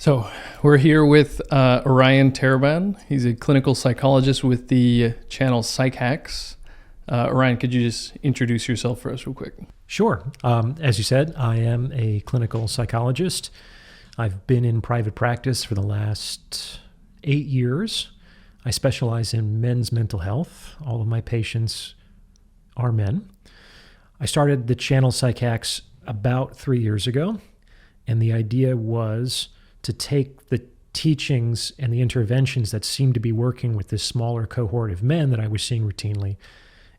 So we're here with Orion Taraban. He's a clinical psychologist with the channel Psych. Orion, could you just introduce yourself for us real quick? Sure. As you said, I am a clinical psychologist. I've been in private practice for the last 8 years. I specialize in men's mental health. All of my patients are men. I started the channel Psych about 3 years ago, and the idea was to take the teachings and the interventions that seemed to be working with this smaller cohort of men that I was seeing routinely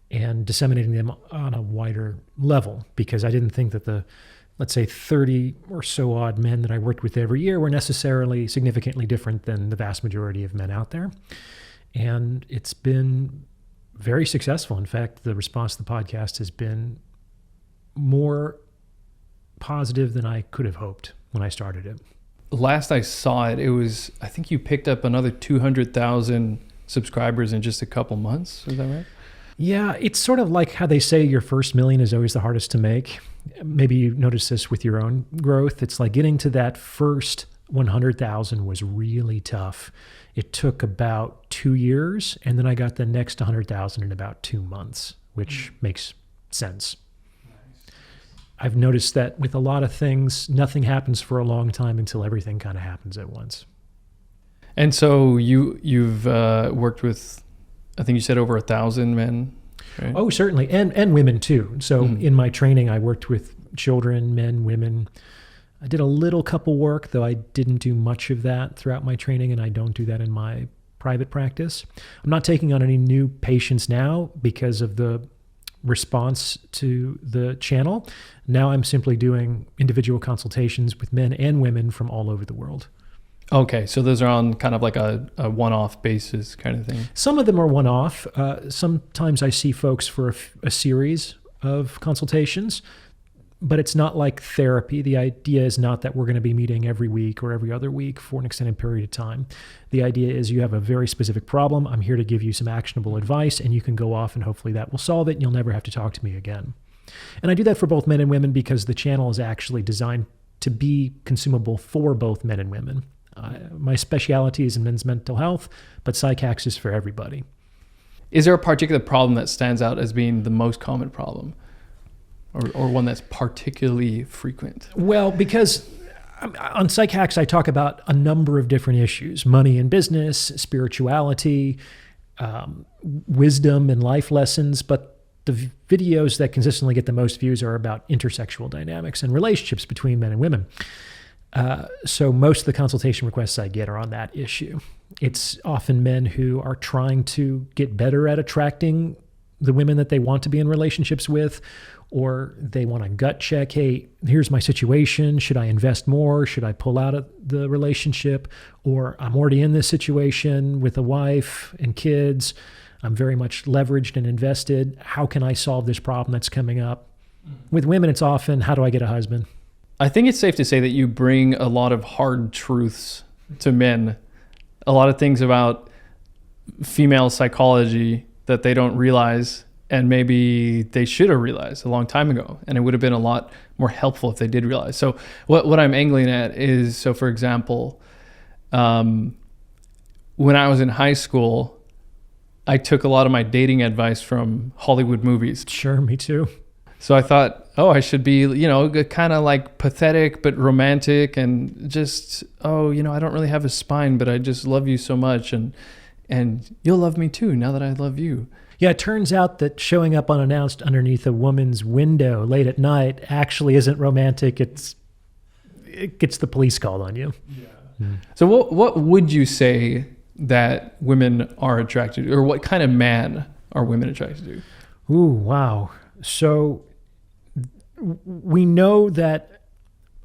and disseminating them on a wider level, because I didn't think that the, let's say, 30 or so odd men that I worked with every year were necessarily significantly different than the vast majority of men out there. And it's been very successful. In fact, the response to the podcast has been more positive than I could have hoped when I started it. Last I saw it, I think you picked up another 200,000 subscribers in just a couple months. Is that right? Yeah, it's sort of like how they say your first million is always the hardest to make. Maybe you notice this with your own growth. It's like getting to that first 100,000 was really tough. It took about 2 years, and then I got the next 100,000 in about 2 months, which makes sense. I've noticed that with a lot of things, nothing happens for a long time until everything kind of happens at once. And so you've worked with, I think you said, over 1,000 men, right? Oh, certainly, and women too. So in my training, I worked with children, men, women. I did a little couple work, though I didn't do much of that throughout my training, and I don't do that in my private practice. I'm not taking on any new patients now because of the response to the channel. Now I'm simply doing individual consultations with men and women from all over the world. Okay, so those are on kind of like a one-off basis kind of thing. Some of them are one-off. Sometimes I see folks for a series of consultations, but it's not like therapy. The idea is not that we're going to be meeting every week or every other week for an extended period of time. The idea is you have a very specific problem. I'm here to give you some actionable advice, and you can go off and hopefully that will solve it, and you'll never have to talk to me again. And I do that for both men and women because the channel is actually designed to be consumable for both men and women. My specialty is in men's mental health, but Psych is for everybody. Is there a particular problem that stands out as being the most common problem? Or one that's particularly frequent? Well, because on Psych I talk about a number of different issues: money and business, spirituality, wisdom and life lessons. But the videos that consistently get the most views are about intersexual dynamics and relationships between men and women. So most of the consultation requests I get are on that issue. It's often men who are trying to get better at attracting the women that they want to be in relationships with, or they want a gut check. Hey, here's my situation. Should I invest more? Should I pull out of the relationship? Or I'm already in this situation with a wife and kids. I'm very much leveraged and invested. How can I solve this problem that's coming up? With women, it's often, how do I get a husband? I think it's safe to say that you bring a lot of hard truths to men, a lot of things about female psychology that they don't realize, and maybe they should have realized a long time ago, and it would have been a lot more helpful if they did realize. So what I'm angling at is, so for example, when I was in high school, I took a lot of my dating advice from Hollywood movies. Sure, me too. So I thought, I should be, kind of like pathetic but romantic, and just, I don't really have a spine, but I just love you so much, and you'll love me too now that I love you. Yeah, it turns out that showing up unannounced underneath a woman's window late at night actually isn't romantic. It gets the police called on you. Yeah. So what would you say that women are attracted to, or what kind of man are women attracted to? Ooh, wow. So we know that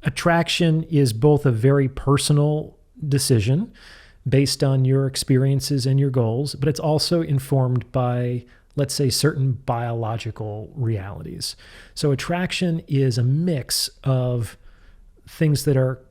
attraction is both a very personal decision based on your experiences and your goals, but it's also informed by, let's say, certain biological realities. So attraction is a mix of things that are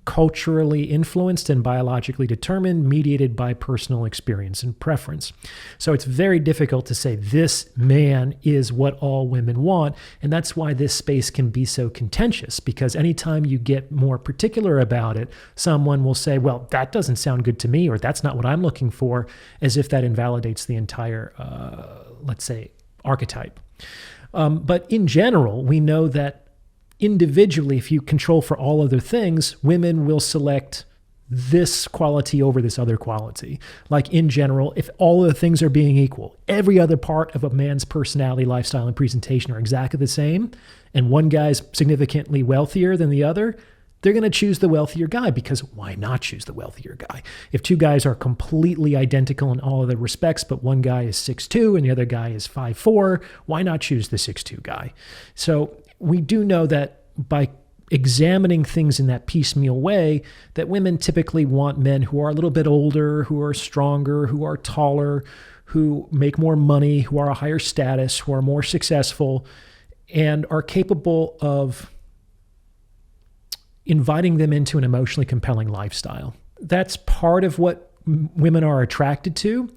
culturally influenced and biologically determined, mediated by personal experience and preference. So it's very difficult to say this man is what all women want. And that's why this space can be so contentious, because anytime you get more particular about it, someone will say, well, that doesn't sound good to me, or that's not what I'm looking for, as if that invalidates the entire, let's say, archetype. But in general, we know that individually, if you control for all other things, women will select this quality over this other quality. Like in general, if all of the things are being equal, every other part of a man's personality, lifestyle, and presentation are exactly the same, and one guy's significantly wealthier than the other, they're going to choose the wealthier guy, because why not choose the wealthier guy? If two guys are completely identical in all other respects, but one guy is 6'2" and the other guy is 5'4", why not choose the 6'2" guy? So we do know that by examining things in that piecemeal way, that women typically want men who are a little bit older, who are stronger, who are taller, who make more money, who are a higher status, who are more successful, and are capable of inviting them into an emotionally compelling lifestyle. That's part of what women are attracted to.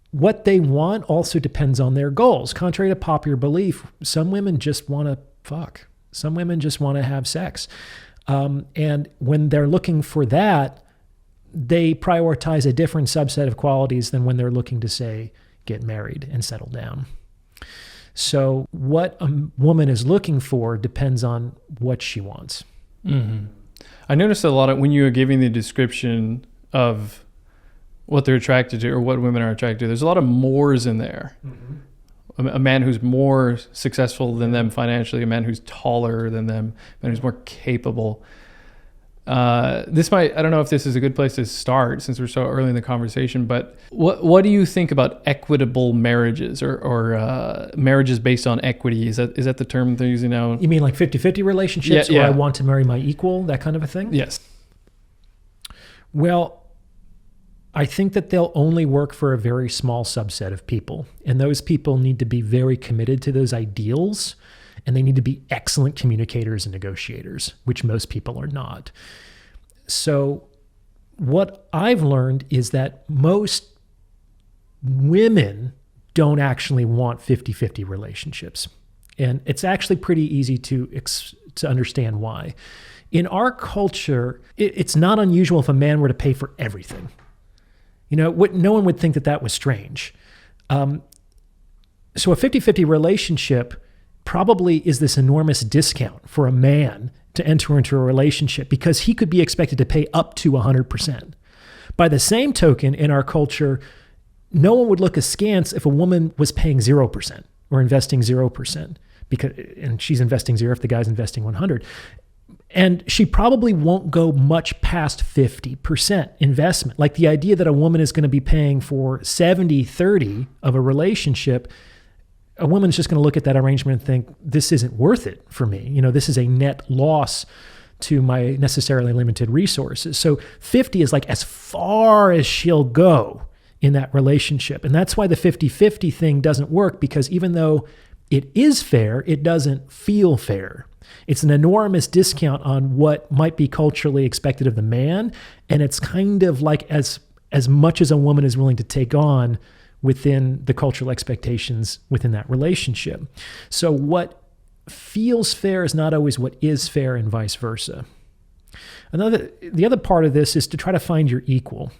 What they want also depends on their goals. Contrary to popular belief, some women just want to fuck. Some women just want to have sex. And when they're looking for that, they prioritize a different subset of qualities than when they're looking to, say, get married and settle down. So what a woman is looking for depends on what she wants. Mm-hmm. I noticed a lot of, when you were giving the description of what they're attracted to or what women are attracted to, there's a lot of mores in there. Mm-hmm. A man who's more successful than them financially, a man who's taller than them, a man who's more capable. This might, I don't know if this is a good place to start since we're so early in the conversation, but what do you think about equitable marriages or marriages based on equity? Is that the term they're using now? You mean like 50-50 relationships, yeah. Or I want to marry my equal, that kind of a thing? Yes. Well, I think that they'll only work for a very small subset of people. And those people need to be very committed to those ideals, and they need to be excellent communicators and negotiators, which most people are not. So what I've learned is that most women don't actually want 50-50 relationships. And it's actually pretty easy to understand why. In our culture, it's not unusual if a man were to pay for everything. You know, no one would think that was strange. So a 50-50 relationship probably is this enormous discount for a man to enter into a relationship because he could be expected to pay up to 100%. By the same token, in our culture, no one would look askance if a woman was paying 0% or investing 0%, and she's investing 0 if the guy's investing 100. And she probably won't go much past 50% investment. Like the idea that a woman is going to be paying for 70-30 of a relationship, a woman's just going to look at that arrangement and think, this isn't worth it for me. You know, this is a net loss to my necessarily limited resources. So 50 is like as far as she'll go in that relationship. And that's why the 50-50 thing doesn't work, because even though it is fair, it doesn't feel fair. It's an enormous discount on what might be culturally expected of the man. And it's kind of like as much as a woman is willing to take on within the cultural expectations within that relationship. So what feels fair is not always what is fair, and vice versa. The other part of this is to try to find your equal.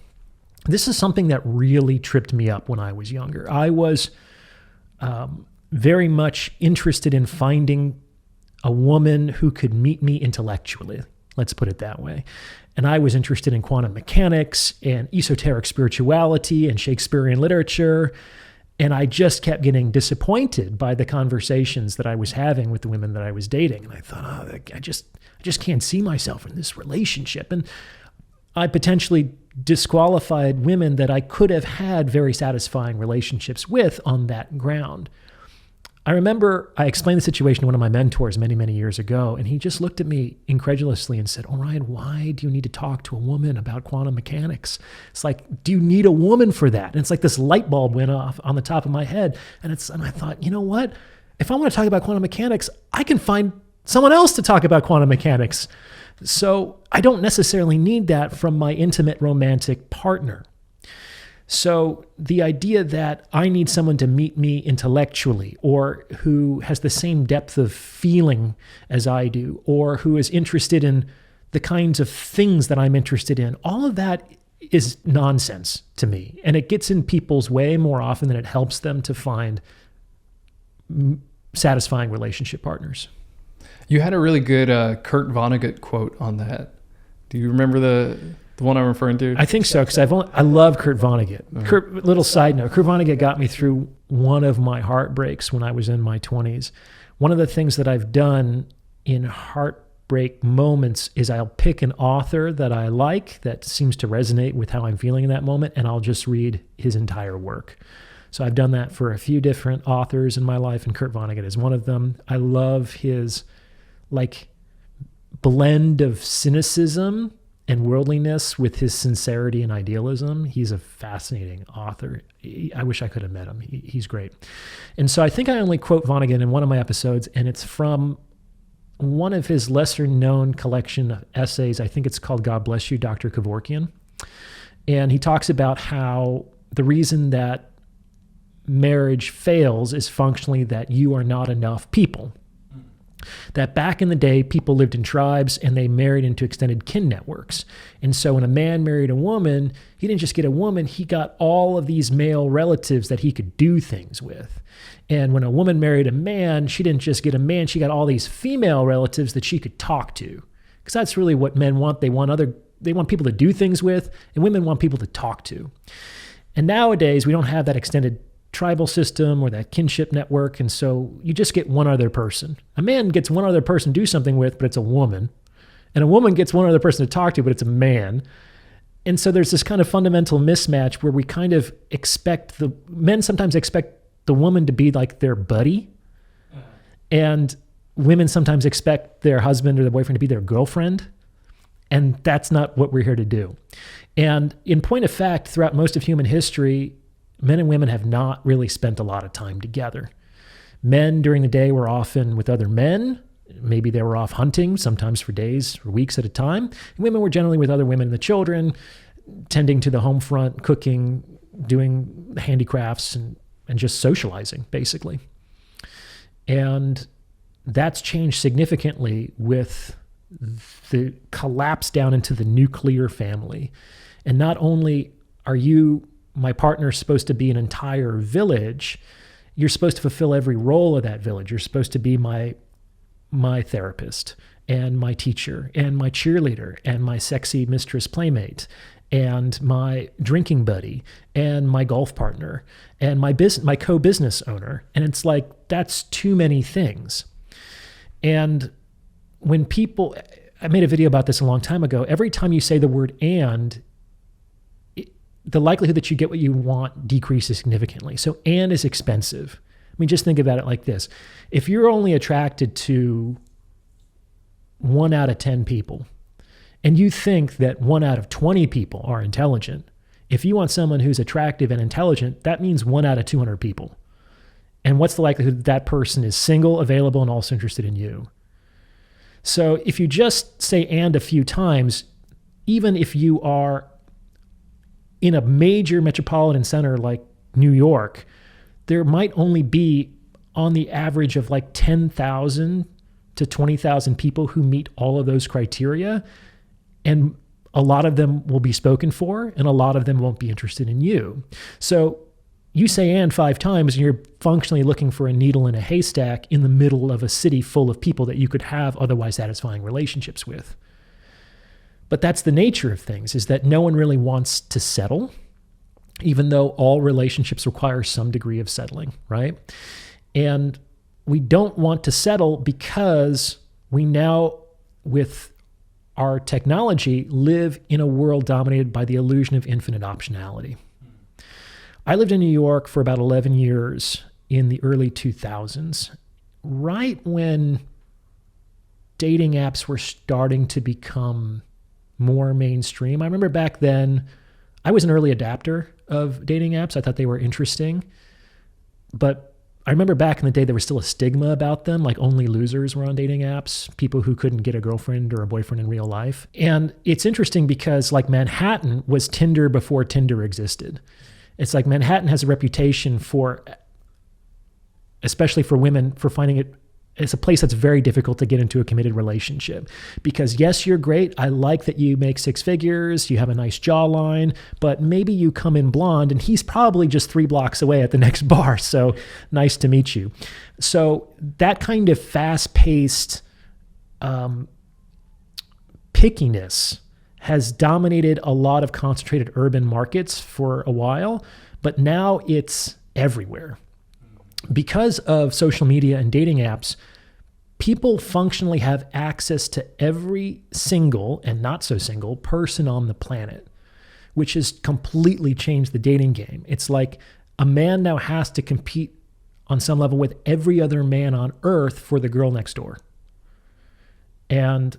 This is something that really tripped me up when I was younger. I was very much interested in finding a woman who could meet me intellectually, let's put it that way. And I was interested in quantum mechanics and esoteric spirituality and Shakespearean literature. And I just kept getting disappointed by the conversations that I was having with the women that I was dating. And I thought, I just can't see myself in this relationship. And I potentially disqualified women that I could have had very satisfying relationships with on that ground. I remember I explained the situation to one of my mentors many, many years ago, and he just looked at me incredulously and said, Orion, why do you need to talk to a woman about quantum mechanics? It's like, do you need a woman for that? And it's like this light bulb went off on the top of my head. And I thought, you know what? If I want to talk about quantum mechanics, I can find someone else to talk about quantum mechanics. So I don't necessarily need that from my intimate romantic partner. So the idea that I need someone to meet me intellectually, or who has the same depth of feeling as I do, or who is interested in the kinds of things that I'm interested in, all of that is nonsense to me. And it gets in people's way more often than it helps them to find satisfying relationship partners. You had a really good Kurt Vonnegut quote on that. Do you remember the one I'm referring to? I think so, because I love Kurt Vonnegut. Little side note, Kurt Vonnegut got me through one of my heartbreaks when I was in my 20s. One of the things that I've done in heartbreak moments is I'll pick an author that I like that seems to resonate with how I'm feeling in that moment, and I'll just read his entire work. So I've done that for a few different authors in my life, and Kurt Vonnegut is one of them. I love his blend of cynicism and worldliness with his sincerity and idealism. He's a fascinating author. I wish I could have met him. He's great. And so I think I only quote Vonnegut in one of my episodes, and it's from one of his lesser known collection of essays. I think it's called God Bless You, Dr. Kevorkian. And he talks about how the reason that marriage fails is functionally that you are not enough people. That back in the day, people lived in tribes and they married into extended kin networks. And so when a man married a woman, he didn't just get a woman, he got all of these male relatives that he could do things with. And when a woman married a man, she didn't just get a man, she got all these female relatives that she could talk to. Because that's really what men want. They want people to do things with, and women want people to talk to. And nowadays, we don't have that extended tribal system or that kinship network, and so you just get one other person. A man gets one other person to do something with, but it's a woman. And a woman gets one other person to talk to, but it's a man. And so there's this kind of fundamental mismatch where we kind of men sometimes expect the woman to be like their buddy, and women sometimes expect their husband or their boyfriend to be their girlfriend. And that's not what we're here to do. And in point of fact, throughout most of human history, men and women have not really spent a lot of time together. Men during the day were often with other men. Maybe they were off hunting, sometimes for days or weeks at a time. And women were generally with other women and the children, tending to the home front, cooking, doing handicrafts, and just socializing, basically. And that's changed significantly with the collapse down into the nuclear family. And not only are you, my partner, supposed to be an entire village, you're supposed to fulfill every role of that village. You're supposed to be my therapist and my teacher and my cheerleader and my sexy mistress playmate and my drinking buddy and my golf partner and my co-business owner. And it's like, that's too many things. And when people, I made a video about this a long time ago, every time you say the word and, the likelihood that you get what you want decreases significantly. So and is expensive. I mean, just think about it like this. If you're only attracted to 1 out of 10 people, and you think that 1 out of 20 people are intelligent, if you want someone who's attractive and intelligent, that means 1 out of 200 people. And what's the likelihood that person is single, available, and also interested in you? So if you just say and a few times, even if you are in a major metropolitan center like New York, there might only be on the average of like 10,000 to 20,000 people who meet all of those criteria. And a lot of them will be spoken for, and a lot of them won't be interested in you. So you say and 5 times, and you're functionally looking for a needle in a haystack in the middle of a city full of people that you could have otherwise satisfying relationships with. But that's the nature of things, is that no one really wants to settle, even though all relationships require some degree of settling, right? And we don't want to settle because we now, with our technology, live in a world dominated by the illusion of infinite optionality. I lived in New York for about 11 years in the early 2000s, right when dating apps were starting to become more mainstream. I remember back then, I was an early adapter of dating apps. I thought they were interesting. But I remember back in the day, there was still a stigma about them, like only losers were on dating apps, people who couldn't get a girlfriend or a boyfriend in real life. And it's interesting because like Manhattan was Tinder before Tinder existed. It's like Manhattan has a reputation for, especially for women, for finding it, it's a place that's very difficult to get into a committed relationship because yes, you're great. I like that you make six figures. You have a nice jawline, but maybe you come in blonde and he's probably just 3 blocks away at the next bar. So nice to meet you. So that kind of fast-paced pickiness has dominated a lot of concentrated urban markets for a while, but now it's everywhere. Because of social media and dating apps, people functionally have access to every single and not so single person on the planet, which has completely changed the dating game. It's like a man now has to compete on some level with every other man on earth for the girl next door. And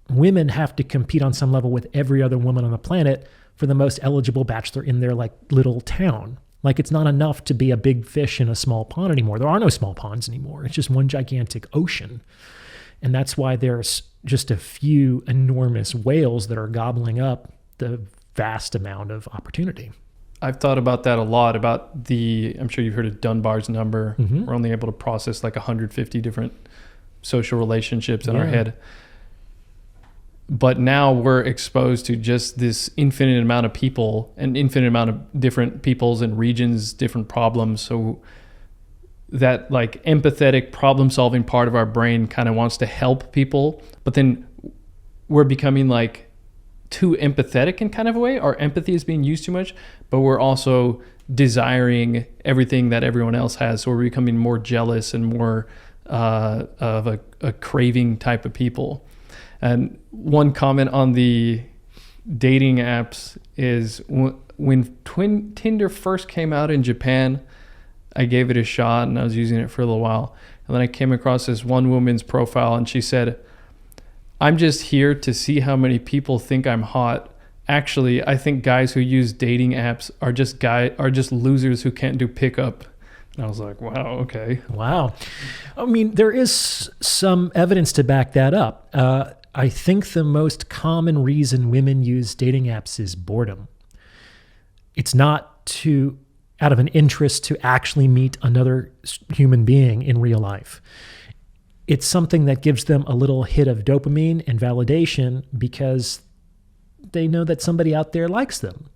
women have to compete on some level with every other woman on the planet for the most eligible bachelor in their like little town. Like it's not enough to be a big fish in a small pond anymore. There are no small ponds anymore. It's just one gigantic ocean. And that's why there's just a few enormous whales that are gobbling up the vast amount of opportunity. I've thought about that a lot, about I'm sure you've heard of Dunbar's number. Mm-hmm. We're only able to process like 150 different social relationships in our head. But now we're exposed to just this infinite amount of people, an infinite amount of different peoples and regions, different problems. So that like empathetic problem solving part of our brain kind of wants to help people, but then we're becoming like too empathetic in kind of a way. Our empathy is being used too much, but we're also desiring everything that everyone else has. So we're becoming more jealous and more of a craving type of people. And one comment on the dating apps is when Tinder first came out in Japan, I gave it a shot and I was using it for a little while. And then I came across this one woman's profile and she said, "I'm just here to see how many people think I'm hot. Actually, I think guys who use dating apps are just losers who can't do pickup." And I was like, wow, okay. Wow. I mean, there is some evidence to back that up. I think the most common reason women use dating apps is boredom. It's not out of an interest to actually meet another human being in real life. It's something that gives them a little hit of dopamine and validation because they know that somebody out there likes them.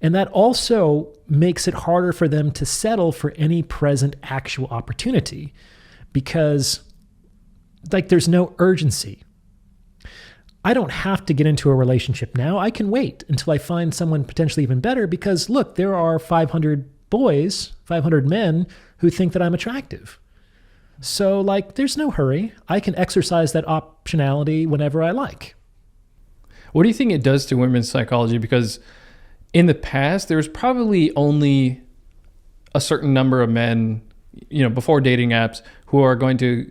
And that also makes it harder for them to settle for any present actual opportunity because like there's no urgency. I don't have to get into a relationship now. I can wait until I find someone potentially even better because look, there are 500 boys, 500 men who think that I'm attractive. So like, there's no hurry. I can exercise that optionality whenever I like. What do you think it does to women's psychology? Because in the past, there was probably only a certain number of men, before dating apps, who are going to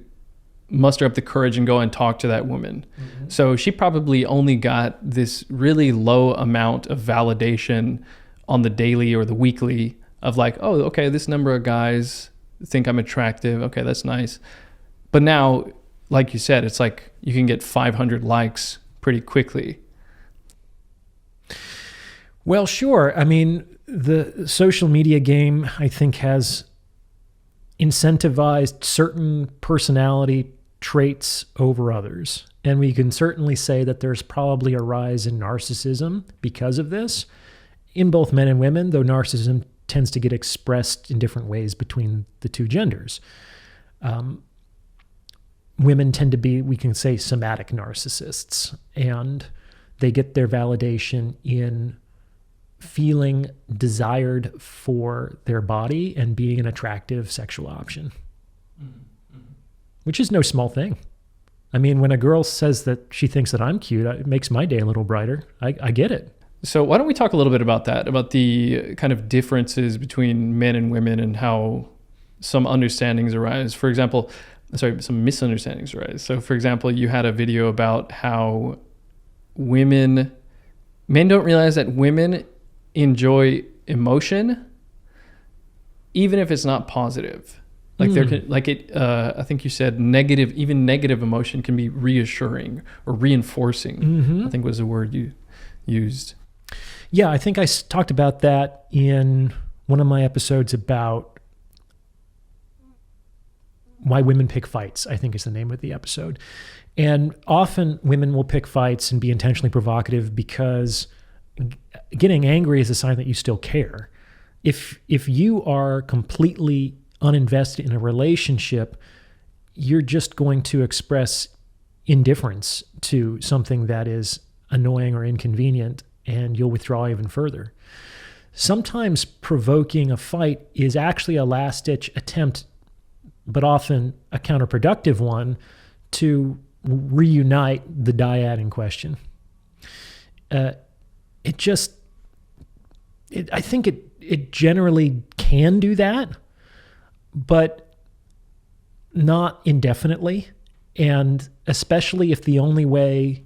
muster up the courage and go and talk to that woman. Mm-hmm. So she probably only got this really low amount of validation on the daily or the weekly of like, oh, okay, this number of guys think I'm attractive. Okay, that's nice. But now, like you said, it's like you can get 500 likes pretty quickly. Well, sure. I mean, the social media game, I think, has incentivized certain personality traits over others. And we can certainly say that there's probably a rise in narcissism because of this in both men and women, though narcissism tends to get expressed in different ways between the two genders. Women tend to be, we can say, somatic narcissists, and they get their validation in feeling desired for their body and being an attractive sexual option, which is no small thing. I mean, when a girl says that she thinks that I'm cute, it makes my day a little brighter. I get it. So why don't we talk a little bit about that, about the kind of differences between men and women and how some understandings arise. For example, some misunderstandings arise. So for example, you had a video about how men don't realize that women enjoy emotion, even if it's not positive. Like there can, like it, I think you said even negative emotion can be reassuring or reinforcing, I think was the word you used. Yeah, I think I talked about that in one of my episodes about why women pick fights, I think is the name of the episode. And often women will pick fights and be intentionally provocative because getting angry is a sign that you still care. If you are completely uninvested in a relationship, you're just going to express indifference to something that is annoying or inconvenient, and you'll withdraw even further. Sometimes provoking a fight is actually a last-ditch attempt, but often a counterproductive one, to reunite the dyad in question. I think it generally can do that, but not indefinitely. And especially if the only way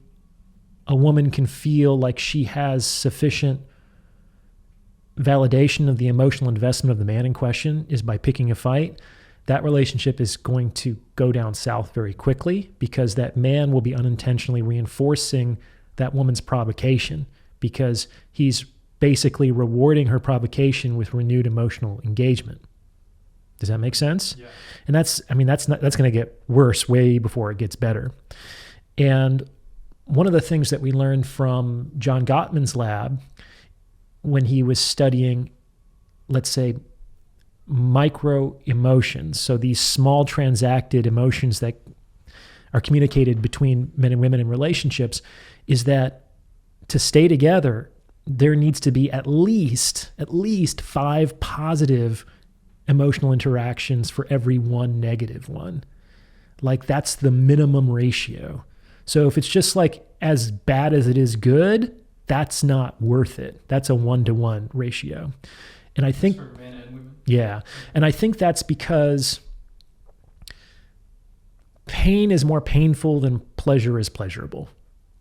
a woman can feel like she has sufficient validation of the emotional investment of the man in question is by picking a fight, that relationship is going to go down south very quickly, because that man will be unintentionally reinforcing that woman's provocation, because he's basically rewarding her provocation with renewed emotional engagement. Does that make sense? Yeah. And that's going to get worse way before it gets better. And one of the things that we learned from John Gottman's lab when he was studying, let's say, micro emotions, so these small transacted emotions that are communicated between men and women in relationships, is that to stay together, there needs to be at least 5 positive emotional interactions for every 1 negative one. Like, that's the minimum ratio. So if it's just like as bad as it is good, that's not worth it. That's a 1-to-1 ratio. And I think, for men and women. Yeah. And I think that's because pain is more painful than pleasure is pleasurable.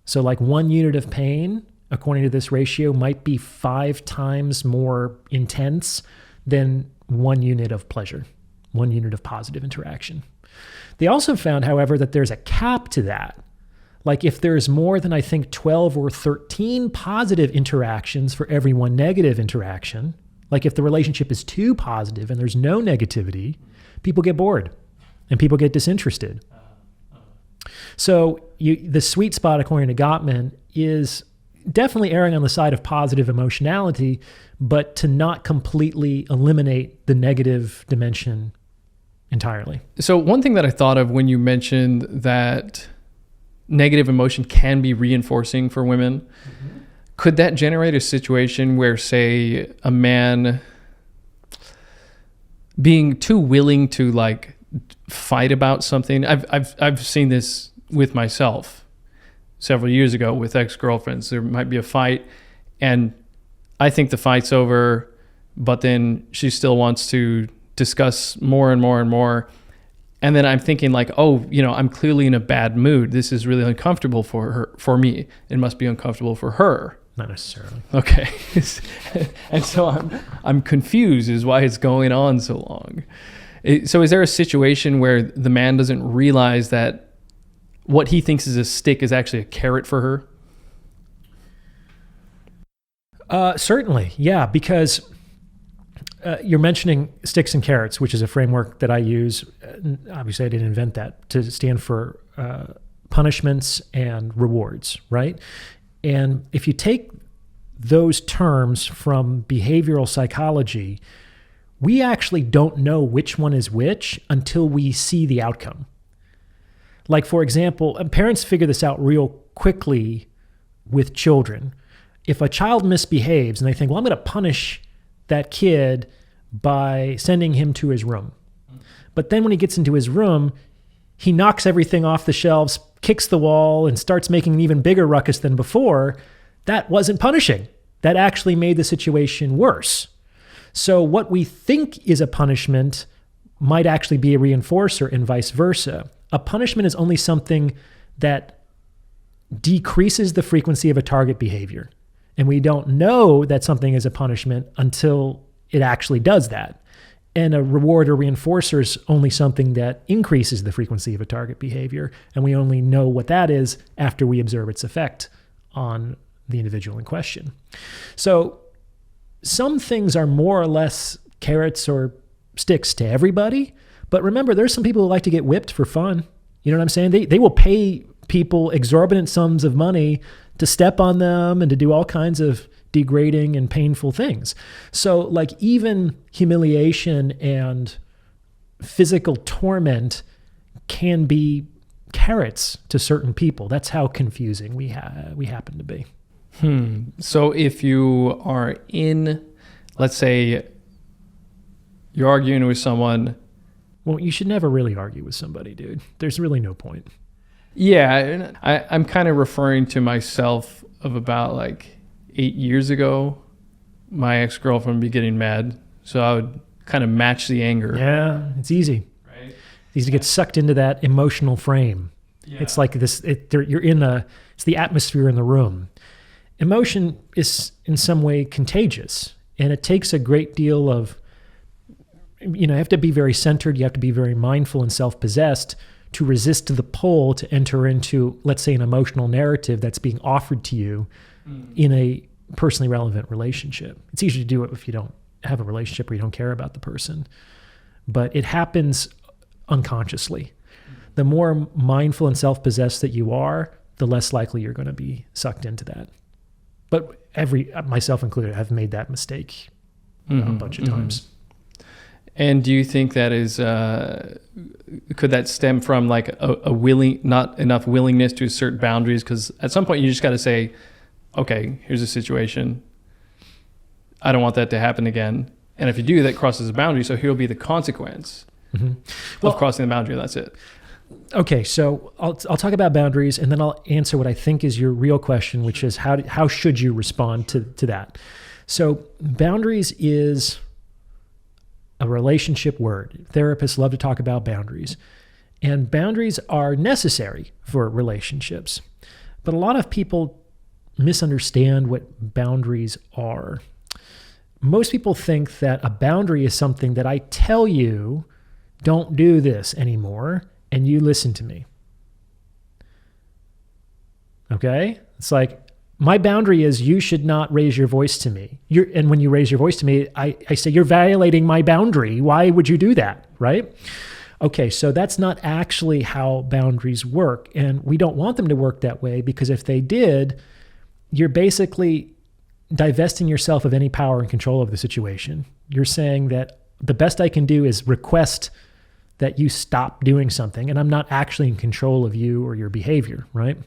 So like 1 unit of pain, according to this ratio, might be 5 times more intense than 1 unit of pleasure, 1 unit of positive interaction. They also found, however, that there's a cap to that. Like if there's more than, I think, 12 or 13 positive interactions for every 1 negative interaction, like if the relationship is too positive and there's no negativity, people get bored and people get disinterested. So the sweet spot, according to Gottman, is definitely erring on the side of positive emotionality, but to not completely eliminate the negative dimension entirely. So one thing that I thought of when you mentioned that negative emotion can be reinforcing for women, could that generate a situation where, say, a man being too willing to like fight about something? I've seen this with myself several years ago with ex-girlfriends. There might be a fight and I think the fight's over, but then she still wants to discuss more and more and more. And then I'm thinking like, oh, I'm clearly in a bad mood. This is really uncomfortable for me. It must be uncomfortable for her. Not necessarily. Okay. And so I'm confused is why it's going on so long. So is there a situation where the man doesn't realize that what he thinks is a stick is actually a carrot for her? Certainly, yeah, because you're mentioning sticks and carrots, which is a framework that I use. Obviously, I didn't invent that, to stand for punishments and rewards, right? And if you take those terms from behavioral psychology, we actually don't know which one is which until we see the outcome. Like, for example, parents figure this out real quickly with children. If a child misbehaves and they think, well, I'm going to punish that kid by sending him to his room. But then when he gets into his room, he knocks everything off the shelves, kicks the wall, and starts making an even bigger ruckus than before. That wasn't punishing. That actually made the situation worse. So what we think is a punishment might actually be a reinforcer, and vice versa. A punishment is only something that decreases the frequency of a target behavior. And we don't know that something is a punishment until it actually does that. And a reward or reinforcer is only something that increases the frequency of a target behavior. And we only know what that is after we observe its effect on the individual in question. So some things are more or less carrots or sticks to everybody. But remember, there's some people who like to get whipped for fun. You know what I'm saying? They will pay people exorbitant sums of money to step on them and to do all kinds of degrading and painful things. So like even humiliation and physical torment can be carrots to certain people. That's how confusing we happen to be. So if you are in, let's say you're arguing with someone. Well, you should never really argue with somebody, dude. There's really no point. Yeah, I'm kind of referring to myself of about like 8 years ago. My ex-girlfriend would be getting mad, so I would kind of match the anger. Yeah, it's easy. Right? It's easy to get sucked into that emotional frame. Yeah. It's like this. It's the atmosphere in the room. Emotion is in some way contagious, and it takes a great deal of, you have to be very centered. You have to be very mindful and self-possessed to resist the pull to enter into, let's say, an emotional narrative that's being offered to you in a personally relevant relationship. It's easy to do it if you don't have a relationship or you don't care about the person, but it happens unconsciously. The more mindful and self-possessed that you are, the less likely you're going to be sucked into that. But myself included, have made that mistake a bunch of times. And do you think that is, could that stem from like not enough willingness to assert boundaries? Because at some point you just got to say, okay, here's a situation. I don't want that to happen again. And if you do, that crosses a boundary. So here will be the consequence of crossing the boundary. That's it. Okay, so I'll talk about boundaries, and then I'll answer what I think is your real question, which is how should you respond to that? So boundaries is a relationship word. Therapists love to talk about boundaries. And boundaries are necessary for relationships. But a lot of people misunderstand what boundaries are. Most people think that a boundary is something that I tell you, don't do this anymore, and you listen to me. Okay? It's like, my boundary is you should not raise your voice to me. And when you raise your voice to me, I say, you're violating my boundary. Why would you do that, right? Okay, so that's not actually how boundaries work. And we don't want them to work that way, because if they did, you're basically divesting yourself of any power and control over the situation. You're saying that the best I can do is request that you stop doing something, and I'm not actually in control of you or your behavior, right?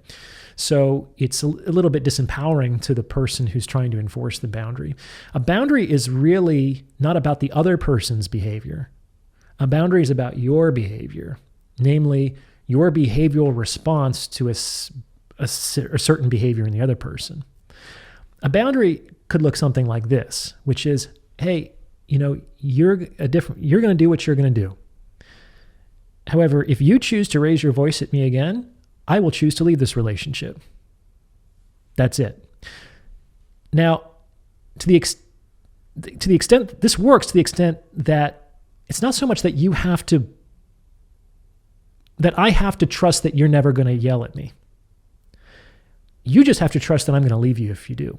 So it's a little bit disempowering to the person who's trying to enforce the boundary. A boundary is really not about the other person's behavior. A boundary is about your behavior, namely your behavioral response to a certain behavior in the other person. A boundary could look something like this, which is, hey, you're going to do what you're going to do. However, if you choose to raise your voice at me again, I will choose to leave this relationship. That's it. Now, to the extent this works, to the extent that it's not so much that I have to trust that you're never going to yell at me. You just have to trust that I'm going to leave you if you do.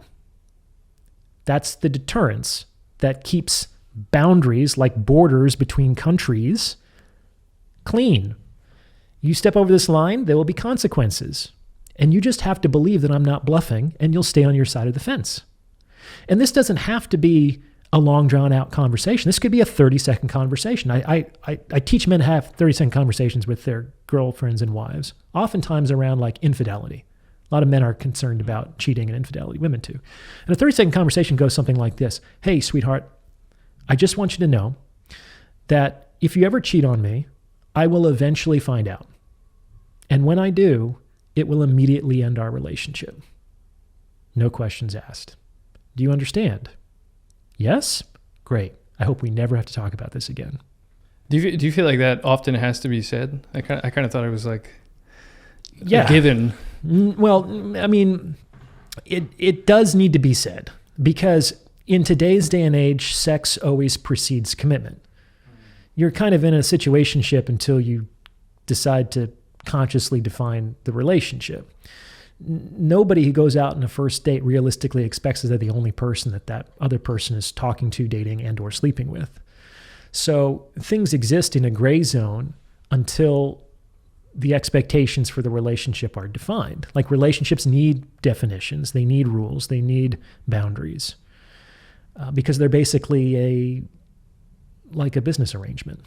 That's the deterrence that keeps boundaries, like borders between countries, clean. You step over this line, there will be consequences. And you just have to believe that I'm not bluffing, and you'll stay on your side of the fence. And this doesn't have to be a long, drawn-out conversation. This could be a 30-second conversation. I teach men to have 30-second conversations with their girlfriends and wives, oftentimes around like infidelity. A lot of men are concerned about cheating and infidelity, women too. And a 30-second conversation goes something like this. Hey, sweetheart, I just want you to know that if you ever cheat on me, I will eventually find out. And when I do, it will immediately end our relationship. No questions asked. Do you understand? Yes? Great. I hope we never have to talk about this again. Do you feel like that often has to be said? I kind of thought it was like a given. Well, I mean, it does need to be said, because in today's day and age, sex always precedes commitment. you're kind of in a situationship until you decide to consciously define the relationship. Nobody who goes out on a first date realistically expects that they're the only person that other person is talking to, dating, and or sleeping with. So things exist in a gray zone until the expectations for the relationship are defined. Like relationships need definitions, they need rules, they need boundaries, because they're basically like a business arrangement.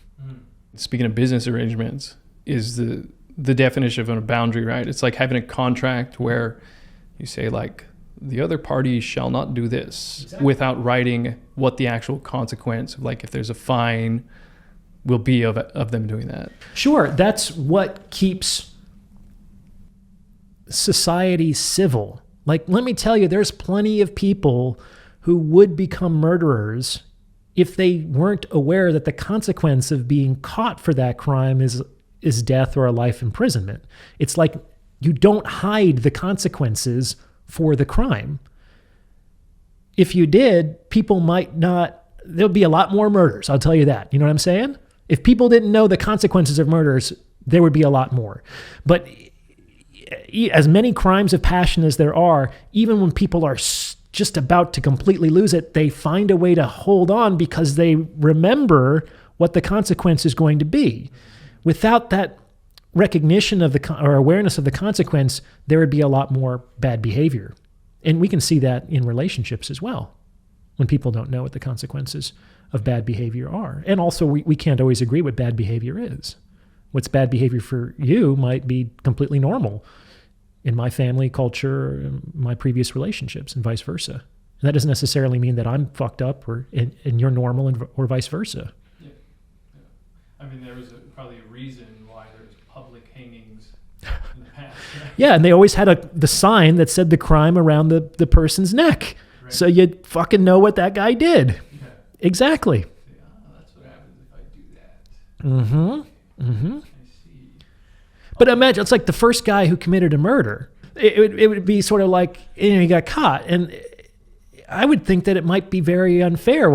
Speaking of business arrangements, is the definition of a boundary, right? It's like having a contract where you say like, the other party shall not do this, exactly, without writing what the actual consequence, like if there's a fine, will be of them doing that. Sure, that's what keeps society civil. Like, let me tell you, there's plenty of people who would become murderers if they weren't aware that the consequence of being caught for that crime is death or a life imprisonment. It's like you don't hide the consequences for the crime. If you did, people might not, there'll be a lot more murders, I'll tell you that. You know what I'm saying? If people didn't know the consequences of murders, there would be a lot more. But as many crimes of passion as there are, even when people are just about to completely lose it, they find a way to hold on because they remember what the consequence is going to be. Without that recognition of or awareness of the consequence, there would be a lot more bad behavior. And we can see that in relationships as well, when people don't know what the consequences of bad behavior are. And also, we can't always agree what bad behavior is. What's bad behavior for you might be completely normal in my family, culture, my previous relationships, and vice versa. And that doesn't necessarily mean that I'm fucked up and you're normal, or vice versa. Yeah. I mean, there was probably a reason why there's public hangings in the past. Right? Yeah, and they always had the sign that said the crime around the person's neck. Right. So you fucking know what that guy did. Yeah. Exactly. That's what happens if I do that. Mm-hmm. Mm-hmm. But imagine, it's like the first guy who committed a murder. It would be sort of like, he got caught. And I would think that it might be very unfair,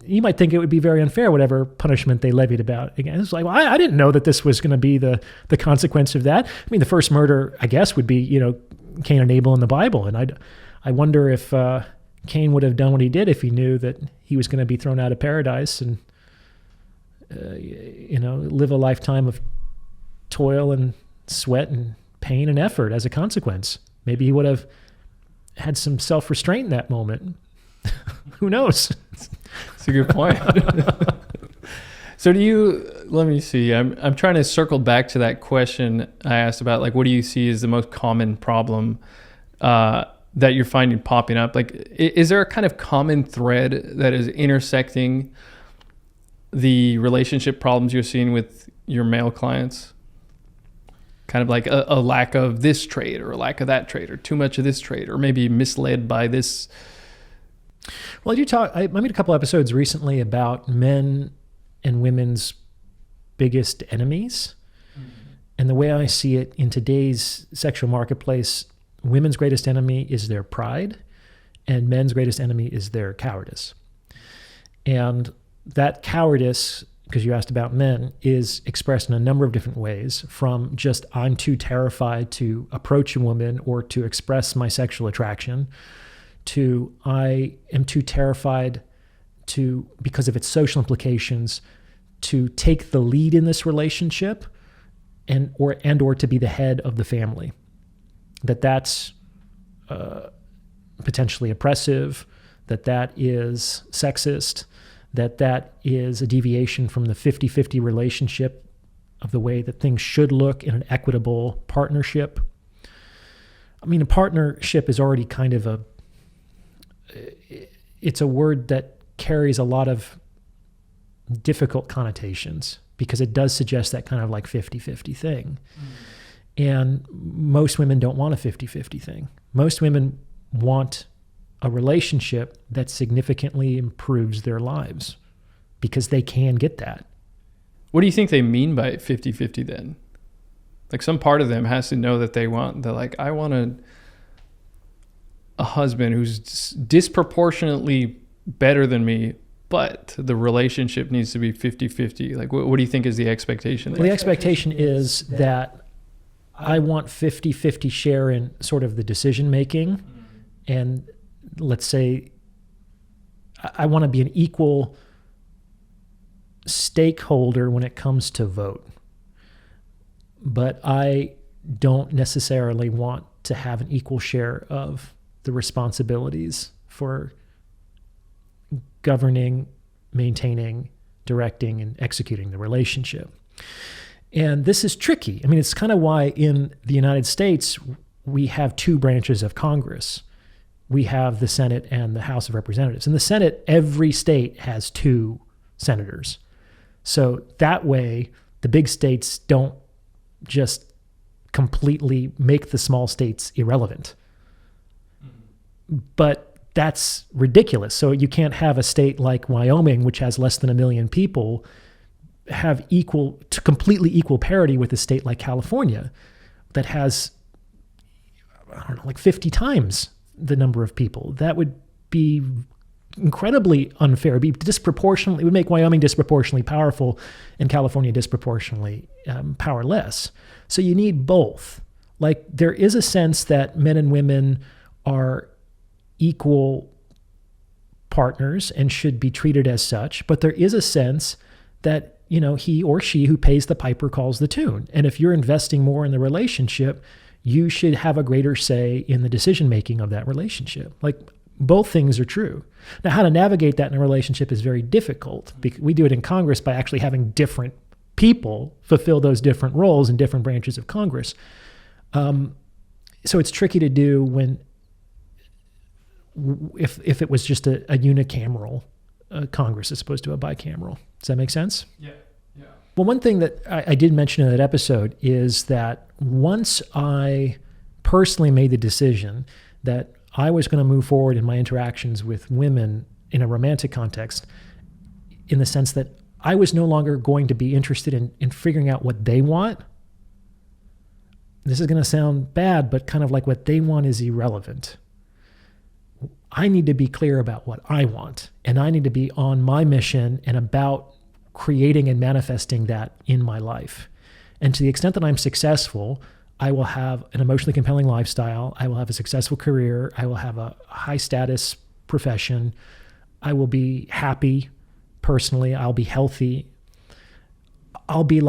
you might think it would be very unfair, whatever punishment they levied about. Again, it's like, well, I didn't know that this was going to be the consequence of that. I mean, the first murder, I guess, would be, Cain and Abel in the Bible. And I wonder if Cain would have done what he did if he knew that he was going to be thrown out of paradise and, live a lifetime of toil and sweat and pain and effort as a consequence. Maybe he would have had some self-restraint in that moment. Who knows? That's a good point. So let me see, I'm trying to circle back to that question I asked about, like, what do you see as the most common problem that you're finding popping up? Like, is there a kind of common thread that is intersecting the relationship problems you're seeing with your male clients? Kind of like a lack of this trait or a lack of that trait or too much of this trait or maybe misled by this. Well, I made a couple episodes recently about men and women's biggest enemies. Mm-hmm. And the way I see it in today's sexual marketplace, women's greatest enemy is their pride and men's greatest enemy is their cowardice. And that cowardice, because you asked about men, is expressed in a number of different ways, from just I'm too terrified to approach a woman or to express my sexual attraction, to I am too terrified to, because of its social implications, to take the lead in this relationship and or to be the head of the family. That's potentially oppressive, that is sexist, that is a deviation from the 50-50 relationship of the way that things should look in an equitable partnership. I mean, a partnership is already kind of it's a word that carries a lot of difficult connotations because it does suggest that kind of like 50-50 thing. And most women don't want a 50-50 thing. Most women want a relationship that significantly improves their lives because they can get that. What do you think they mean by 50-50 then? Like, some part of them has to know that they're like, I want a husband who's disproportionately better than me, but the relationship needs to be 50-50. Like, what do you think is the expectation? Well, the expectation is that I want 50-50 share in sort of the decision making. And let's say I want to be an equal stakeholder when it comes to vote. But I don't necessarily want to have an equal share of the responsibilities for governing, maintaining, directing, and executing the relationship. And this is tricky. I mean, it's kind of why in the United States, we have two branches of Congress. We have the Senate and the House of Representatives. In the Senate, every state has two senators. So that way, the big states don't just completely make the small states irrelevant. But that's ridiculous. So you can't have a state like Wyoming, which has less than 1 million people, have completely equal parity with a state like California that has, I don't know, like 50 times the number of people. That would be incredibly unfair. It would make Wyoming disproportionately powerful and California disproportionately powerless. So you need both. Like, there is a sense that men and women are equal partners and should be treated as such, but there is a sense that, he or she who pays the piper calls the tune. And if you're investing more in the relationship, you should have a greater say in the decision making of that relationship. Like, both things are true. Now, how to navigate that in a relationship is very difficult. We do it in Congress by actually having different people fulfill those different roles in different branches of Congress. So it's tricky to do if it was just a unicameral Congress as opposed to a bicameral. Does that make sense? Yeah. Well, one thing that I did mention in that episode is that once I personally made the decision that I was going to move forward in my interactions with women in a romantic context, in the sense that I was no longer going to be interested in figuring out what they want. This is going to sound bad, but kind of like what they want is irrelevant. I need to be clear about what I want, and I need to be on my mission and about creating and manifesting that in my life. And to the extent that I'm successful, I will have an emotionally compelling lifestyle. I will have a successful career. I will have a high status profession. I will be happy personally. I'll be healthy. I'll be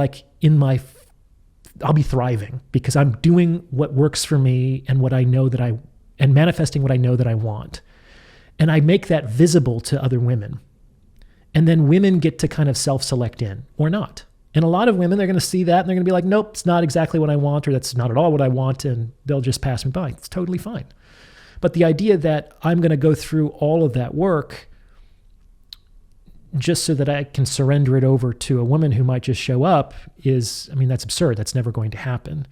I'll be thriving because I'm doing what works for me and and manifesting what I know that I want. And I make that visible to other women. And then women get to kind of self-select in or not. And a lot of women, they're going to see that and they're going to be like, nope, it's not exactly what I want, or that's not at all what I want, and they'll just pass me by. It's totally fine. But the idea that I'm going to go through all of that work just so that I can surrender it over to a woman who might just show up that's absurd. That's never going to happen.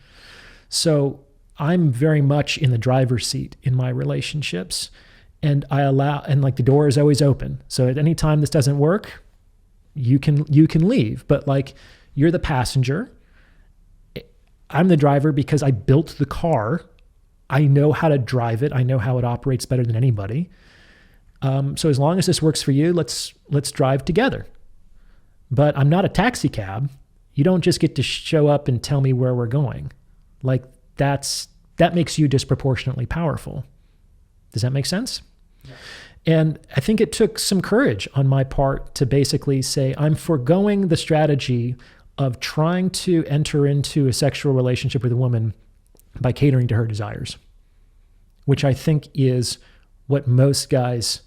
So I'm very much in the driver's seat in my relationships, and the door is always open. So at any time this doesn't work, you can leave, but you're the passenger. I'm the driver because I built the car. I know how to drive it. I know how it operates better than anybody. So as long as this works for you, let's drive together. But I'm not a taxi cab. You don't just get to show up and tell me where we're going. That makes you disproportionately powerful. Does that make sense? Yeah. And I think it took some courage on my part to basically say, I'm foregoing the strategy of trying to enter into a sexual relationship with a woman by catering to her desires, which I think is what most guys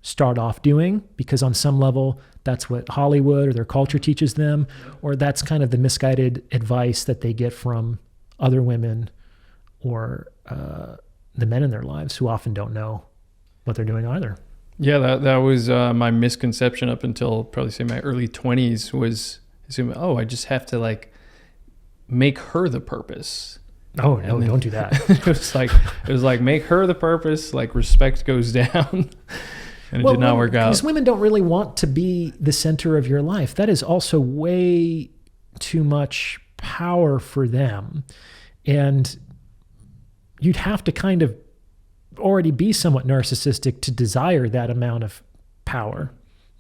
start off doing, because on some level, that's what Hollywood or their culture teaches them, or that's kind of the misguided advice that they get from other women or the men in their lives who often don't know what they're doing either. Yeah, that was my misconception up until probably say my early 20s, was assuming, I just have to make her the purpose. Oh, no, don't do that. it was like make her the purpose, respect goes down. And it did not work out. Because women don't really want to be the center of your life. That is also way too much power for them. And you'd have to kind of already be somewhat narcissistic to desire that amount of power.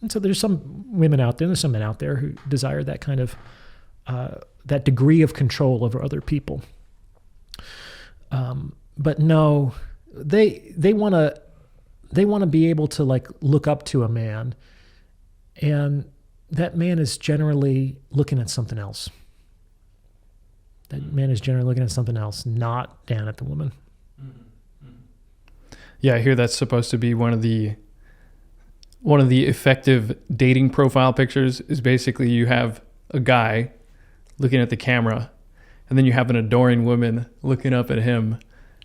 And so there's some women out there, there's some men out there who desire that kind of, that degree of control over other people. But no, they want to be able to like look up to a man, and that man is generally looking at something else. That man is generally looking at something else, not down at the woman. Yeah, I hear that's supposed to be one of the effective dating profile pictures is basically you have a guy looking at the camera, and then you have an adoring woman looking up at him.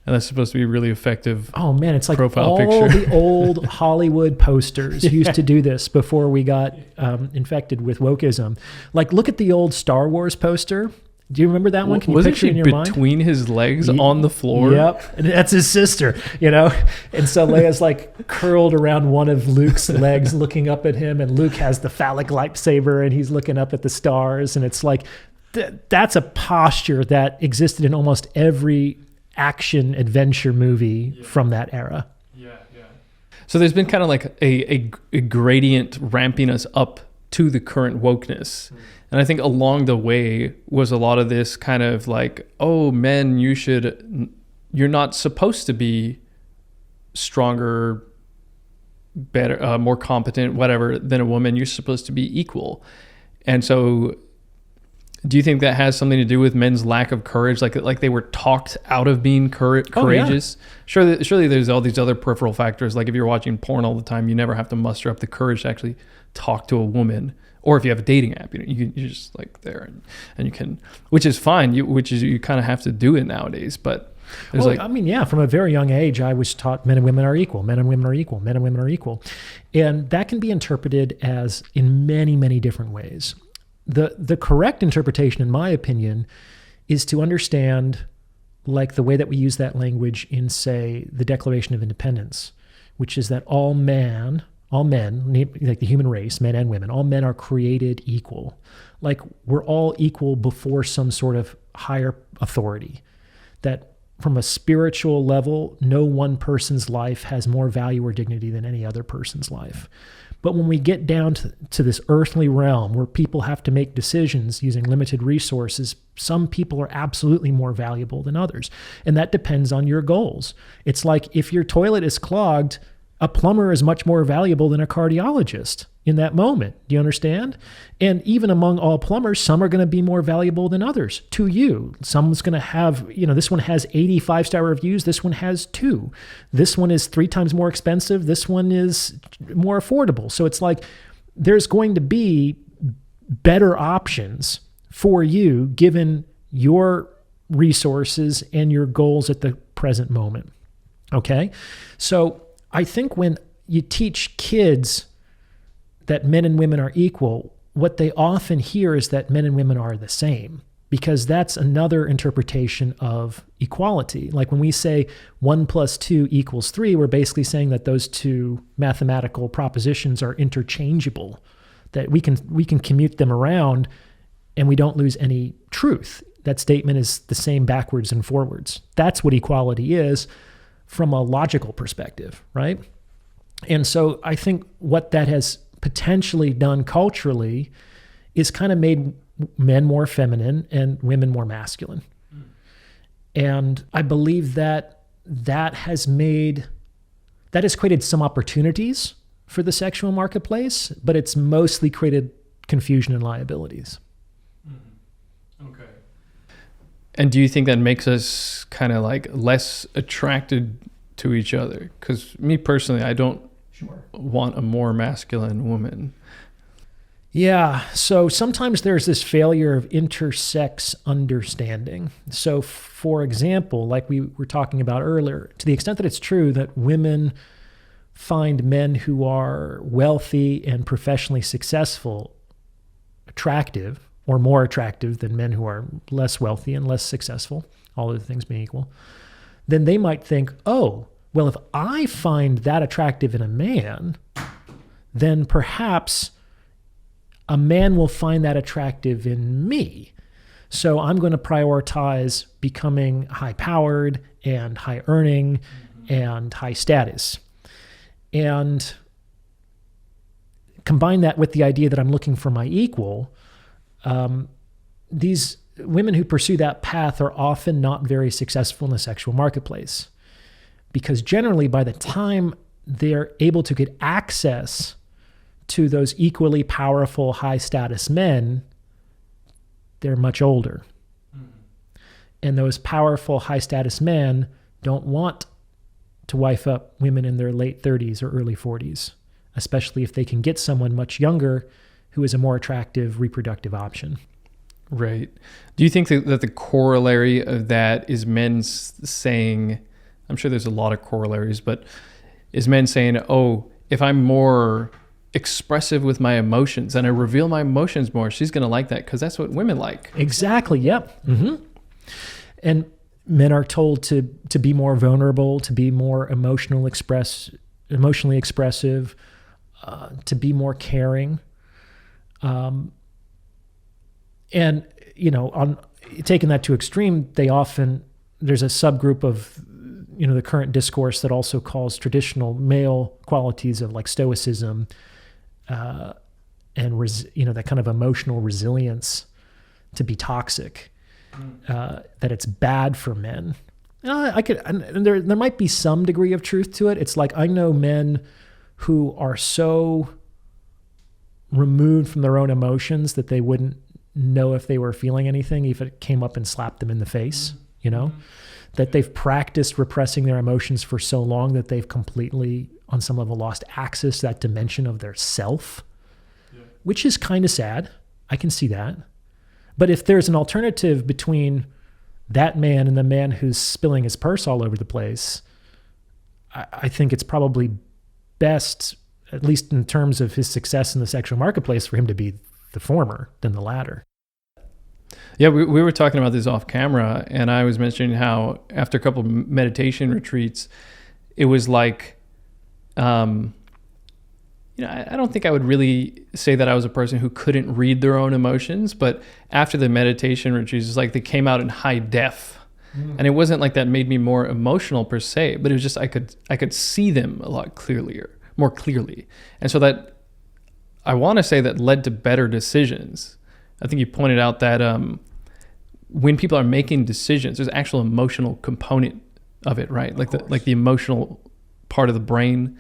And that's supposed to be a really effective. Oh man, it's like profile all picture. The old Hollywood posters used to do this before we got infected with wokeism. Like, look at the old Star Wars poster. Do you remember that one? Can you Wasn't picture it she in your mind? between his legs on the floor? Yep, and that's his sister. And so Leia's like curled around one of Luke's legs, looking up at him, and Luke has the phallic lightsaber, and he's looking up at the stars, and it's like that's a posture that existed in almost every action adventure movie from that era. Yeah. So there's been kind of like a gradient ramping us up to the current wokeness. And I think along the way was a lot of this kind of like, oh, men, you're not supposed to be stronger, better, more competent, whatever, than a woman. You're supposed to be equal. And so do you think that has something to do with men's lack of courage? Like they were talked out of being courageous? Oh, yeah. Surely there's all these other peripheral factors. Like if you're watching porn all the time, you never have to muster up the courage to actually talk to a woman. Or if you have a dating app, you're just like there and you can, which is fine. You kind of have to do it nowadays. But there's from a very young age, I was taught men and women are equal. Men and women are equal. Men and women are equal. And that can be interpreted as in many, many different ways. The correct interpretation, in my opinion, is to understand like the way that we use that language in, say, the Declaration of Independence, which is that all men, like the human race, men and women, all men are created equal. Like we're all equal before some sort of higher authority. That from a spiritual level, no one person's life has more value or dignity than any other person's life. But when we get down to this earthly realm where people have to make decisions using limited resources, some people are absolutely more valuable than others. And that depends on your goals. It's like if your toilet is clogged, a plumber is much more valuable than a cardiologist in that moment. Do you understand? And even among all plumbers, some are going to be more valuable than others to you. Someone's going to have, this one has 80 5-star reviews. This one has 2. This one is 3 times more expensive. This one is more affordable. So it's like there's going to be better options for you given your resources and your goals at the present moment. Okay? So I think when you teach kids that men and women are equal, what they often hear is that men and women are the same, because that's another interpretation of equality. Like when we say 1 + 2 = 3, we're basically saying that those two mathematical propositions are interchangeable, that we can commute them around and we don't lose any truth. That statement is the same backwards and forwards. That's what equality is from a logical perspective, right? And so I think what that has potentially done culturally is kind of made men more feminine and women more masculine. And I believe that has created some opportunities for the sexual marketplace, but it's mostly created confusion and liabilities. Okay. And do you think that makes us kind of like less attracted to each other? Because me personally, I don't want a more masculine woman. Yeah. So sometimes there's this failure of intersex understanding. So for example, like we were talking about earlier, to the extent that it's true that women find men who are wealthy and professionally successful attractive, or more attractive than men who are less wealthy and less successful, all other things being equal, then they might think, oh, well, if I find that attractive in a man, then perhaps a man will find that attractive in me. So I'm going to prioritize becoming high-powered and high-earning and high status. And combine that with the idea that I'm looking for my equal, these women who pursue that path are often not very successful in the sexual marketplace, because generally by the time they're able to get access to those equally powerful, high status men, they're much older. And those powerful, high status men don't want to wife up women in their late 30s or early 40s, especially if they can get someone much younger who is a more attractive reproductive option. Right. Do you think that the corollary of that is men saying, I'm sure there's a lot of corollaries, but is men saying, oh, if I'm more expressive with my emotions and I reveal my emotions more, she's going to like that because that's what women like. Exactly. Yep. Mm-hmm. And men are told to be more vulnerable, to be more emotionally expressive, to be more caring. And, on taking that to extreme, there's a subgroup of, the current discourse that also calls traditional male qualities of like stoicism, and that kind of emotional resilience to be toxic. That it's bad for men. There might be some degree of truth to it. It's like I know men who are so removed from their own emotions that they wouldn't know if they were feeling anything if it came up and slapped them in the face, that they've practiced repressing their emotions for so long that they've completely, on some level, lost access to that dimension of their self, which is kind of sad. I can see that. But if there's an alternative between that man and the man who's spilling his purse all over the place, I think it's probably best, at least in terms of his success in the sexual marketplace, for him to be the former than the latter. Yeah, we were talking about this off camera, and I was mentioning how after a couple of meditation retreats, it was like, I don't think I would really say that I was a person who couldn't read their own emotions, but after the meditation retreats, it's like they came out in high def. And it wasn't like that made me more emotional per se, but it was just I could see them a lot more clearly. And so that, I want to say, that led to better decisions. I think you pointed out that when people are making decisions, there's actual emotional component of it, right? Like the emotional part of the brain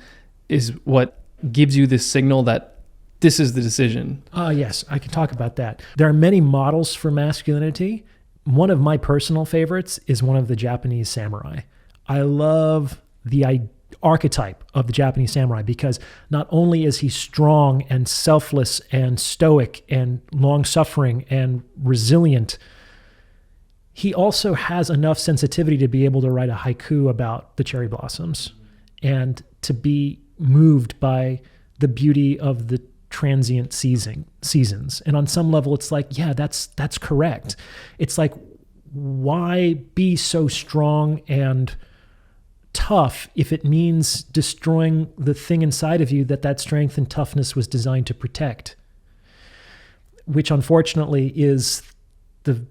is what gives you this signal that this is the decision. Yes, I can talk about that. There are many models for masculinity. One of my personal favorites is one of the Japanese samurai. I love the archetype of the Japanese samurai because not only is he strong and selfless and stoic and long-suffering and resilient, he also has enough sensitivity to be able to write a haiku about the cherry blossoms and to be moved by the beauty of the transient seasons. And on some level, it's like, yeah, that's correct. It's like, why be so strong and tough if it means destroying the thing inside of you that strength and toughness was designed to protect? Which unfortunately is the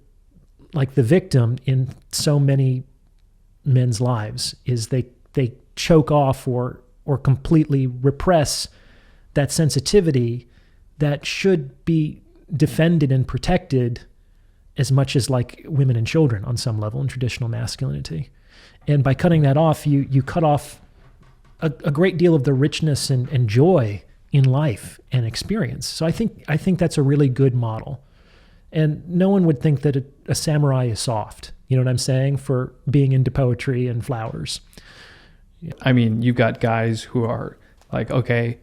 victim in so many men's lives, is they choke off or completely repress that sensitivity that should be defended and protected as much as like women and children on some level in traditional masculinity. And by cutting that off, you cut off a great deal of the richness and joy in life and experience. So I think that's a really good model. And no one would think that a samurai is soft, you know what I'm saying, for being into poetry and flowers. I mean, you've got guys who are like, okay,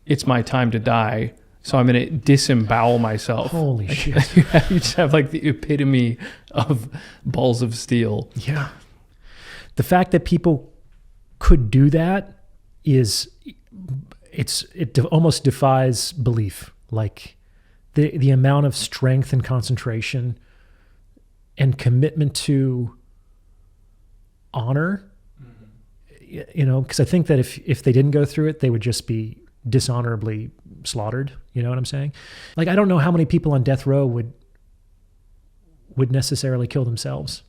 it's my time to die, so I'm going to disembowel myself. Holy shit. You just have like the epitome of balls of steel. Yeah. The fact that people could do that it almost defies belief. Like the amount of strength and concentration and commitment to honor, because I think that if they didn't go through it, they would just be dishonorably slaughtered. You know what I'm saying? Like, I don't know how many people on death row would necessarily kill themselves,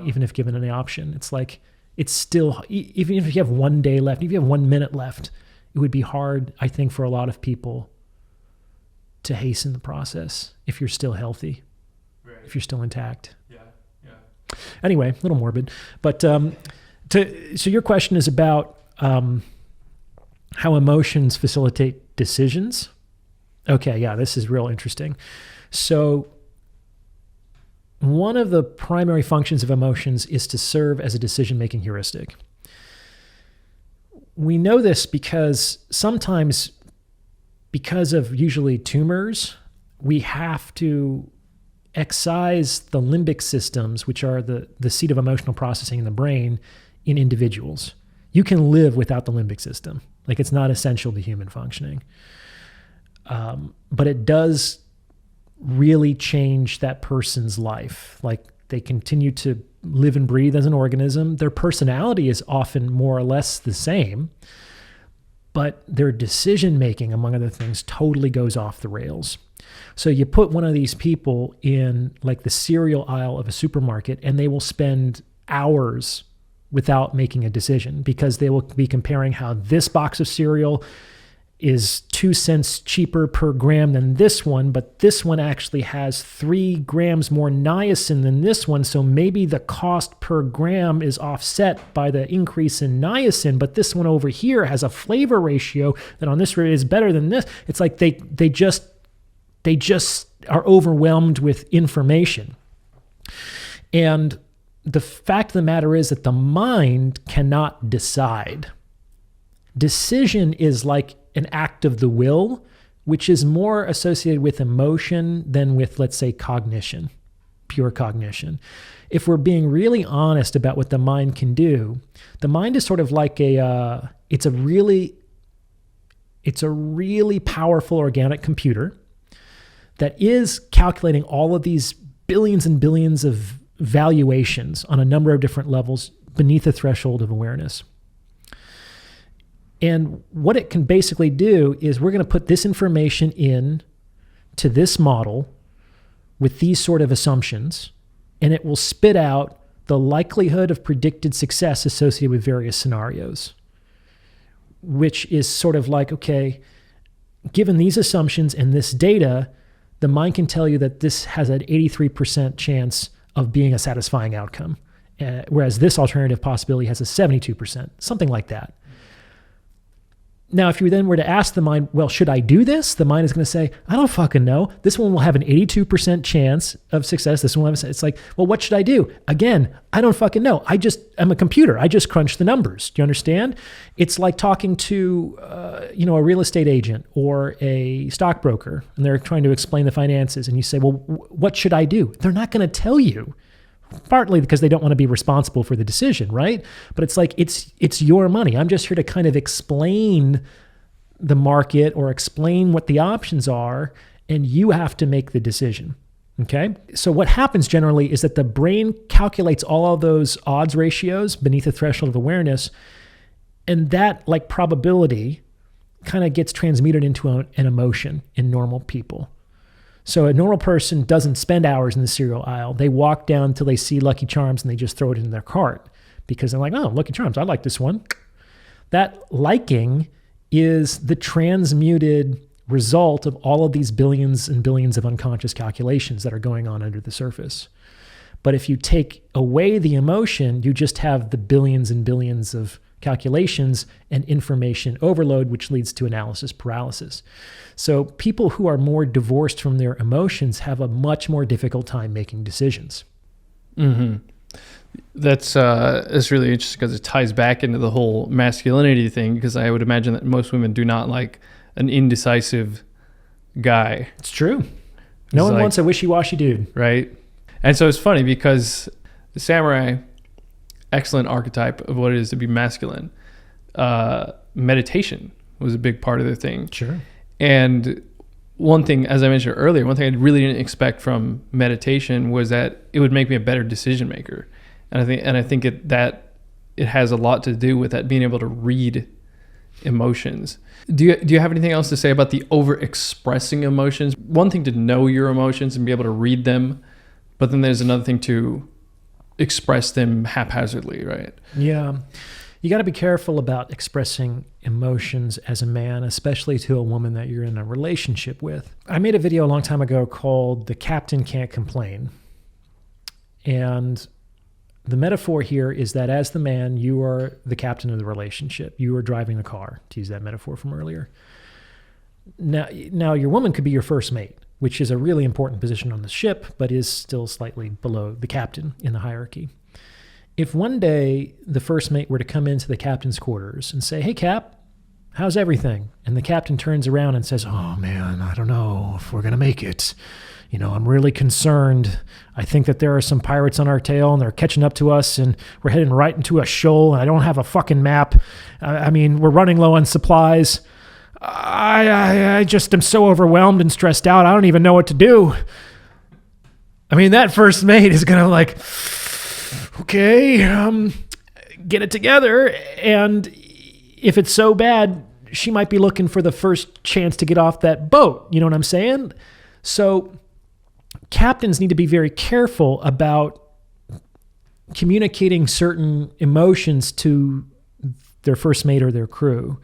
even if given any option. It's like, it's still, even if you have 1 day left, if you have 1 minute left, it would be hard, I think, for a lot of people to hasten the process if you're still healthy, if you're still intact. Anyway, a little morbid, but so your question is about how emotions facilitate decisions. Okay, yeah, this is real interesting. So one of the primary functions of emotions is to serve as a decision-making heuristic. We know this because sometimes, because of usually tumors, we have to excise the limbic systems, which are the seat of emotional processing in the brain, in individuals. You can live without the limbic system. Like, it's not essential to human functioning. But it does really change that person's life. Like, they continue to live and breathe as an organism. Their personality is often more or less the same, but their decision-making, among other things, totally goes off the rails. So you put one of these people in like the cereal aisle of a supermarket, and they will spend hours without making a decision because they will be comparing how this box of cereal is 2 cents cheaper per gram than this one, but this one actually has 3 grams more niacin than this one, so maybe the cost per gram is offset by the increase in niacin, but this one over here has a flavor ratio that on this is better than this. It's like they just are overwhelmed with information. And the fact of the matter is that the mind cannot decide. Decision is like an act of the will, which is more associated with emotion than with, let's say, cognition, pure cognition. If we're being really honest about what the mind can do, the mind is sort of like it's a really powerful organic computer that is calculating all of these billions and billions of valuations on a number of different levels beneath the threshold of awareness. And what it can basically do is we're going to put this information in to this model with these sort of assumptions, and it will spit out the likelihood of predicted success associated with various scenarios, which is sort of like, okay, given these assumptions and this data, the mind can tell you that this has an 83% chance of being a satisfying outcome, whereas this alternative possibility has a 72%, something like that. Now, if you then were to ask the mind, well, should I do this? The mind is going to say, I don't fucking know. This one will have an 82% chance of success. This one will have it's like, well, what should I do? Again, I don't fucking know. I'm a computer. I just crunch the numbers. Do you understand? It's like talking to, a real estate agent or a stockbroker, and they're trying to explain the finances. And you say, well, what should I do? They're not going to tell you. Partly because they don't want to be responsible for the decision, right? But it's like, it's your money. I'm just here to kind of explain the market or explain what the options are, and you have to make the decision, okay? So what happens generally is that the brain calculates all of those odds ratios beneath the threshold of awareness, and that, like, probability kind of gets transmuted into an emotion in normal people. So a normal person doesn't spend hours in the cereal aisle. They walk down until they see Lucky Charms and they just throw it in their cart because they're like, oh, Lucky Charms, I like this one. That liking is the transmuted result of all of these billions and billions of unconscious calculations that are going on under the surface. But if you take away the emotion, you just have the billions and billions of calculations and information overload, which leads to analysis paralysis. So people who are more divorced from their emotions have a much more difficult time making decisions. Mm-hmm. That's really interesting because it ties back into the whole masculinity thing, because I would imagine that most women do not like an indecisive guy. It's true. No one wants a wishy-washy dude. Right? And so it's funny because the samurai, excellent archetype of what it is to be masculine. Meditation was a big part of their thing. Sure. And one thing, as I mentioned earlier, one thing I really didn't expect from meditation was that it would make me a better decision maker. And I think it has a lot to do with that, being able to read emotions. Do you have anything else to say about the over expressing emotions? One thing to know your emotions and be able to read them, but then there's another thing to express them haphazardly, right? Yeah. You got to be careful about expressing emotions as a man, especially to a woman that you're in a relationship with. I made a video a long time ago called "The Captain Can't Complain." And the metaphor here is that as the man, you are the captain of the relationship. You are driving the car, to use that metaphor from earlier. Now your woman could be your first mate, which is a really important position on the ship, but is still slightly below the captain in the hierarchy. If one day the first mate were to come into the captain's quarters and say, "Hey, Cap, how's everything?" And the captain turns around and says, "Oh, man, I don't know if we're going to make it. I'm really concerned. I think that there are some pirates on our tail and they're catching up to us and we're heading right into a shoal and I don't have a fucking map. We're running low on supplies. I just am so overwhelmed and stressed out. I don't even know what to do." That first mate is going to okay, get it together. And if it's so bad, she might be looking for the first chance to get off that boat. You know what I'm saying? So captains need to be very careful about communicating certain emotions to their first mate or their crew,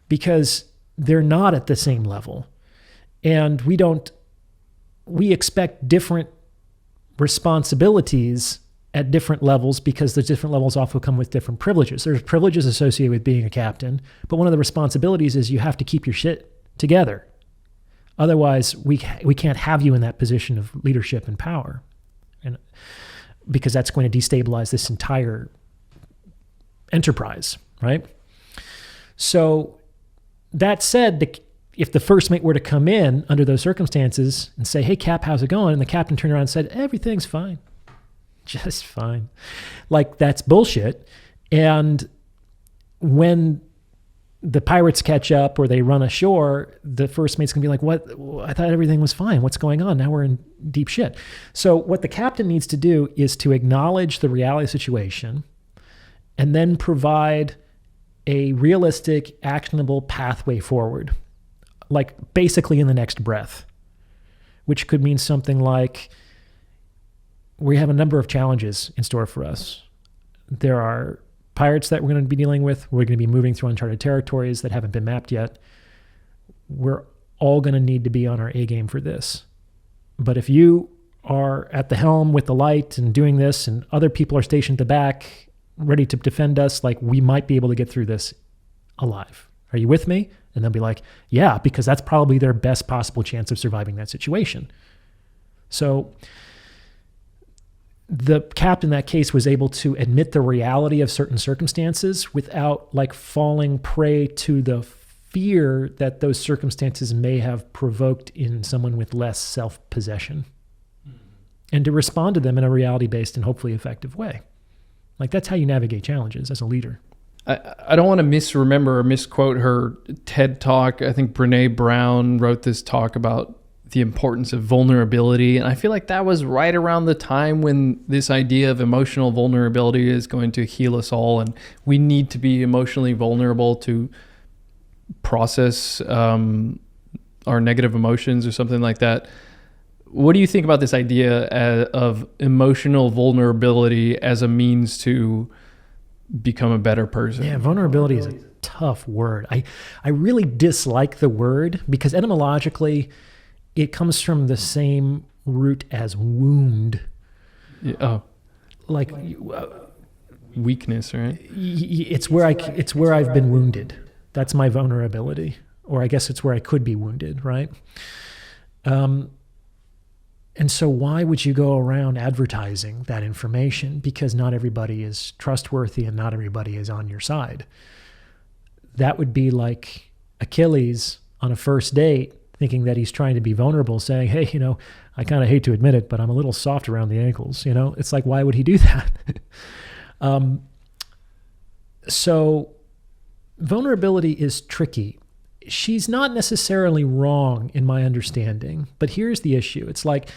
because they're not at the same level. And we expect different responsibilities at different levels, because the different levels also come with different privileges. There's privileges associated with being a captain, but one of the responsibilities is you have to keep your shit together. Otherwise, we can't have you in that position of leadership and power, and because that's going to destabilize this entire enterprise, right? So that said, if the first mate were to come in under those circumstances and say, "Hey, Cap, how's it going?" And the captain turned around and said, "Everything's fine. Just fine." That's bullshit. And when the pirates catch up or they run ashore, the first mate's going to be like, "What? I thought everything was fine. What's going on? Now we're in deep shit." So what the captain needs to do is to acknowledge the reality of the situation and then provide a realistic, actionable pathway forward, basically in the next breath, which could mean something like, we have a number of challenges in store for us. There are pirates that we're going to be dealing with. We're going to be moving through uncharted territories that haven't been mapped yet. We're all going to need to be on our A game for this. But if you are at the helm with the light and doing this, and other people are stationed at the back, ready to defend us, we might be able to get through this alive. Are you with me? And they'll be like, "Yeah," because that's probably their best possible chance of surviving that situation. So the captain in that case was able to admit the reality of certain circumstances without falling prey to the fear that those circumstances may have provoked in someone with less self-possession, and to respond to them in a reality-based and hopefully effective way. That's how you navigate challenges as a leader. I don't want to misremember or misquote her TED Talk. I think Brene Brown wrote this talk about the importance of vulnerability. And I feel like that was right around the time when this idea of emotional vulnerability is going to heal us all. And we need to be emotionally vulnerable to process our negative emotions or something like that. What do you think about this idea of emotional vulnerability as a means to become a better person? Yeah, vulnerability is a tough word. I really dislike the word because etymologically, it comes from the same root as wound. Yeah, weakness, right? It's where I've been wounded. That's my vulnerability, or I guess it's where I could be wounded, right? And so why would you go around advertising that information? Because not everybody is trustworthy and not everybody is on your side. That would be like Achilles on a first date thinking that he's trying to be vulnerable, saying, "Hey, I kind of hate to admit it, but I'm a little soft around the ankles." It's like, why would he do that? So vulnerability is tricky. She's not necessarily wrong in my understanding, but here's the issue. It's like,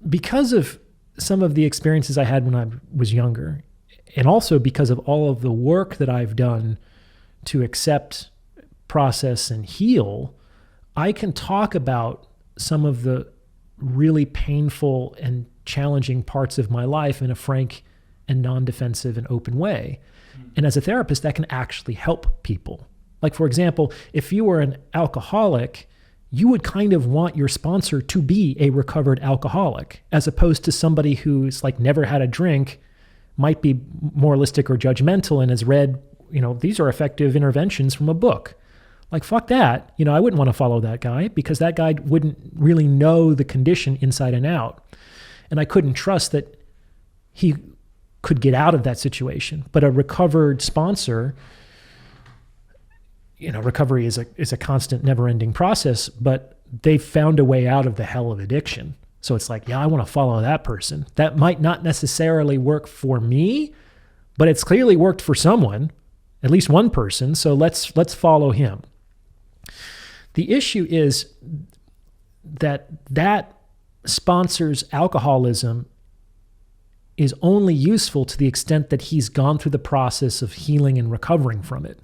because of some of the experiences I had when I was younger, and also because of all of the work that I've done to accept, process, and heal, I can talk about some of the really painful and challenging parts of my life in a frank and non-defensive and open way. And as a therapist, that can actually help people. Like, for example, if you were an alcoholic, you would kind of want your sponsor to be a recovered alcoholic, as opposed to somebody who's like never had a drink, might be moralistic or judgmental and has read, these are effective interventions from a book. Like, fuck that. I wouldn't want to follow that guy, because that guy wouldn't really know the condition inside and out. And I couldn't trust that he could get out of that situation. But a recovered sponsor, recovery is a constant, never-ending process, but they've found a way out of the hell of addiction. So it's like, yeah, I want to follow that person. That might not necessarily work for me, but it's clearly worked for someone, at least one person. So let's follow him. The issue is that sponsor's alcoholism is only useful to the extent that he's gone through the process of healing and recovering from it.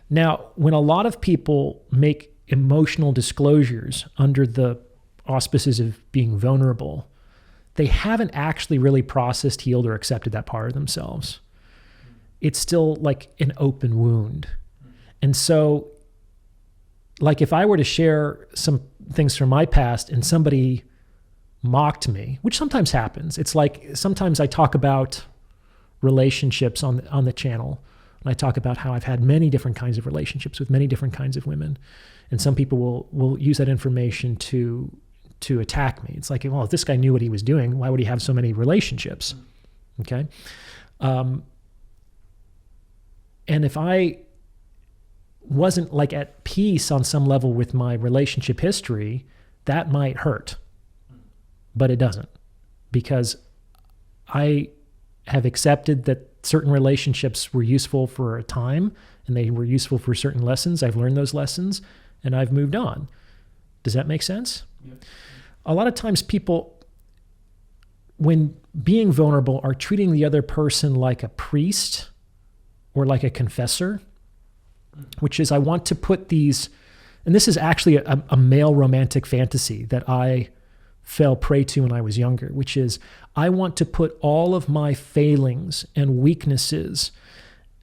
Now, when a lot of people make emotional disclosures under the auspices of being vulnerable, they haven't actually really processed, healed, or accepted that part of themselves. It's still like an open wound. And so, like, if I were to share some things from my past and somebody mocked me, which sometimes happens. It's like sometimes I talk about relationships on the channel, and I talk about how I've had many different kinds of relationships with many different kinds of women, and some people will use that information to attack me. It's like, well, if this guy knew what he was doing, why would he have so many relationships? Okay, and if I wasn't like at peace on some level with my relationship history, that might hurt. But it doesn't, because I have accepted that certain relationships were useful for a time and they were useful for certain lessons. I've learned those lessons and I've moved on. Does that make sense? Yeah. A lot of times people, when being vulnerable, are treating the other person like a priest or like a confessor, which is, I want to put these, and this is actually a male romantic fantasy that I fell prey to when I was younger, which is, I want to put all of my failings and weaknesses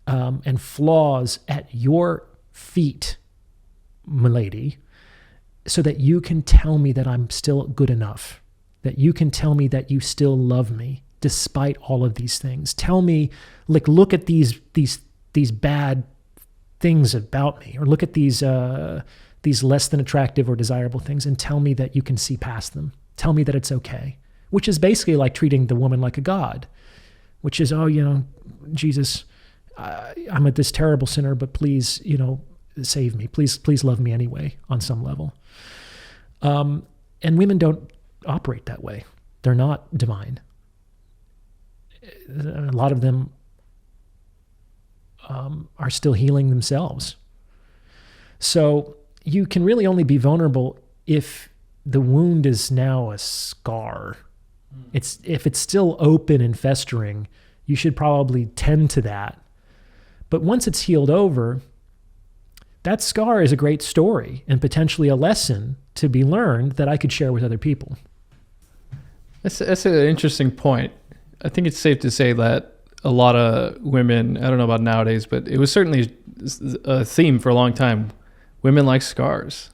and flaws at your feet, milady, so that you can tell me that I'm still good enough, that you can tell me that you still love me despite all of these things. Tell me, like, look at these bad things about me, or look at these less than attractive or desirable things, and tell me that you can see past them. Tell me that it's okay, which is basically like treating the woman like a god, which is, Jesus, I'm this terrible sinner, but please, save me. Please love me anyway on some level. And women don't operate that way. They're not divine. A lot of them are still healing themselves. So you can really only be vulnerable if the wound is now a scar. If it's still open and festering, you should probably tend to that. But once it's healed over, that scar is a great story and potentially a lesson to be learned that I could share with other people. That's an interesting point. I think it's safe to say that a lot of women, I don't know about nowadays, but it was certainly a theme for a long time. Women like scars.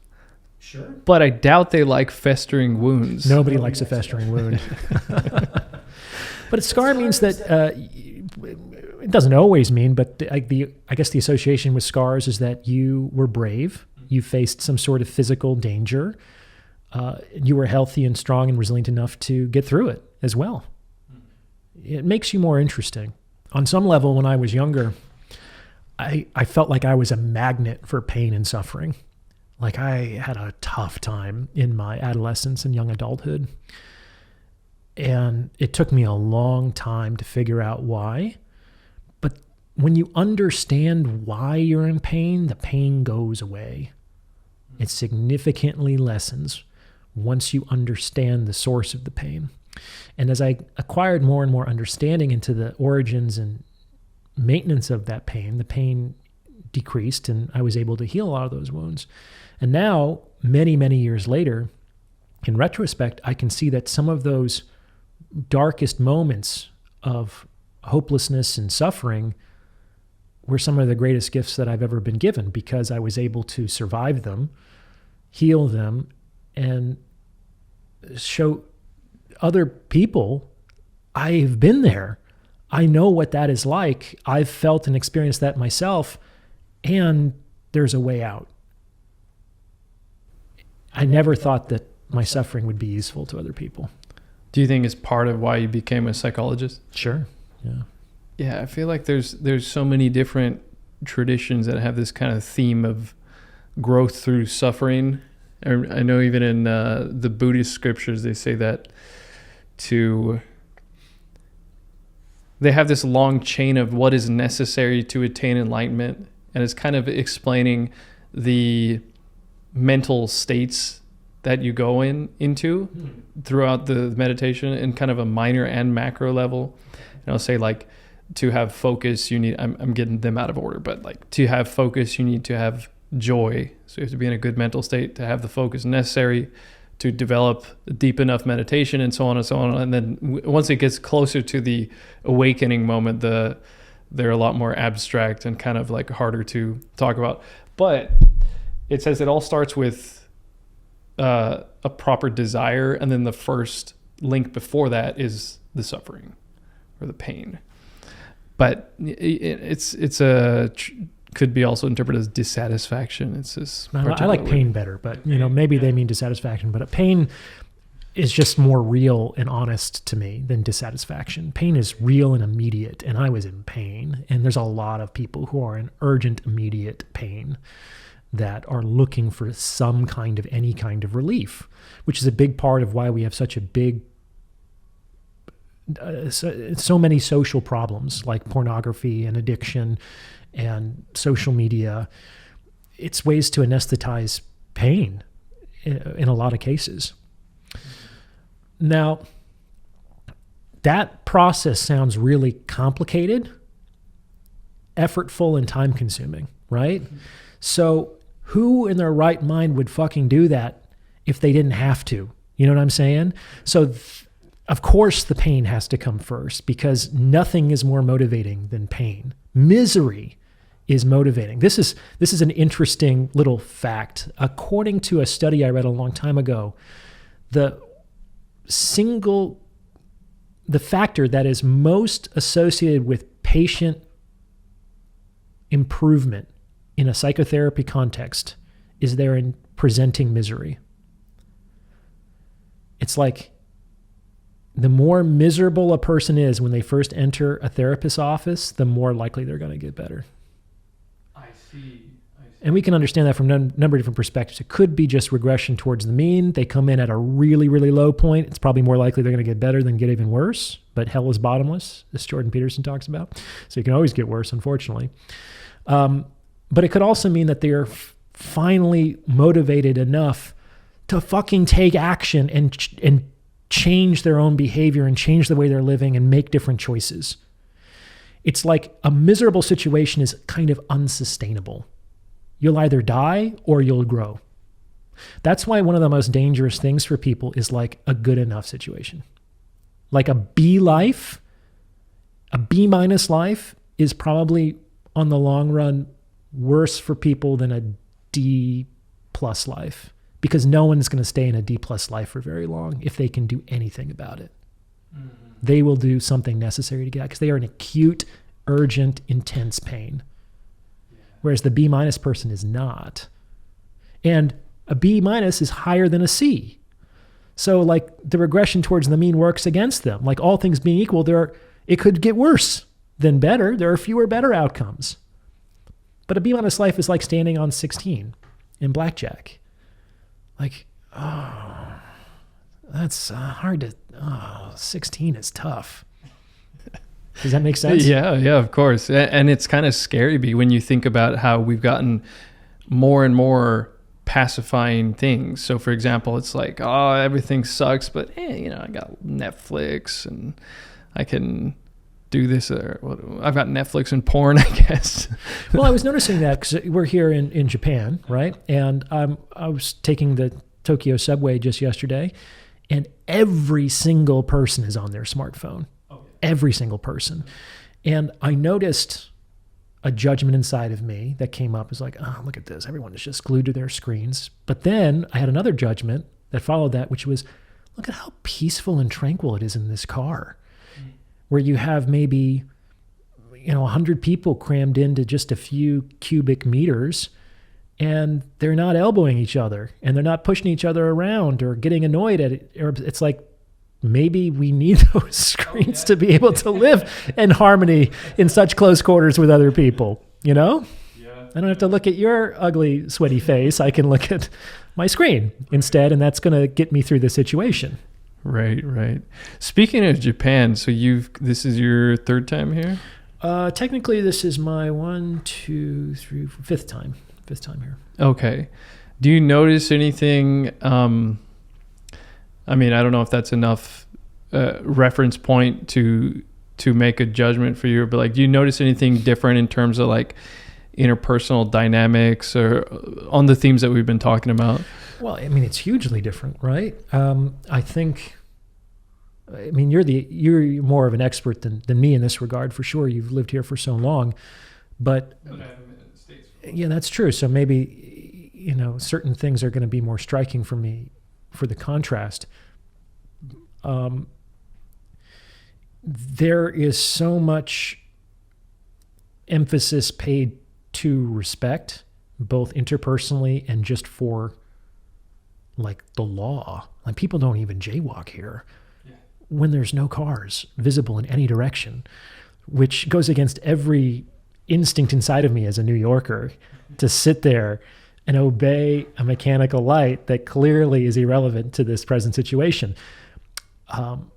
Sure. But I doubt they like festering wounds. Nobody likes a festering wound. But a scar means that it doesn't always mean, but I guess the association with scars is that you were brave. You faced some sort of physical danger. You were healthy and strong and resilient enough to get through it as well. It makes you more interesting. On some level, when I was younger, I felt like I was a magnet for pain and suffering. Like, I had a tough time in my adolescence and young adulthood. And it took me a long time to figure out why. But when you understand why you're in pain, the pain goes away. It significantly lessens once you understand the source of the pain. And as I acquired more and more understanding into the origins and maintenance of that pain, the pain decreased and I was able to heal a lot of those wounds. And now, many, many years later, in retrospect, I can see that some of those darkest moments of hopelessness and suffering were some of the greatest gifts that I've ever been given, because I was able to survive them, heal them, and show other people I've been there. I know what that is like. I've felt and experienced that myself, and there's a way out. I never thought that my suffering would be useful to other people. Do you think it's part of why you became a psychologist? Sure. Yeah. Yeah, I feel like there's so many different traditions that have this kind of theme of growth through suffering. I know even in the Buddhist scriptures, they say that they have this long chain of what is necessary to attain enlightenment, and it's kind of explaining the mental states that you go into throughout the meditation in kind of a minor and macro level. And I'll say, like, to have focus, you need, I'm getting them out of order, but like to have focus, you need to have joy. So you have to be in a good mental state to have the focus necessary to develop deep enough meditation, and so on and so on. And then once it gets closer to the awakening moment, they're a lot more abstract and kind of like harder to talk about. But it says it all starts with a proper desire, and then the first link before that is the suffering or the pain. But could be also interpreted as dissatisfaction. It's this. I like pain better, but maybe they mean dissatisfaction. But pain is just more real and honest to me than dissatisfaction. Pain is real and immediate, and I was in pain. And there's a lot of people who are in urgent, immediate pain that are looking for any kind of relief, which is a big part of why we have such a big, so many social problems like pornography and addiction and social media. It's ways to anesthetize pain in a lot of cases. Now, that process sounds really complicated, effortful, and time-consuming, right? Mm-hmm. So who in their right mind would fucking do that if they didn't have to? You know what I'm saying? So of course the pain has to come first, because nothing is more motivating than pain. Misery is motivating. This is an interesting little fact. According to a study I read a long time ago, the factor that is most associated with patient improvement in a psychotherapy context is they're in presenting misery. It's like the more miserable a person is when they first enter a therapist's office, the more likely they're going to get better. I see. And we can understand that from a number of different perspectives. It could be just regression towards the mean. They come in at a really, really low point. It's probably more likely they're going to get better than get even worse. But hell is bottomless, as Jordan Peterson talks about. So you can always get worse, unfortunately. But it could also mean that they're finally motivated enough to fucking take action and change their own behavior and change the way they're living and make different choices. It's like a miserable situation is kind of unsustainable. You'll either die or you'll grow. That's why one of the most dangerous things for people is like a good enough situation. Like a B life, a B- life is probably on the long run worse for people than a D+ life, because no one's going to stay in a D+ life for very long if they can do anything about it. Mm-hmm. They will do something necessary to get out because they are in acute, urgent, intense pain. Yeah. Whereas the B- person is not. And a B- is higher than a C. So like the regression towards the mean works against them. Like all things being equal, it could get worse than better. There are fewer better outcomes. But a B- life is like standing on 16 in blackjack. Like, that's hard to, 16 is tough. Does that make sense? Yeah, of course. And it's kind of scary when you think about how we've gotten more and more pacifying things. So for example, it's like, everything sucks, but I got Netflix and I can do this. I've got Netflix and porn, I guess. Well, I was noticing that because we're here in Japan, right? And I was taking the Tokyo subway just yesterday, and every single person is on their smartphone. Okay. every single person. And I noticed a judgment inside of me that came up as like, oh, look at this. Everyone is just glued to their screens. But then I had another judgment that followed that, which was, look at how peaceful and tranquil it is in this car, where you have maybe 100 people crammed into just a few cubic meters, and they're not elbowing each other, and they're not pushing each other around or getting annoyed at it. Or it's like, maybe we need those screens to be able to live in harmony in such close quarters with other people, Yeah. I don't have to look at your ugly, sweaty face. I can look at my screen instead, and that's going to get me through the situation. Right. Speaking of Japan, so this is your third time here? Technically, this is my fifth time here. Okay. Do you notice anything? I don't know if that's enough reference point to make a judgment for you, but like, do you notice anything different in terms of like interpersonal dynamics or on the themes that we've been talking about? Well, it's hugely different, right? I think. You're more of an expert than me in this regard, for sure. You've lived here for so long, but I haven't been in the States. Yeah, that's true. So maybe certain things are going to be more striking for me for the contrast. There is so much emphasis paid to respect, both interpersonally and just for like the law. Like, people don't even jaywalk here when there's no cars visible in any direction, which goes against every instinct inside of me as a New Yorker to sit there and obey a mechanical light that clearly is irrelevant to this present situation.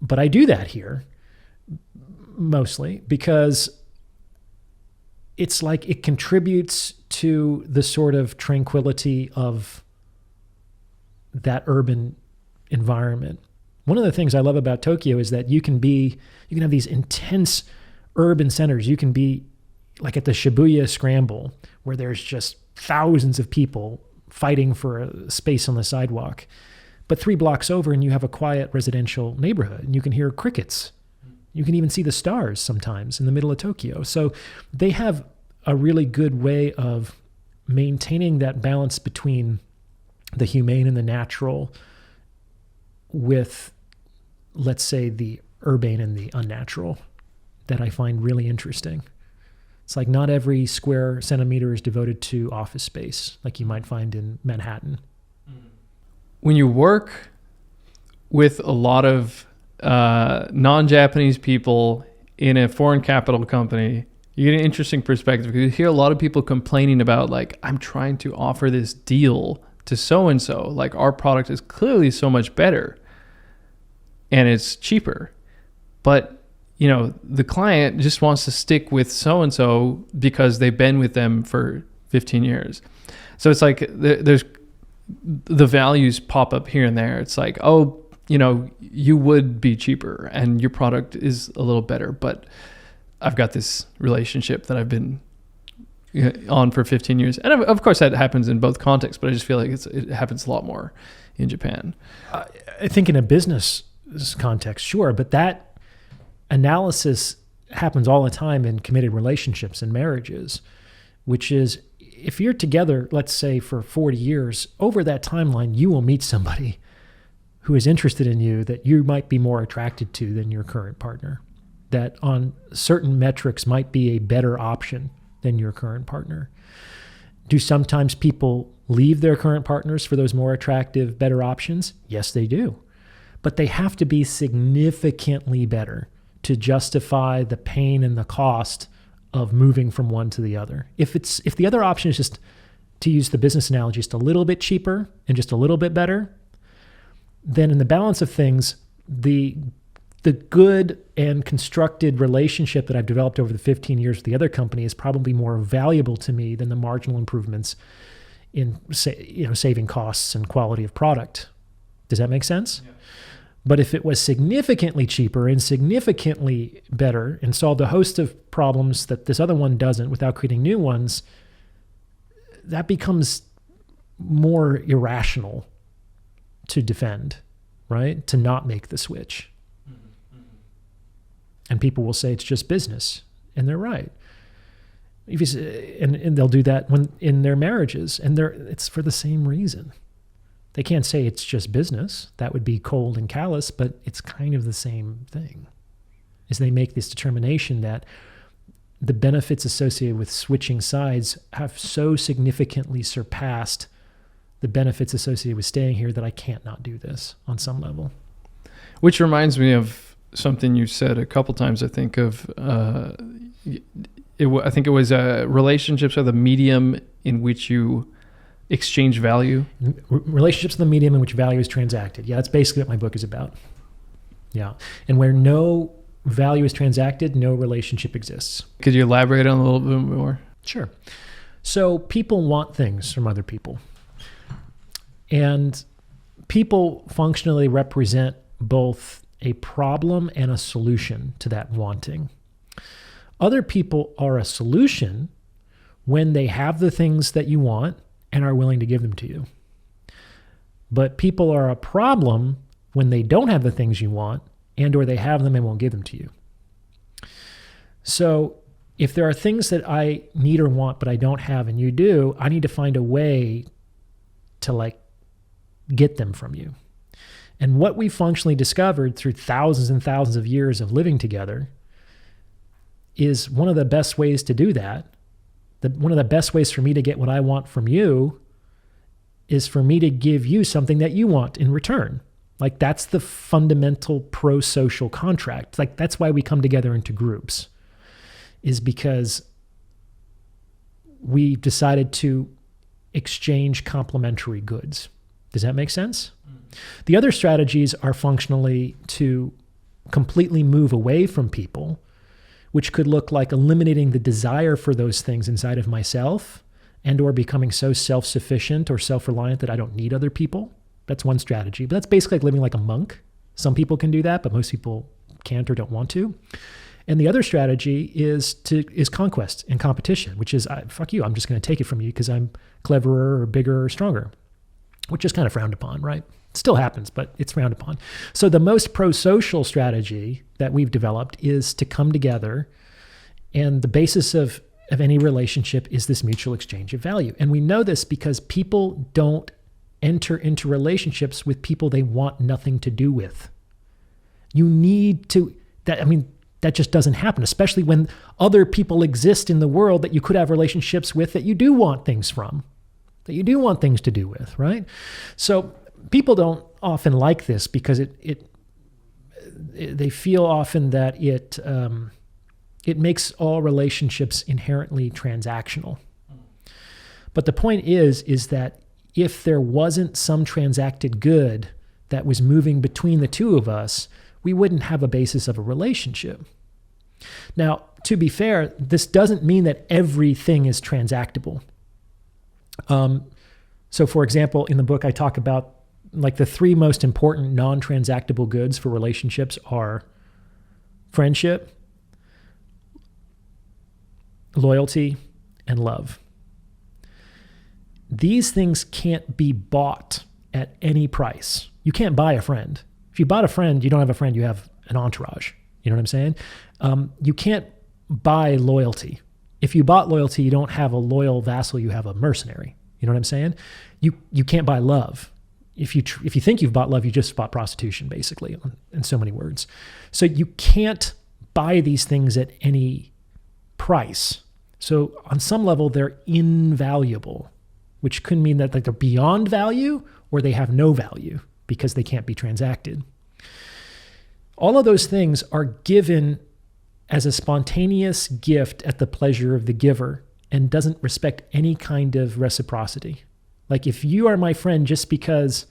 But I do that here mostly because it's like it contributes to the sort of tranquility of that urban environment. One of the things I love about Tokyo is that you can have these intense urban centers. You can be like at the Shibuya Scramble, where there's just thousands of people fighting for a space on the sidewalk. But 3 blocks over and you have a quiet residential neighborhood, and you can hear crickets. You can even see the stars sometimes in the middle of Tokyo. So they have a really good way of maintaining that balance between the humane and the natural with, let's say, the urbane and the unnatural, that I find really interesting. It's like not every square centimeter is devoted to office space like you might find in Manhattan. When you work with a lot of non-Japanese people in a foreign capital company, you get an interesting perspective, because you hear a lot of people complaining about, like, I'm trying to offer this deal to so-and-so. Like, our product is clearly so much better and it's cheaper. But, the client just wants to stick with so-and-so because they've been with them for 15 years. So it's like there's the values pop up here and there. It's like, oh, you would be cheaper and your product is a little better, but I've got this relationship that I've been on for 15 years. And of course that happens in both contexts, but I just feel like it happens a lot more in Japan. I think in a business context, sure, but that analysis happens all the time in committed relationships and marriages, which is, if you're together, let's say for 40 years, over that timeline, you will meet somebody who is interested in you that you might be more attracted to than your current partner, that on certain metrics might be a better option than your current partner. Do sometimes people leave their current partners for those more attractive, better options? Yes, they do. But they have to be significantly better to justify the pain and the cost of moving from one to the other. If the other option is just, to use the business analogy, just a little bit cheaper and just a little bit better, then in the balance of things, the good and constructed relationship that I've developed over the 15 years with the other company is probably more valuable to me than the marginal improvements in saving costs and quality of product. Does that make sense? Yeah. But if it was significantly cheaper and significantly better and solved a host of problems that this other one doesn't without creating new ones, that becomes more irrational to defend, right? To not make the switch. And people will say it's just business. And they're right. If you say, and they'll do that when in their marriages, and it's for the same reason. They can't say it's just business. That would be cold and callous, but it's kind of the same thing. Is they make this determination that the benefits associated with switching sides have so significantly surpassed the benefits associated with staying here that I can't not do this on some level. Which reminds me of something you said a couple times. I think of, I think it was relationships are the medium in which you exchange value. Relationships are the medium in which value is transacted. Yeah, that's basically what my book is about. Yeah. And where no value is transacted, no relationship exists. Could you elaborate on a little bit more? Sure. So people want things from other people. And people functionally represent both a problem and a solution to that wanting. Other people are a solution when they have the things that you want and are willing to give them to you. But people are a problem when they don't have the things you want and or they have them and won't give them to you. So if there are things that I need or want but I don't have and you do, I need to find a way to get them from you. And what we functionally discovered through thousands and thousands of years of living together is one of the best ways to do that. One of the best ways for me to get what I want from you is for me to give you something that you want in return. That's the fundamental pro-social contract. That's why we come together into groups, is because we decided to exchange complementary goods. Does that make sense? The other strategies are functionally to completely move away from people, which could look like eliminating the desire for those things inside of myself and or becoming so self-sufficient or self-reliant that I don't need other people. That's one strategy. But that's basically like living like a monk. Some people can do that, but most people can't or don't want to. And the other strategy is conquest and competition, which is, fuck you, I'm just going to take it from you because I'm cleverer or bigger or stronger, which is kind of frowned upon, right? It still happens, but it's frowned upon. So the most pro-social strategy that we've developed is to come together, and the basis of any relationship is this mutual exchange of value. And we know this because people don't enter into relationships with people they want nothing to do with. You need to, that just doesn't happen, especially when other people exist in the world that you could have relationships with that you do want things from, that you do want things to do with, right? So people don't often like this because they feel often that it makes all relationships inherently transactional. But the point is that if there wasn't some transacted good that was moving between the two of us, we wouldn't have a basis of a relationship. Now, to be fair, this doesn't mean that everything is transactable. So for example, in the book, I talk about the three most important non-transactable goods for relationships are friendship, loyalty, and love. These things can't be bought at any price. You can't buy a friend. If you bought a friend, you don't have a friend, you have an entourage. You know what I'm saying? You can't buy loyalty. If you bought loyalty, you don't have a loyal vassal, you have a mercenary. You know what I'm saying? You can't buy love. If you think you've bought love, you just bought prostitution, basically, in so many words. So you can't buy these things at any price. So on some level, they're invaluable, which could mean that they're beyond value or they have no value because they can't be transacted. All of those things are given as a spontaneous gift at the pleasure of the giver and doesn't respect any kind of reciprocity. If you are my friend just because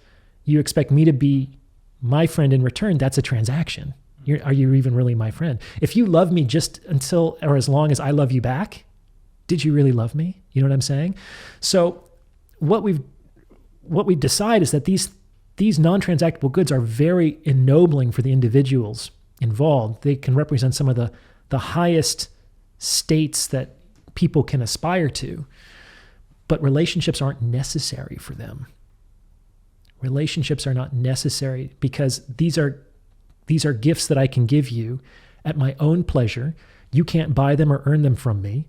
you expect me to be my friend in return, that's a transaction. Are you even really my friend? If you love me just until or as long as I love you back, did you really love me? You know what I'm saying? So what we decide is that these non-transactable goods are very ennobling for the individuals involved. They can represent some of the highest states that people can aspire to, but relationships aren't necessary for them. Relationships are not necessary because these are gifts that I can give you at my own pleasure. You can't buy them or earn them from me,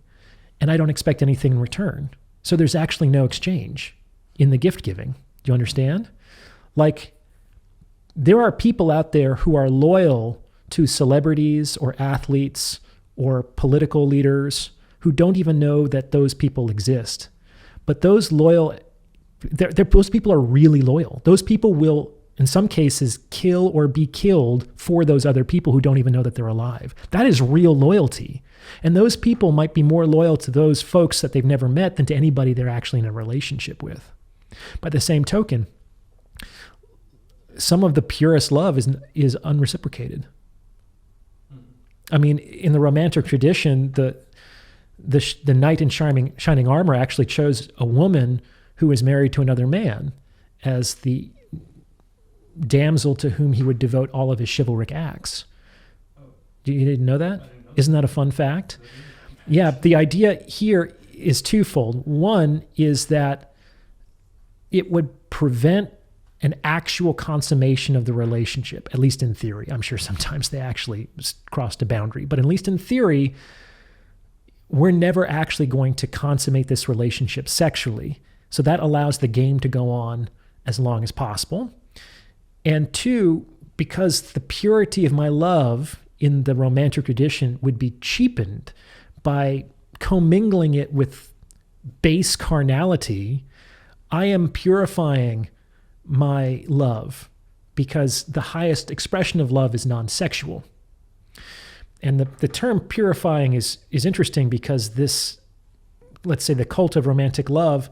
and I don't expect anything in return. So there's actually no exchange in the gift giving. Do you understand? Like, there are people out there who are loyal to celebrities or athletes or political leaders who don't even know that those people exist. But those those people are really loyal. Those people will, in some cases, kill or be killed for those other people who don't even know that they're alive. That is real loyalty. And those people might be more loyal to those folks that they've never met than to anybody they're actually in a relationship with. By the same token, some of the purest love is unreciprocated. I mean, in the romantic tradition, the knight in shining armor actually chose a woman who was married to another man as the damsel to whom he would devote all of his chivalric acts. You didn't know that? Isn't that a fun fact? Yeah, the idea here is twofold. One is that it would prevent an actual consummation of the relationship, at least in theory. I'm sure sometimes they actually crossed a boundary, but at least in theory, we're never actually going to consummate this relationship sexually. So that allows the game to go on as long as possible. And two, because the purity of my love in the romantic tradition would be cheapened by commingling it with base carnality, I am purifying my love because the highest expression of love is non-sexual. And the term purifying is interesting because this, let's say the cult of romantic love,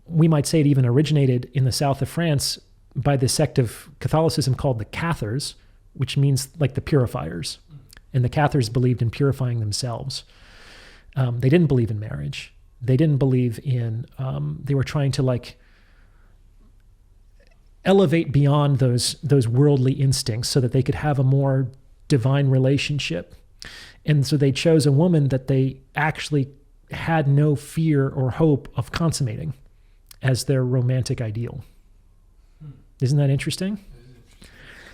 we might say it even originated in the south of France by the sect of Catholicism called the Cathars, which means like the purifiers. And the Cathars believed in purifying themselves. They didn't believe in marriage. They didn't believe in, they were trying to like elevate beyond those worldly instincts so that they could have a more divine relationship. And so they chose a woman that they actually had no fear or hope of consummating as their romantic ideal. Isn't that interesting?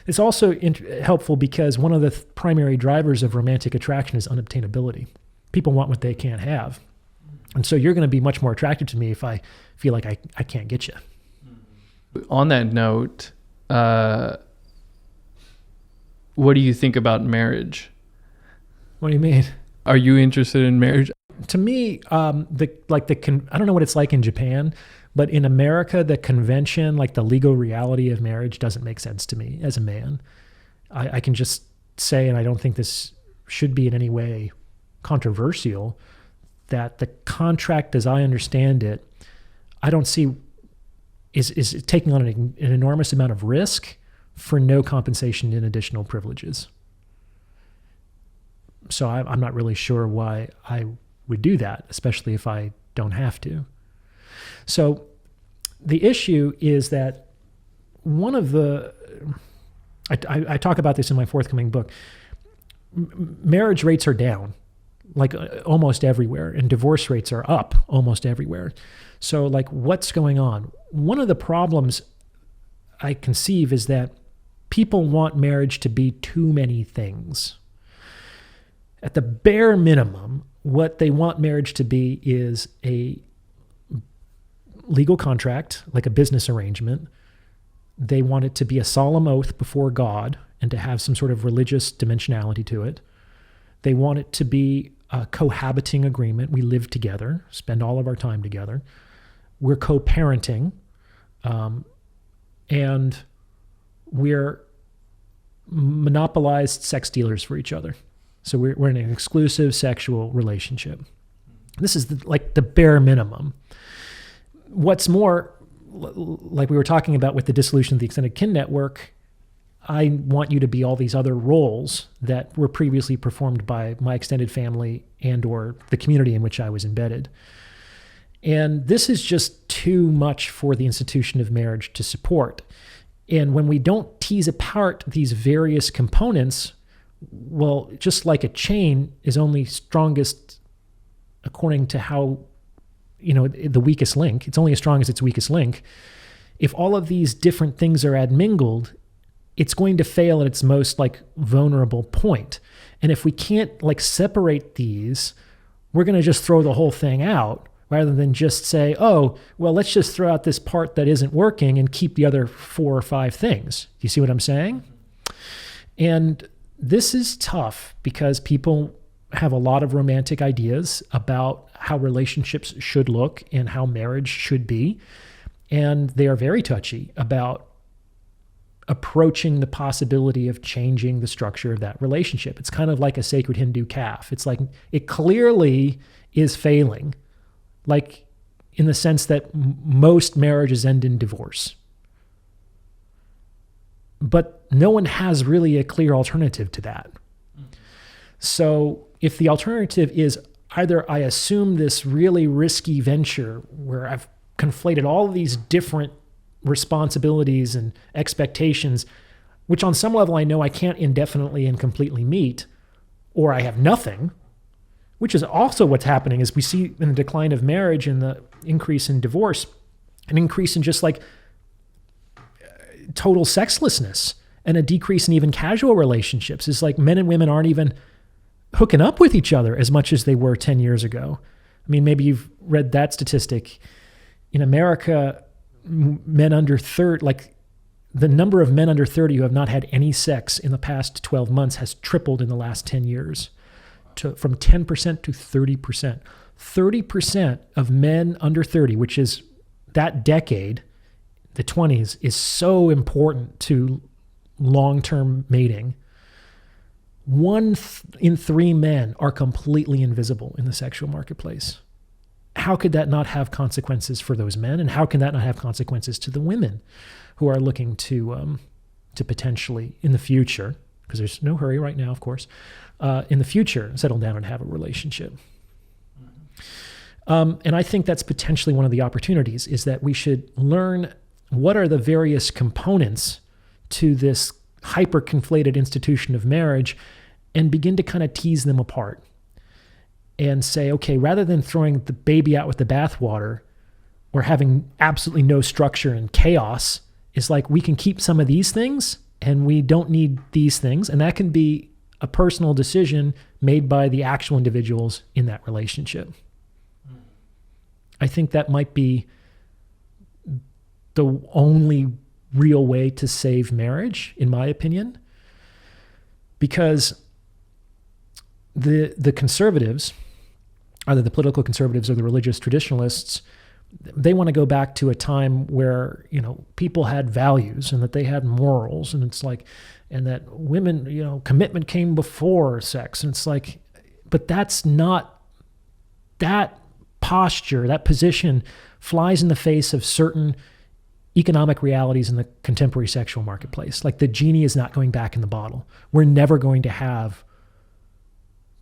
It's also helpful because one of the primary drivers of romantic attraction is unobtainability. People want what they can't have. And so you're going to be much more attractive to me if I feel like I can't get you. On that note, what do you think about marriage? What do you mean? Are you interested in marriage? To me, I don't know what it's like in Japan, but in America, the convention, like the legal reality of marriage doesn't make sense to me as a man. I can just say, and I don't think this should be in any way controversial, that the contract as I understand it, I don't see is taking on an enormous amount of risk for no compensation in additional privileges. So I'm not really sure why I would do that, especially if I don't have to. So the issue is that one of the, I talk about this in my forthcoming book, marriage rates are down, like almost everywhere, and divorce rates are up almost everywhere. So like what's going on? One of the problems I conceive is that people want marriage to be too many things. At the bare minimum, what they want marriage to be is a legal contract, like a business arrangement. They want it to be a solemn oath before God and to have some sort of religious dimensionality to it. They want it to be a cohabiting agreement. We live together, spend all of our time together. We're co-parenting, and we're monopolized sex dealers for each other. So we're in an exclusive sexual relationship. This is like the bare minimum. What's more, like we were talking about with the dissolution of the extended kin network, I want you to be all these other roles that were previously performed by my extended family and or the community in which I was embedded. And this is just too much for the institution of marriage to support. And when we don't tease apart these various components, well, just like a chain is only strongest according to how, the weakest link, it's only as strong as its weakest link. If all of these different things are admingled, it's going to fail at its most like vulnerable point. And if we can't like separate these, we're going to just throw the whole thing out rather than just say, oh, well, let's just throw out this part that isn't working and keep the other 4 or 5 things. Do you see what I'm saying? And this is tough because people have a lot of romantic ideas about how relationships should look and how marriage should be. And they are very touchy about approaching the possibility of changing the structure of that relationship. It's kind of like a sacred Hindu calf. It's like it clearly is failing, like in the sense that most marriages end in divorce. But no one has really a clear alternative to that. So if the alternative is either I assume this really risky venture where I've conflated all of these different responsibilities and expectations, which on some level I know I can't indefinitely and completely meet, or I have nothing, which is also what's happening is we see in the decline of marriage and the increase in divorce, an increase in just like total sexlessness and a decrease in even casual relationships. It's like men and women aren't even hooking up with each other as much as they were 10 years ago. I mean, maybe you've read that statistic. In America, men under 30, like the number of men under 30 who have not had any sex in the past 12 months has tripled in the last 10 years from 10% to 30%. 30% of men under 30, which is that decade, the 20s, is so important to long-term mating. 1 in 3 men are completely invisible in the sexual marketplace. How could that not have consequences for those men? And how can that not have consequences to the women who are looking to potentially in the future, because there's no hurry right now, of course, in the future, settle down and have a relationship? And I think that's potentially one of the opportunities, is that we should learn what are the various components to this hyper-conflated institution of marriage and begin to kind of tease them apart and say, okay, rather than throwing the baby out with the bathwater or having absolutely no structure and chaos, it's like we can keep some of these things and we don't need these things. And that can be a personal decision made by the actual individuals in that relationship. I think that might be the only real way to save marriage, in my opinion, because the conservatives, either the political conservatives or the religious traditionalists, they want to go back to a time where, you know, people had values and that they had morals, and it's like, and that women, you know, commitment came before sex. And it's like, but that's not, that posture, that position flies in the face of certain economic realities in the contemporary sexual marketplace. Like the genie is not going back in the bottle. We're never going to have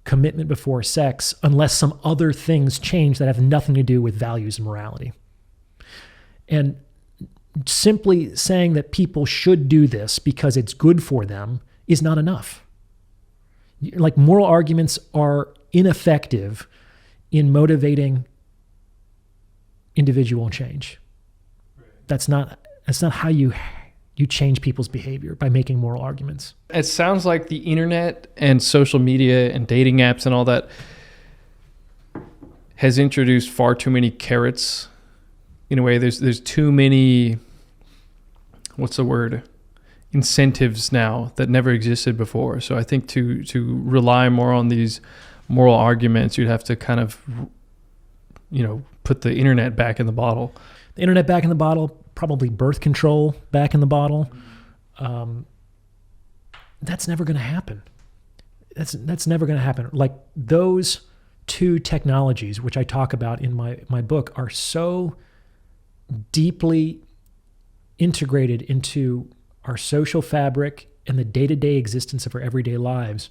commitment before sex unless some other things change that have nothing to do with values and morality. And simply saying that people should do this because it's good for them is not enough. Like moral arguments are ineffective in motivating individual change. That's not how you change people's behavior, by making moral arguments. It sounds like the internet and social media and dating apps and all that has introduced far too many carrots. In a way, there's too many, what's the word? Incentives now that never existed before. So I think to rely more on these moral arguments, you'd have to kind of, you know, put the internet back in the bottle. The internet back in the bottle, probably birth control back in the bottle. That's never going to happen. That's never going to happen. Like those two technologies, which I talk about in my book, are so deeply integrated into our social fabric and the day-to-day existence of our everyday lives,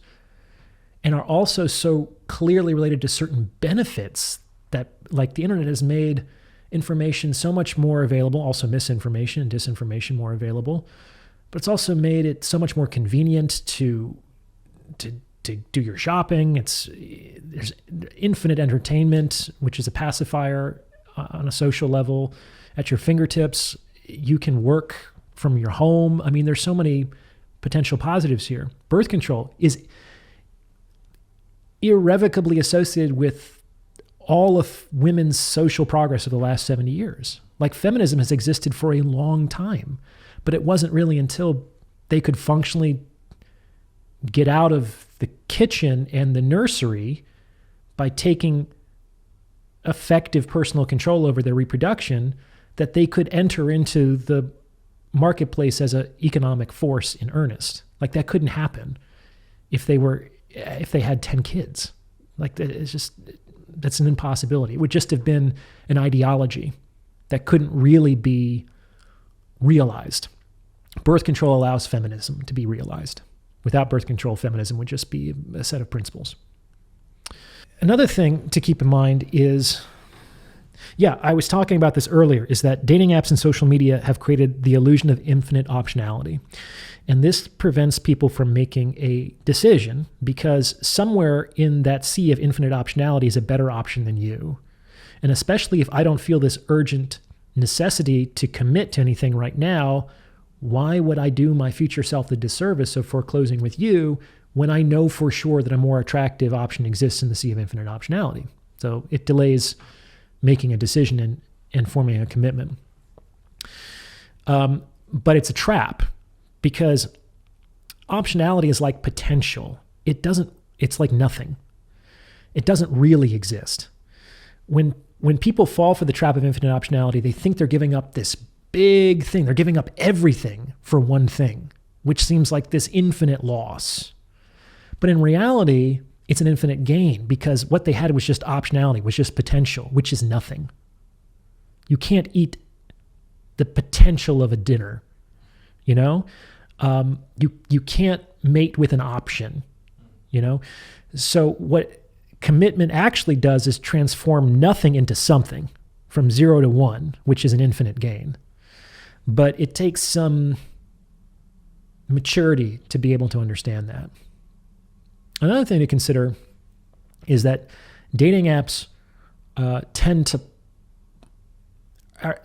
and are also so clearly related to certain benefits that, like, the internet has made information so much more available, also misinformation and disinformation more available, but it's also made it so much more convenient to do your shopping. There's infinite entertainment, which is a pacifier on a social level at your fingertips. You can work from your home. I mean, there's so many potential positives here. Birth control is irrevocably associated with all of women's social progress of the last 70 years. Like, feminism has existed for a long time, but it wasn't really until they could functionally get out of the kitchen and the nursery by taking effective personal control over their reproduction that they could enter into the marketplace as an economic force in earnest. Like, that couldn't happen if they had 10 kids. Like, that's an impossibility. It would just have been an ideology that couldn't really be realized. Birth control allows feminism to be realized. Without birth control, feminism would just be a set of principles. Another thing to keep in mind is, I was talking about this earlier, is that dating apps and social media have created the illusion of infinite optionality. And this prevents people from making a decision because somewhere in that sea of infinite optionality is a better option than you. And especially if I don't feel this urgent necessity to commit to anything right now, why would I do my future self the disservice of foreclosing with you when I know for sure that a more attractive option exists in the sea of infinite optionality? So it delays making a decision and forming a commitment. But it's a trap because optionality is like potential. It's like nothing. It doesn't really exist. When people fall for the trap of infinite optionality, they think they're giving up this big thing. They're giving up everything for one thing, which seems like this infinite loss. But in reality, it's an infinite gain because what they had was just optionality, was just potential, which is nothing. You can't eat the potential of a dinner, you know? You can't mate with an option, you know? So what commitment actually does is transform nothing into something from 0 to 1, which is an infinite gain. But it takes some maturity to be able to understand that. Another thing to consider is that dating apps are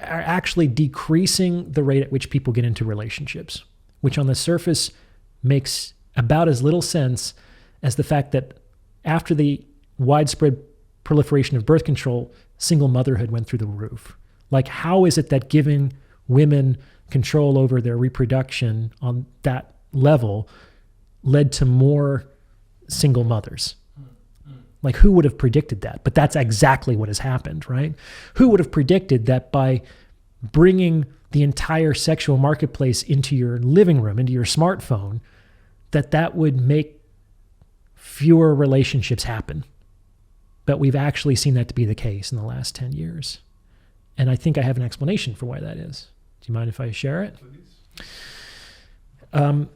actually decreasing the rate at which people get into relationships, which on the surface makes about as little sense as the fact that after the widespread proliferation of birth control, single motherhood went through the roof. Like, how is it that giving women control over their reproduction on that level led to more single mothers? Like, who would have predicted that? But that's exactly what has happened, right? Who would have predicted that by bringing the entire sexual marketplace into your living room, into your smartphone, that would make fewer relationships happen? But we've actually seen that to be the case in the last 10 years. And I think I have an explanation for why that is. Do you mind if I share it? Please.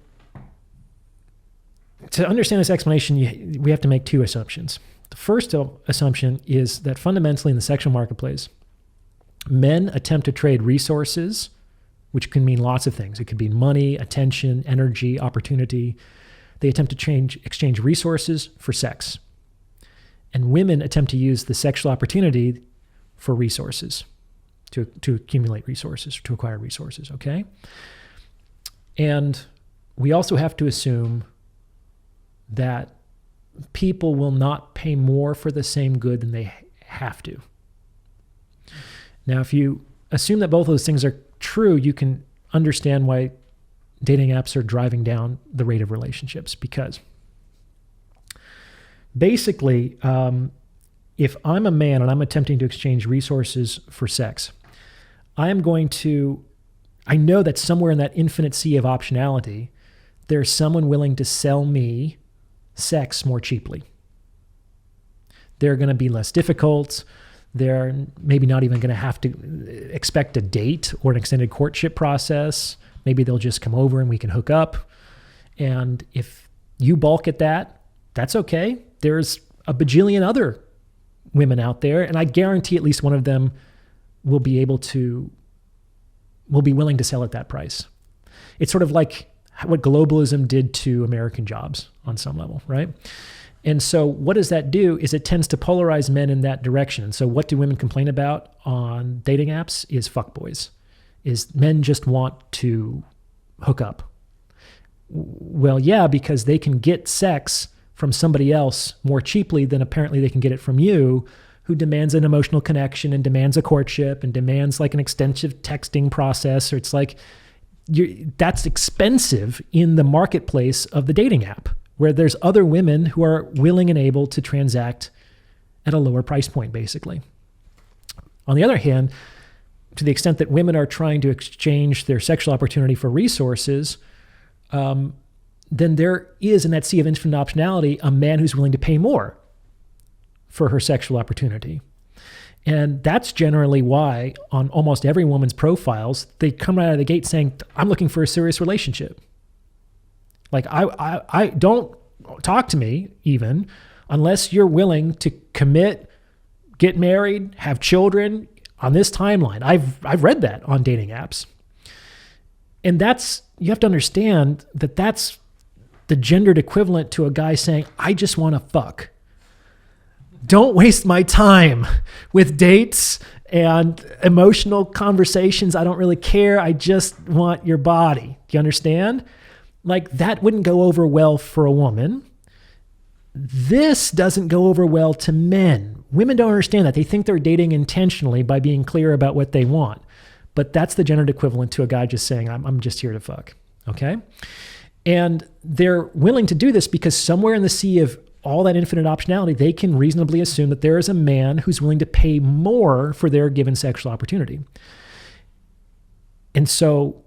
To understand this explanation, we have to make two assumptions. The first assumption is that fundamentally in the sexual marketplace, men attempt to trade resources, which can mean lots of things. It could be money, attention, energy, opportunity. They attempt to exchange resources for sex. And women attempt to use the sexual opportunity for resources, to accumulate resources, to acquire resources, okay? And we also have to assume that people will not pay more for the same good than they have to. Now, if you assume that both of those things are true, you can understand why dating apps are driving down the rate of relationships. Because basically, if I'm a man and I'm attempting to exchange resources for sex, I know that somewhere in that infinite sea of optionality, there's someone willing to sell me sex more cheaply. They're going to be less difficult. They're maybe not even going to have to expect a date or an extended courtship process. Maybe they'll just come over and we can hook up. And if you balk at that, that's okay. There's a bajillion other women out there, and I guarantee at least one of them will be willing to sell at that price. It's sort of like what globalism did to American jobs on some level, right? And so what does that do is it tends to polarize men in that direction. And so what do women complain about on dating apps is fuckboys, is men just want to hook up. Well, yeah, because they can get sex from somebody else more cheaply than apparently they can get it from you, who demands an emotional connection and demands a courtship and demands like an extensive texting process. Or it's like, that's expensive in the marketplace of the dating app, where there's other women who are willing and able to transact at a lower price point, basically. On the other hand, to the extent that women are trying to exchange their sexual opportunity for resources, then there is in that sea of infinite optionality a man who's willing to pay more for her sexual opportunity. And that's generally why on almost every woman's profiles, they come right out of the gate saying, I'm looking for a serious relationship. Like, I don't talk to me even unless you're willing to commit, get married, have children on this timeline. I've read that on dating apps. And you have to understand that that's the gendered equivalent to a guy saying, I just want to fuck. Don't waste my time with dates and emotional conversations. I don't really care. I just want your body. Do you understand? Like, that wouldn't go over well for a woman. This doesn't go over well to men. Women don't understand that. They think they're dating intentionally by being clear about what they want. But that's the gendered equivalent to a guy just saying, I'm just here to fuck. Okay? And they're willing to do this because somewhere in the sea of all that infinite optionality, they can reasonably assume that there is a man who's willing to pay more for their given sexual opportunity. And so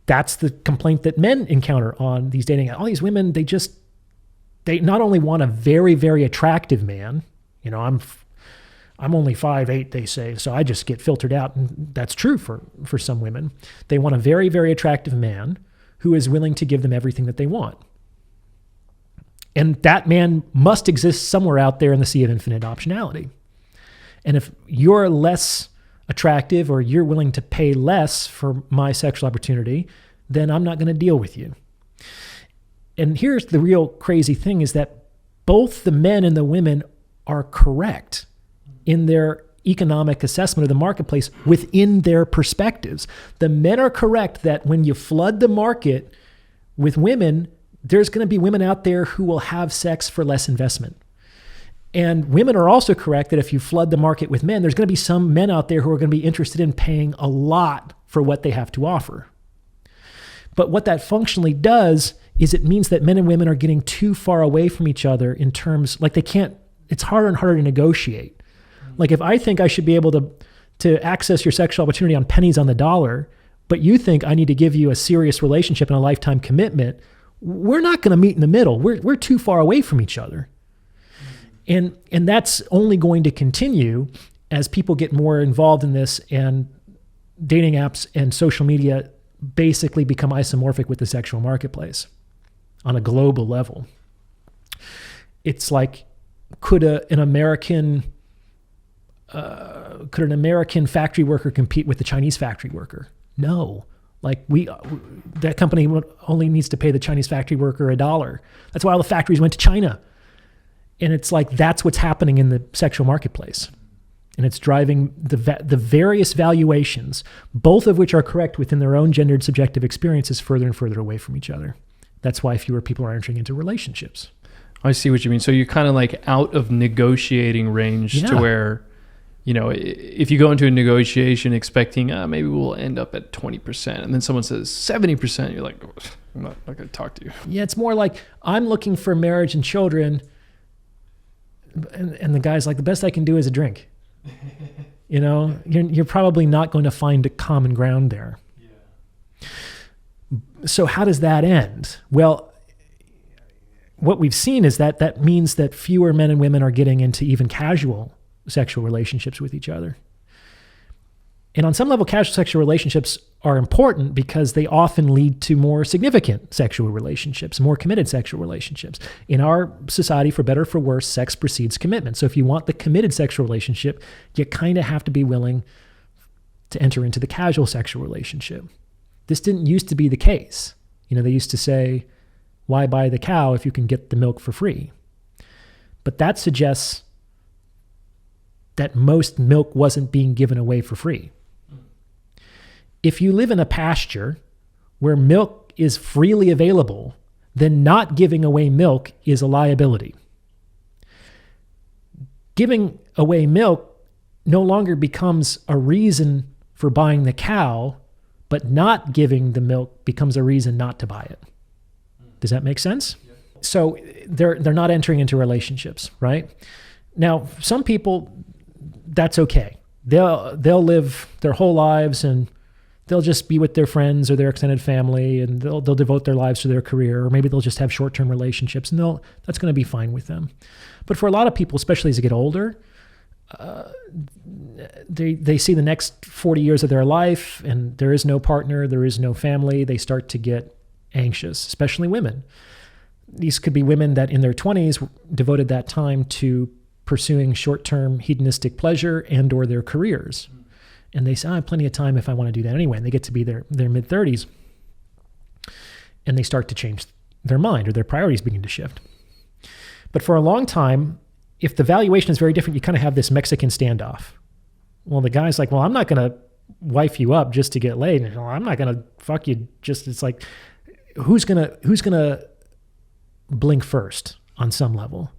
that's the complaint that men encounter on these dating apps. All these women, they not only want a very, very attractive man, I'm only 5'8", they say, so I just get filtered out. And that's true for some women. They want a very, very attractive man who is willing to give them everything that they want. And that man must exist somewhere out there in the sea of infinite optionality. And if you're less attractive or you're willing to pay less for my sexual opportunity, then I'm not going to deal with you. And here's the real crazy thing is that both the men and the women are correct in their economic assessment of the marketplace within their perspectives. The men are correct that when you flood the market with women, there's going to be women out there who will have sex for less investment. And women are also correct that if you flood the market with men, there's going to be some men out there who are going to be interested in paying a lot for what they have to offer. But what that functionally does is it means that men and women are getting too far away from each other in terms, like it's harder and harder to negotiate. Like if I think I should be able to access your sexual opportunity on pennies on the dollar, but you think I need to give you a serious relationship and a lifetime commitment, we're not going to meet in the middle. We're too far away from each other. And that's only going to continue as people get more involved in this and dating apps and social media basically become isomorphic with the sexual marketplace on a global level. It's like, could an American factory worker compete with the Chinese factory worker? No. Like that company only needs to pay the Chinese factory worker $1. That's why all the factories went to China. And it's like, that's what's happening in the sexual marketplace. And it's driving the various valuations, both of which are correct within their own gendered subjective experiences, further and further away from each other. That's why fewer people are entering into relationships. I see what you mean. So you're kind of like out of negotiating range to where, if you go into a negotiation expecting, maybe we'll end up at 20%, and then someone says 70%, you're like, I'm not going to talk to you. Yeah, it's more like, I'm looking for marriage and children, and the guy's like, the best I can do is a drink. You're probably not going to find a common ground there. Yeah. So how does that end? Well, what we've seen is that means that fewer men and women are getting into even casual sexual relationships with each other. And on some level, casual sexual relationships are important because they often lead to more significant sexual relationships, more committed sexual relationships. In our society, for better or for worse, sex precedes commitment. So if you want the committed sexual relationship, you kind of have to be willing to enter into the casual sexual relationship. This didn't used to be the case. They used to say, why buy the cow if you can get the milk for free? But that suggests that most milk wasn't being given away for free. If you live in a pasture where milk is freely available, then not giving away milk is a liability. Giving away milk no longer becomes a reason for buying the cow, but not giving the milk becomes a reason not to buy it. Does that make sense? Yeah. So they're not entering into relationships, right? Now, some people, that's okay. They'll live their whole lives and they'll just be with their friends or their extended family, and they'll devote their lives to their career, or maybe they'll just have short-term relationships, and that's going to be fine with them. But for a lot of people, especially as they get older, they see the next 40 years of their life, and there is no partner, there is no family. They start to get anxious, especially women. These could be women that in their 20s devoted that time to pursuing short-term hedonistic pleasure and or their careers. And they say, I have plenty of time if I want to do that anyway. And they get to be their mid-30s, and they start to change their mind, or their priorities begin to shift. But for a long time, if the valuation is very different, you kind of have this Mexican standoff. Well, the guy's like, well, I'm not going to wife you up just to get laid. And I'm not going to fuck you just, it's like, who's going to blink first on some level?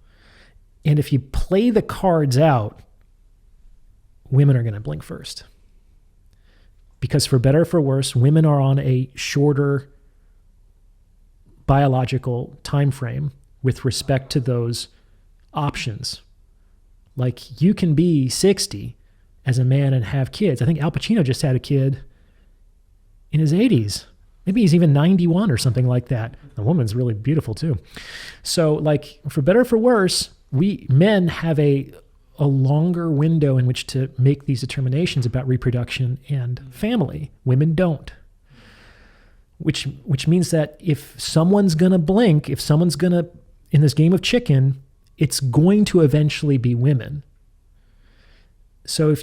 And if you play the cards out, women are going to blink first. Because for better or for worse, women are on a shorter biological time frame with respect to those options. Like, you can be 60 as a man and have kids. I think Al Pacino just had a kid in his 80s. Maybe he's even 91 or something like that. The woman's really beautiful too. So, like, for better or for worse, we men have a longer window in which to make these determinations about reproduction and family. Women don't. Which means that if someone's going to blink, if someone's going to, in this game of chicken, it's going to eventually be women. So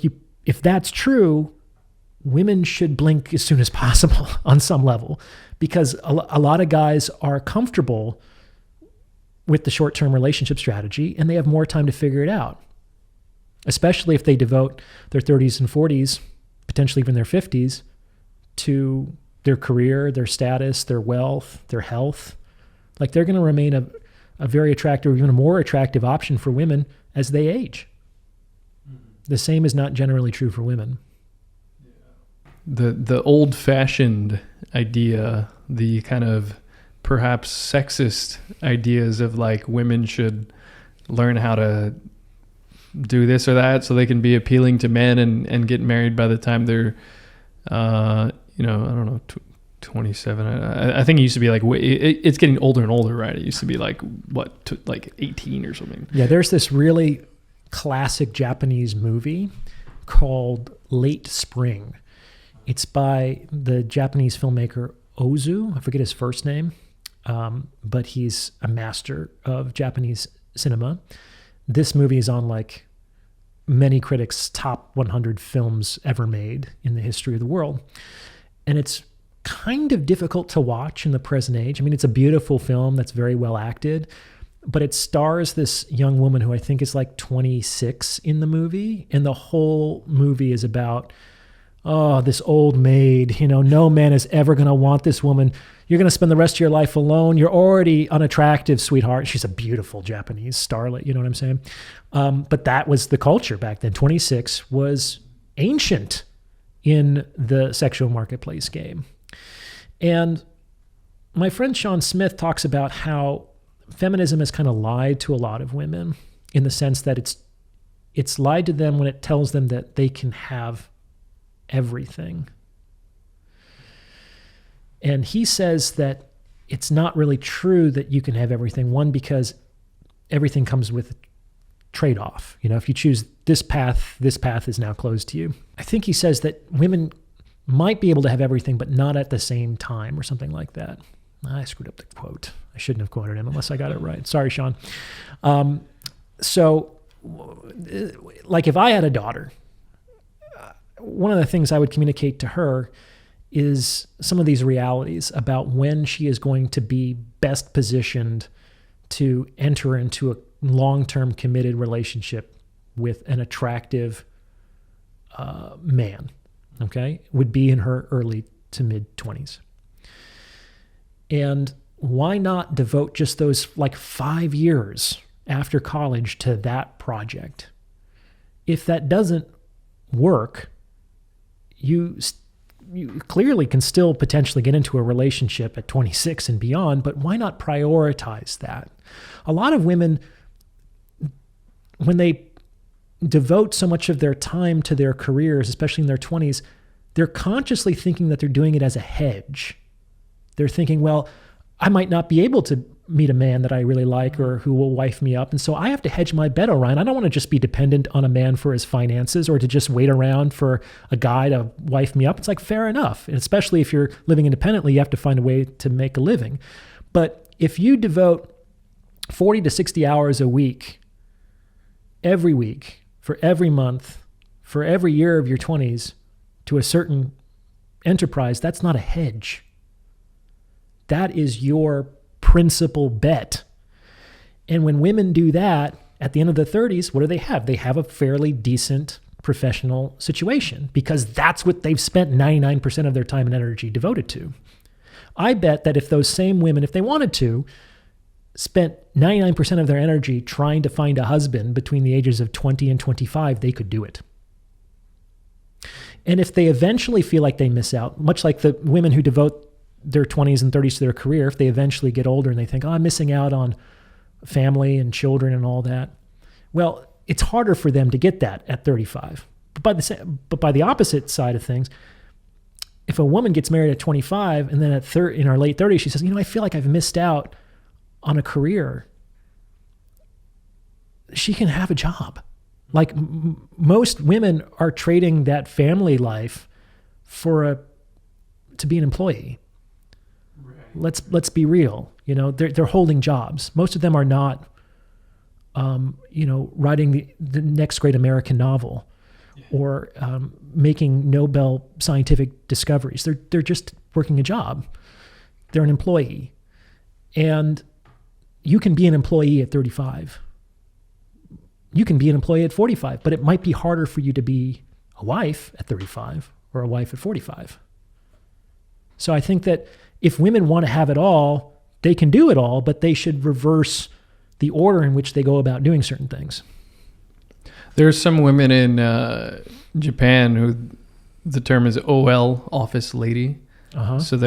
if that's true, women should blink as soon as possible on some level, because a lot of guys are comfortable with the short-term relationship strategy and they have more time to figure it out, especially if they devote their 30s and 40s, potentially even their 50s, to their career, their status, their wealth, their health. Like, they're going to remain a very attractive, even a more attractive option for women as they age. The same is not generally true for women. The old-fashioned idea, the kind of perhaps sexist ideas of like women should learn how to do this or that so they can be appealing to men and get married by the time they're, I don't know, 27. I think it used to be like, it's getting older and older, right? It used to be like, like 18 or something. Yeah, there's this really classic Japanese movie called Late Spring. It's by the Japanese filmmaker Ozu. I forget his first name, but he's a master of Japanese cinema. This movie is on like many critics' top 100 films ever made in the history of the world. And it's kind of difficult to watch in the present age. I mean, it's a beautiful film that's very well acted, but it stars this young woman who I think is like 26 in the movie. And the whole movie is about, this old maid, no man is ever going to want this woman. You're going to spend the rest of your life alone. You're already unattractive, sweetheart. She's a beautiful Japanese starlet. You know what I'm saying? But that was the culture back then. 26 was ancient in the sexual marketplace game. And my friend Sean Smith talks about how feminism has kind of lied to a lot of women in the sense that it's lied to them when it tells them that they can have everything. And he says that it's not really true that you can have everything. One, because everything comes with trade-off. If you choose this path is now closed to you. I think he says that women might be able to have everything, but not at the same time or something like that. I screwed up the quote. I shouldn't have quoted him unless I got it right. Sorry, Sean. So, like, if I had a daughter, one of the things I would communicate to her is some of these realities about when she is going to be best positioned to enter into a long-term committed relationship with an attractive man, okay, would be in her early to mid-20s. And why not devote just those like 5 years after college to that project? If that doesn't work, you clearly can still potentially get into a relationship at 26 and beyond, but why not prioritize that? A lot of women, when they devote so much of their time to their careers, especially in their 20s, they're consciously thinking that they're doing it as a hedge. They're thinking, well, I might not be able to meet a man that I really like or who will wife me up. And so I have to hedge my bet, Orion. I don't want to just be dependent on a man for his finances or to just wait around for a guy to wife me up. It's like, fair enough. And especially if you're living independently, you have to find a way to make a living. But if you devote 40 to 60 hours a week, every week, for every month, for every year of your 20s to a certain enterprise, that's not a hedge. That is your principal bet. And when women do that, at the end of the 30s, what do they have? They have a fairly decent professional situation because that's what they've spent 99% of their time and energy devoted to. I bet that if those same women, if they wanted to, spent 99% of their energy trying to find a husband between the ages of 20 and 25, they could do it. And if they eventually feel like they miss out, much like the women who devote their 20s and 30s to their career, if they eventually get older and they think, oh, I'm missing out on family and children and all that, well, it's harder for them to get that at 35. But by the opposite side of things, if a woman gets married at 25 and then in her late 30s, she says, I feel like I've missed out on a career, she can have a job. Like most women are trading that family life to be an employee. Right. Let's be real. They're holding jobs. Most of them are not, writing the next great American novel, or making Nobel scientific discoveries. They're just working a job. They're an employee, and you can be an employee at 35. You can be an employee at 45, but it might be harder for you to be a wife at 35 or a wife at 45. So I think that if women want to have it all, they can do it all, but they should reverse the order in which they go about doing certain things. There's some women in Japan who the term is OL, office lady. Uh-huh. So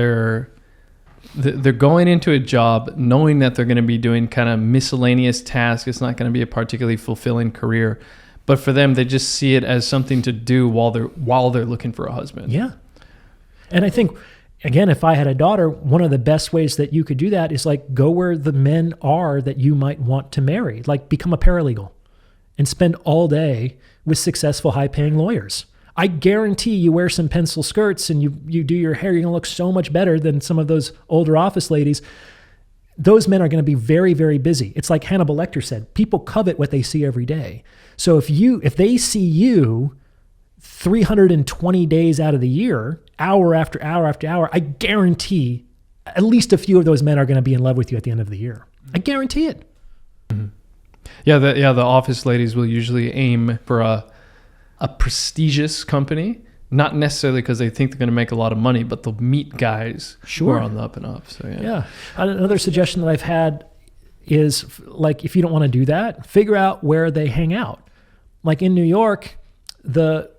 they're going into a job knowing that they're going to be doing kind of miscellaneous tasks. It's not going to be a particularly fulfilling career, but for them, they just see it as something to do while they're looking for a husband. Yeah. And I think, again, if I had a daughter, one of the best ways that you could do that is like go where the men are that you might want to marry, like become a paralegal and spend all day with successful, high-paying lawyers. I guarantee you wear some pencil skirts and you do your hair, you're going to look so much better than some of those older office ladies. Those men are going to be very, very busy. It's like Hannibal Lecter said, people covet what they see every day. So if they see you 320 days out of the year, hour after hour after hour, I guarantee at least a few of those men are going to be in love with you at the end of the year. I guarantee it. Mm-hmm. Yeah, the office ladies will usually aim for a prestigious company, not necessarily because they think they're going to make a lot of money, but they'll meet guys who are on the up and up. So yeah. Another suggestion that I've had is, like, if you don't want to do that, figure out where they hang out. Like in New York, the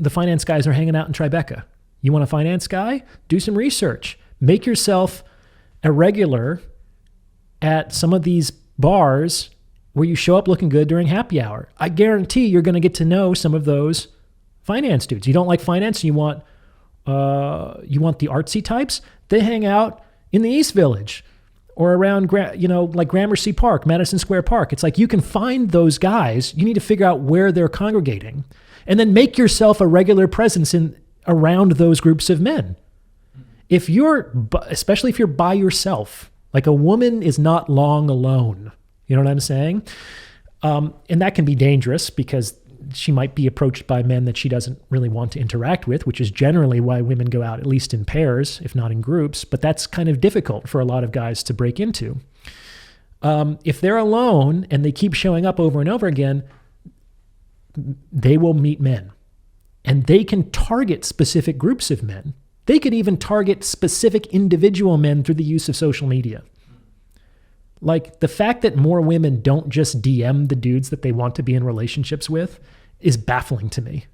finance guys are hanging out in Tribeca. You want a finance guy? Do some research. Make yourself a regular at some of these bars where you show up looking good during happy hour. I guarantee you're going to get to know some of those finance dudes. You don't like finance and you want the artsy types? They hang out in the East Village or around, like Gramercy Park, Madison Square Park. It's like you can find those guys. You need to figure out where they're congregating and then make yourself a regular presence around those groups of men. Especially if you're by yourself, like a woman is not long alone. You know what I'm saying? And that can be dangerous because she might be approached by men that she doesn't really want to interact with, which is generally why women go out, at least in pairs, if not in groups. But that's kind of difficult for a lot of guys to break into. If they're alone and they keep showing up over and over again, they will meet men. And they can target specific groups of men. They could even target specific individual men through the use of social media. Like, the fact that more women don't just DM the dudes that they want to be in relationships with is baffling to me.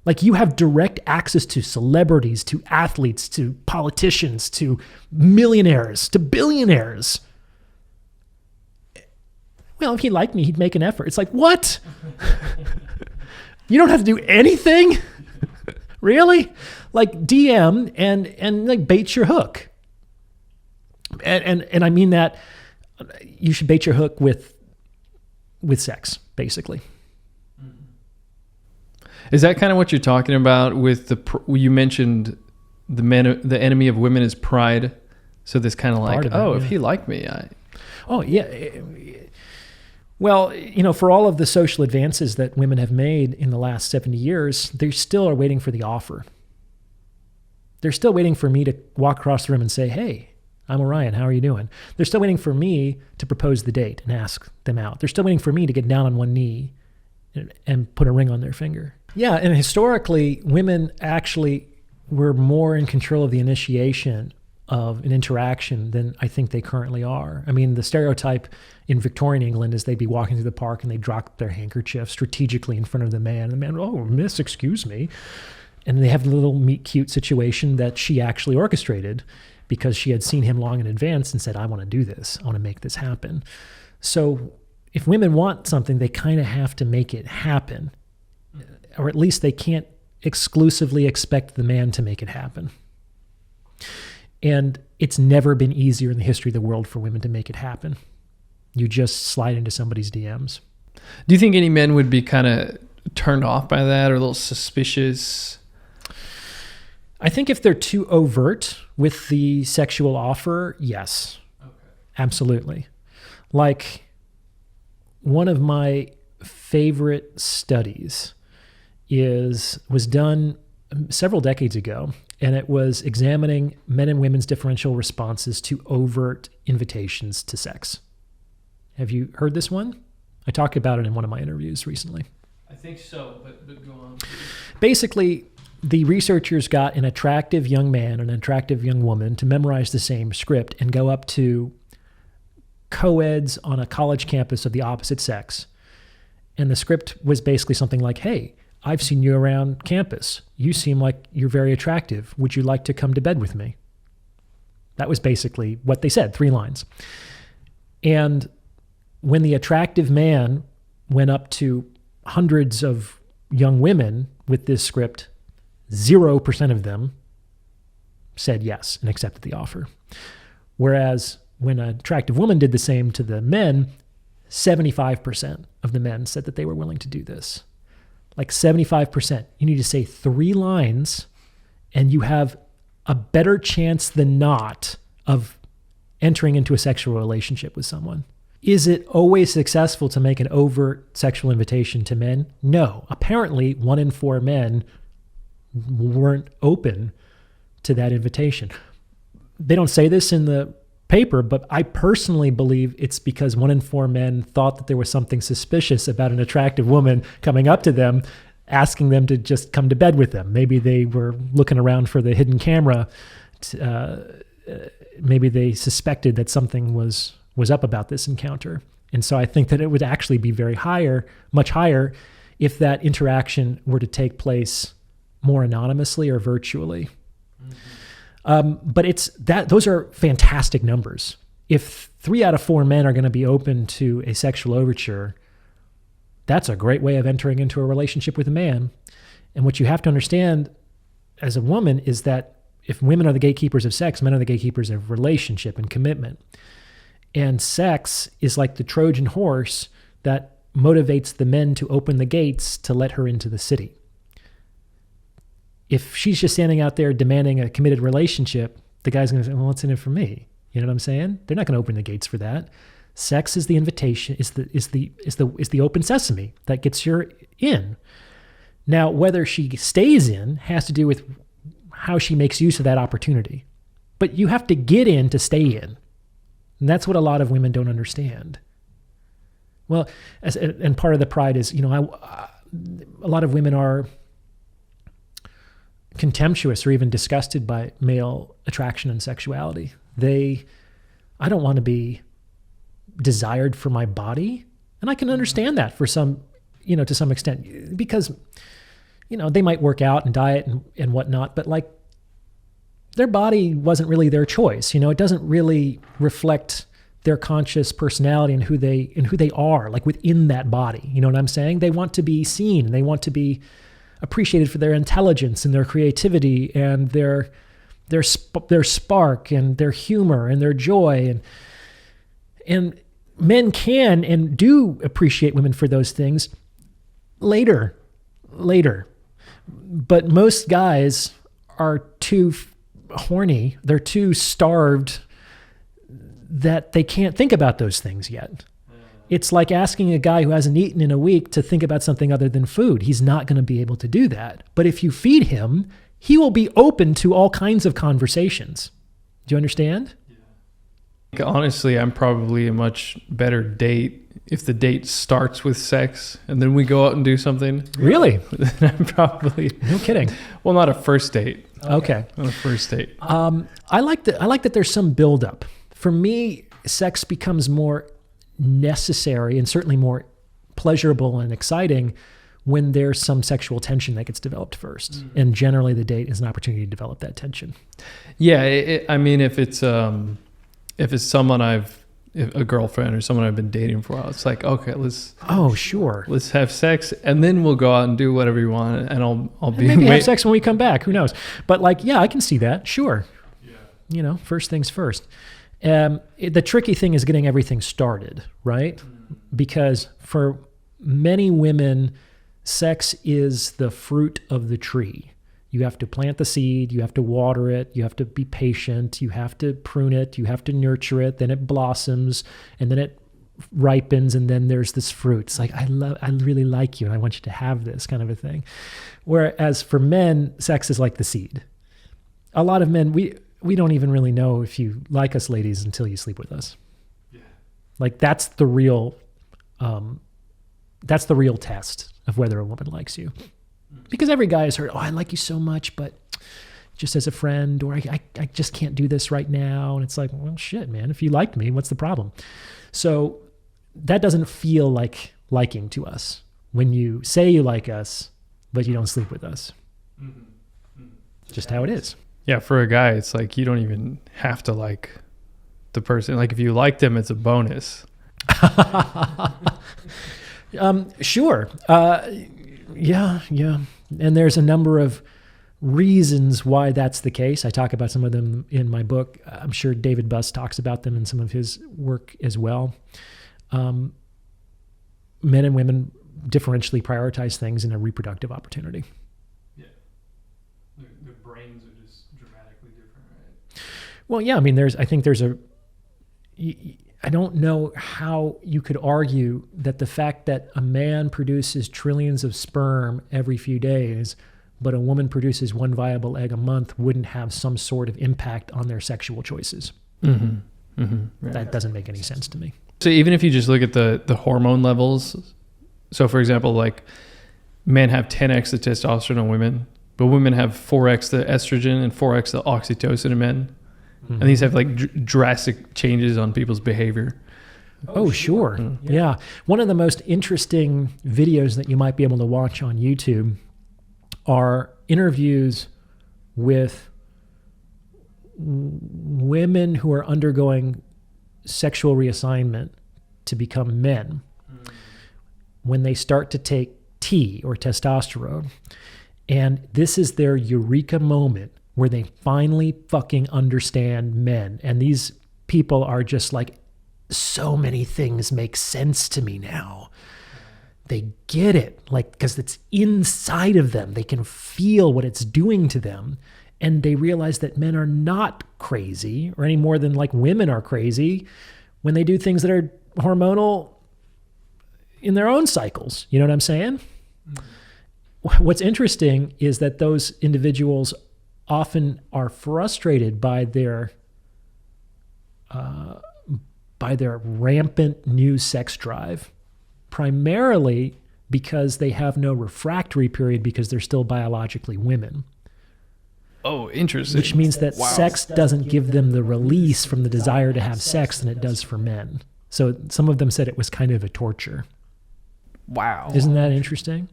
Like, you have direct access to celebrities, to athletes, to politicians, to millionaires, to billionaires. Well, if he liked me, he'd make an effort. It's like, what? You don't have to do anything? Really? Like, DM and like bait your hook. And I mean that you should bait your hook with sex, basically. Is that kind of what you're talking about with you mentioned the enemy of women is pride. So this kind of like, if he liked me, Oh, yeah. Well, for all of the social advances that women have made in the last 70 years, they still are waiting for the offer. They're still waiting for me to walk across the room and say, hey, I'm Orion, how are you doing? They're still waiting for me to propose the date and ask them out. They're still waiting for me to get down on one knee and put a ring on their finger. Yeah, and historically, women actually were more in control of the initiation of an interaction than I think they currently are. I mean, the stereotype in Victorian England is they'd be walking through the park and they'd drop their handkerchief strategically in front of the man. And the man, oh, miss, excuse me. And they have the little meet cute situation that she actually orchestrated because she had seen him long in advance and said, I want to do this. I want to make this happen. So if women want something, they kind of have to make it happen. Or at least they can't exclusively expect the man to make it happen. And it's never been easier in the history of the world for women to make it happen. You just slide into somebody's DMs. Do you think any men would be kind of turned off by that or a little suspicious? I think if they're too overt with the sexual offer, yes. Okay. Absolutely. Like, one of my favorite studies was done several decades ago, and it was examining men and women's differential responses to overt invitations to sex. Have you heard this one? I talked about it in one of my interviews recently. I think so, but go on. Basically, the researchers got an attractive young man and an attractive young woman to memorize the same script and go up to co-eds on a college campus of the opposite sex. And the script was basically something like, hey, I've seen you around campus. You seem like you're very attractive. Would you like to come to bed with me? That was basically what they said, 3 lines. And when the attractive man went up to hundreds of young women with this script, 0% of them said yes and accepted the offer. Whereas when an attractive woman did the same to the men, 75% of the men said that they were willing to do this. Like 75%. You need to say 3 lines and you have a better chance than not of entering into a sexual relationship with someone. Is it always successful to make an overt sexual invitation to men? No. Apparently, 1 in 4 men weren't open to that invitation. They don't say this in the paper, but I personally believe it's because 1 in 4 men thought that there was something suspicious about an attractive woman coming up to them, asking them to just come to bed with them. Maybe they were looking around for the hidden camera. Maybe they suspected that something was up about this encounter. And so I think that it would actually be much higher, if that interaction were to take place more anonymously or virtually. Mm-hmm. But those are fantastic numbers. If 3 out of 4 men are going to be open to a sexual overture, that's a great way of entering into a relationship with a man. And what you have to understand as a woman is that if women are the gatekeepers of sex, men are the gatekeepers of relationship and commitment. And sex is like the Trojan horse that motivates the men to open the gates to let her into the city. If she's just standing out there demanding a committed relationship, the guy's going to say, well, what's in it for me? You know what I'm saying? They're not going to open the gates for that. Sex is the invitation, is the open sesame that gets her in. Now, whether she stays in has to do with how she makes use of that opportunity. But you have to get in to stay in. And that's what a lot of women don't understand. Well, and part of the pride is, a lot of women are contemptuous or even disgusted by male attraction and sexuality. I don't want to be desired for my body. And I can understand that for some, to some extent, because, they might work out and diet and whatnot, but like their body wasn't really their choice. It doesn't really reflect their conscious personality and who they are, like within that body. You know what I'm saying? They want to be seen and they want to be appreciated for their intelligence and their creativity and their spark and their humor and their joy. And men can and do appreciate women for those things later. But most guys are too horny. They're too starved that they can't think about those things yet. It's like asking a guy who hasn't eaten in a week to think about something other than food. He's not going to be able to do that. But if you feed him, he will be open to all kinds of conversations. Do you understand? Yeah. Honestly, I'm probably a much better date if the date starts with sex and then we go out and do something. Really? I'm probably... No kidding. Well, not a first date. Okay. Not a first date. I like that there's some buildup. For me, sex becomes more necessary and certainly more pleasurable and exciting when there's some sexual tension that gets developed first. Mm-hmm. And generally the date is an opportunity to develop that tension. Yeah. If it's someone a girlfriend or someone I've been dating for a while, it's like, okay, let's have sex and then we'll go out and do whatever you want. And I'll be maybe have sex when we come back. Who knows? But I can see that. Sure. Yeah. First things first. The tricky thing is getting everything started, right? Because for many women, sex is the fruit of the tree. You have to plant the seed, you have to water it, you have to be patient, you have to prune it, you have to nurture it, then it blossoms, and then it ripens, and then there's this fruit. It's like, I really like you, and I want you to have this kind of a thing. Whereas for men, sex is like the seed. A lot of men, we don't even really know if you like us ladies until you sleep with us. Yeah. Like that's the real test of whether a woman likes you. Because every guy has heard, I like you so much, but just as a friend, or I just can't do this right now. And it's like, well, shit, man, if you liked me, what's the problem? So that doesn't feel like liking to us when you say you like us, but you don't sleep with us. Mm-hmm. Mm-hmm. Just how it is. Yeah, for a guy, it's like you don't even have to like the person. Like if you like them, it's a bonus. Sure. Yeah. And there's a number of reasons why that's the case. I talk about some of them in my book. I'm sure David Buss talks about them in some of his work as well. Men and women differentially prioritize things in a reproductive opportunity. The brains are just dramatically different, right? Well, yeah. I mean, I don't know how you could argue that the fact that a man produces trillions of sperm every few days, but a woman produces one viable egg a month wouldn't have some sort of impact on their sexual choices. Mm-hmm. Mm-hmm. That doesn't make any sense to me. So even if you just look at the hormone levels, so for example, like men have 10x the testosterone in women, but women have 4x the estrogen and 4x the oxytocin in men. Mm-hmm. And these have like drastic changes on people's behavior. Oh, sure. Mm-hmm. Yeah. One of the most interesting videos that you might be able to watch on YouTube are interviews with women who are undergoing sexual reassignment to become men. Mm-hmm. When they start to take T or testosterone. And this is their eureka moment where they finally fucking understand men. And these people are just like, so many things make sense to me now. They get it, like, because it's inside of them. They can feel what it's doing to them. And they realize that men are not crazy or any more than like women are crazy when they do things that are hormonal in their own cycles. You know what I'm saying? Mm-hmm. What's interesting is that those individuals often are frustrated by their rampant new sex drive, primarily because they have no refractory period because they're still biologically women. Oh, interesting. which means that sex doesn't give them the release from the desire to have sex than it does for men. So some of them said it was kind of a torture. Wow. Isn't that interesting?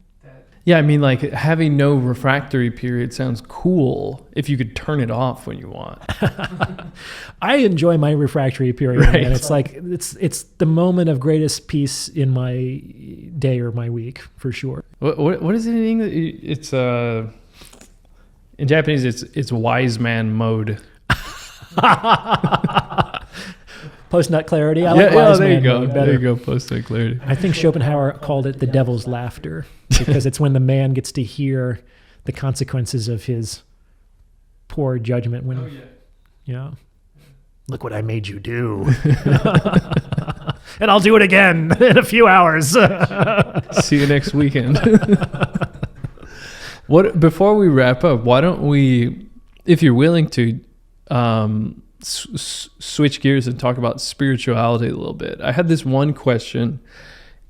Yeah, I mean, like having no refractory period sounds cool if you could turn it off when you want. I enjoy my refractory period, Right. and it's like it's the moment of greatest peace in my day or my week for sure. What is it in English? It's in Japanese. It's wise man mode. Post-nut clarity. I like Yeah, wise there man you go. mode better. There you go. Post-nut clarity. I think Schopenhauer called it the devil's laughter because it's when the man gets to hear the consequences of his poor judgment. When, look what I made you do, and I'll do it again in a few hours. See you next weekend. Before we wrap up, why don't we, if you're willing to, switch gears and talk about spirituality a little bit. I had this one question,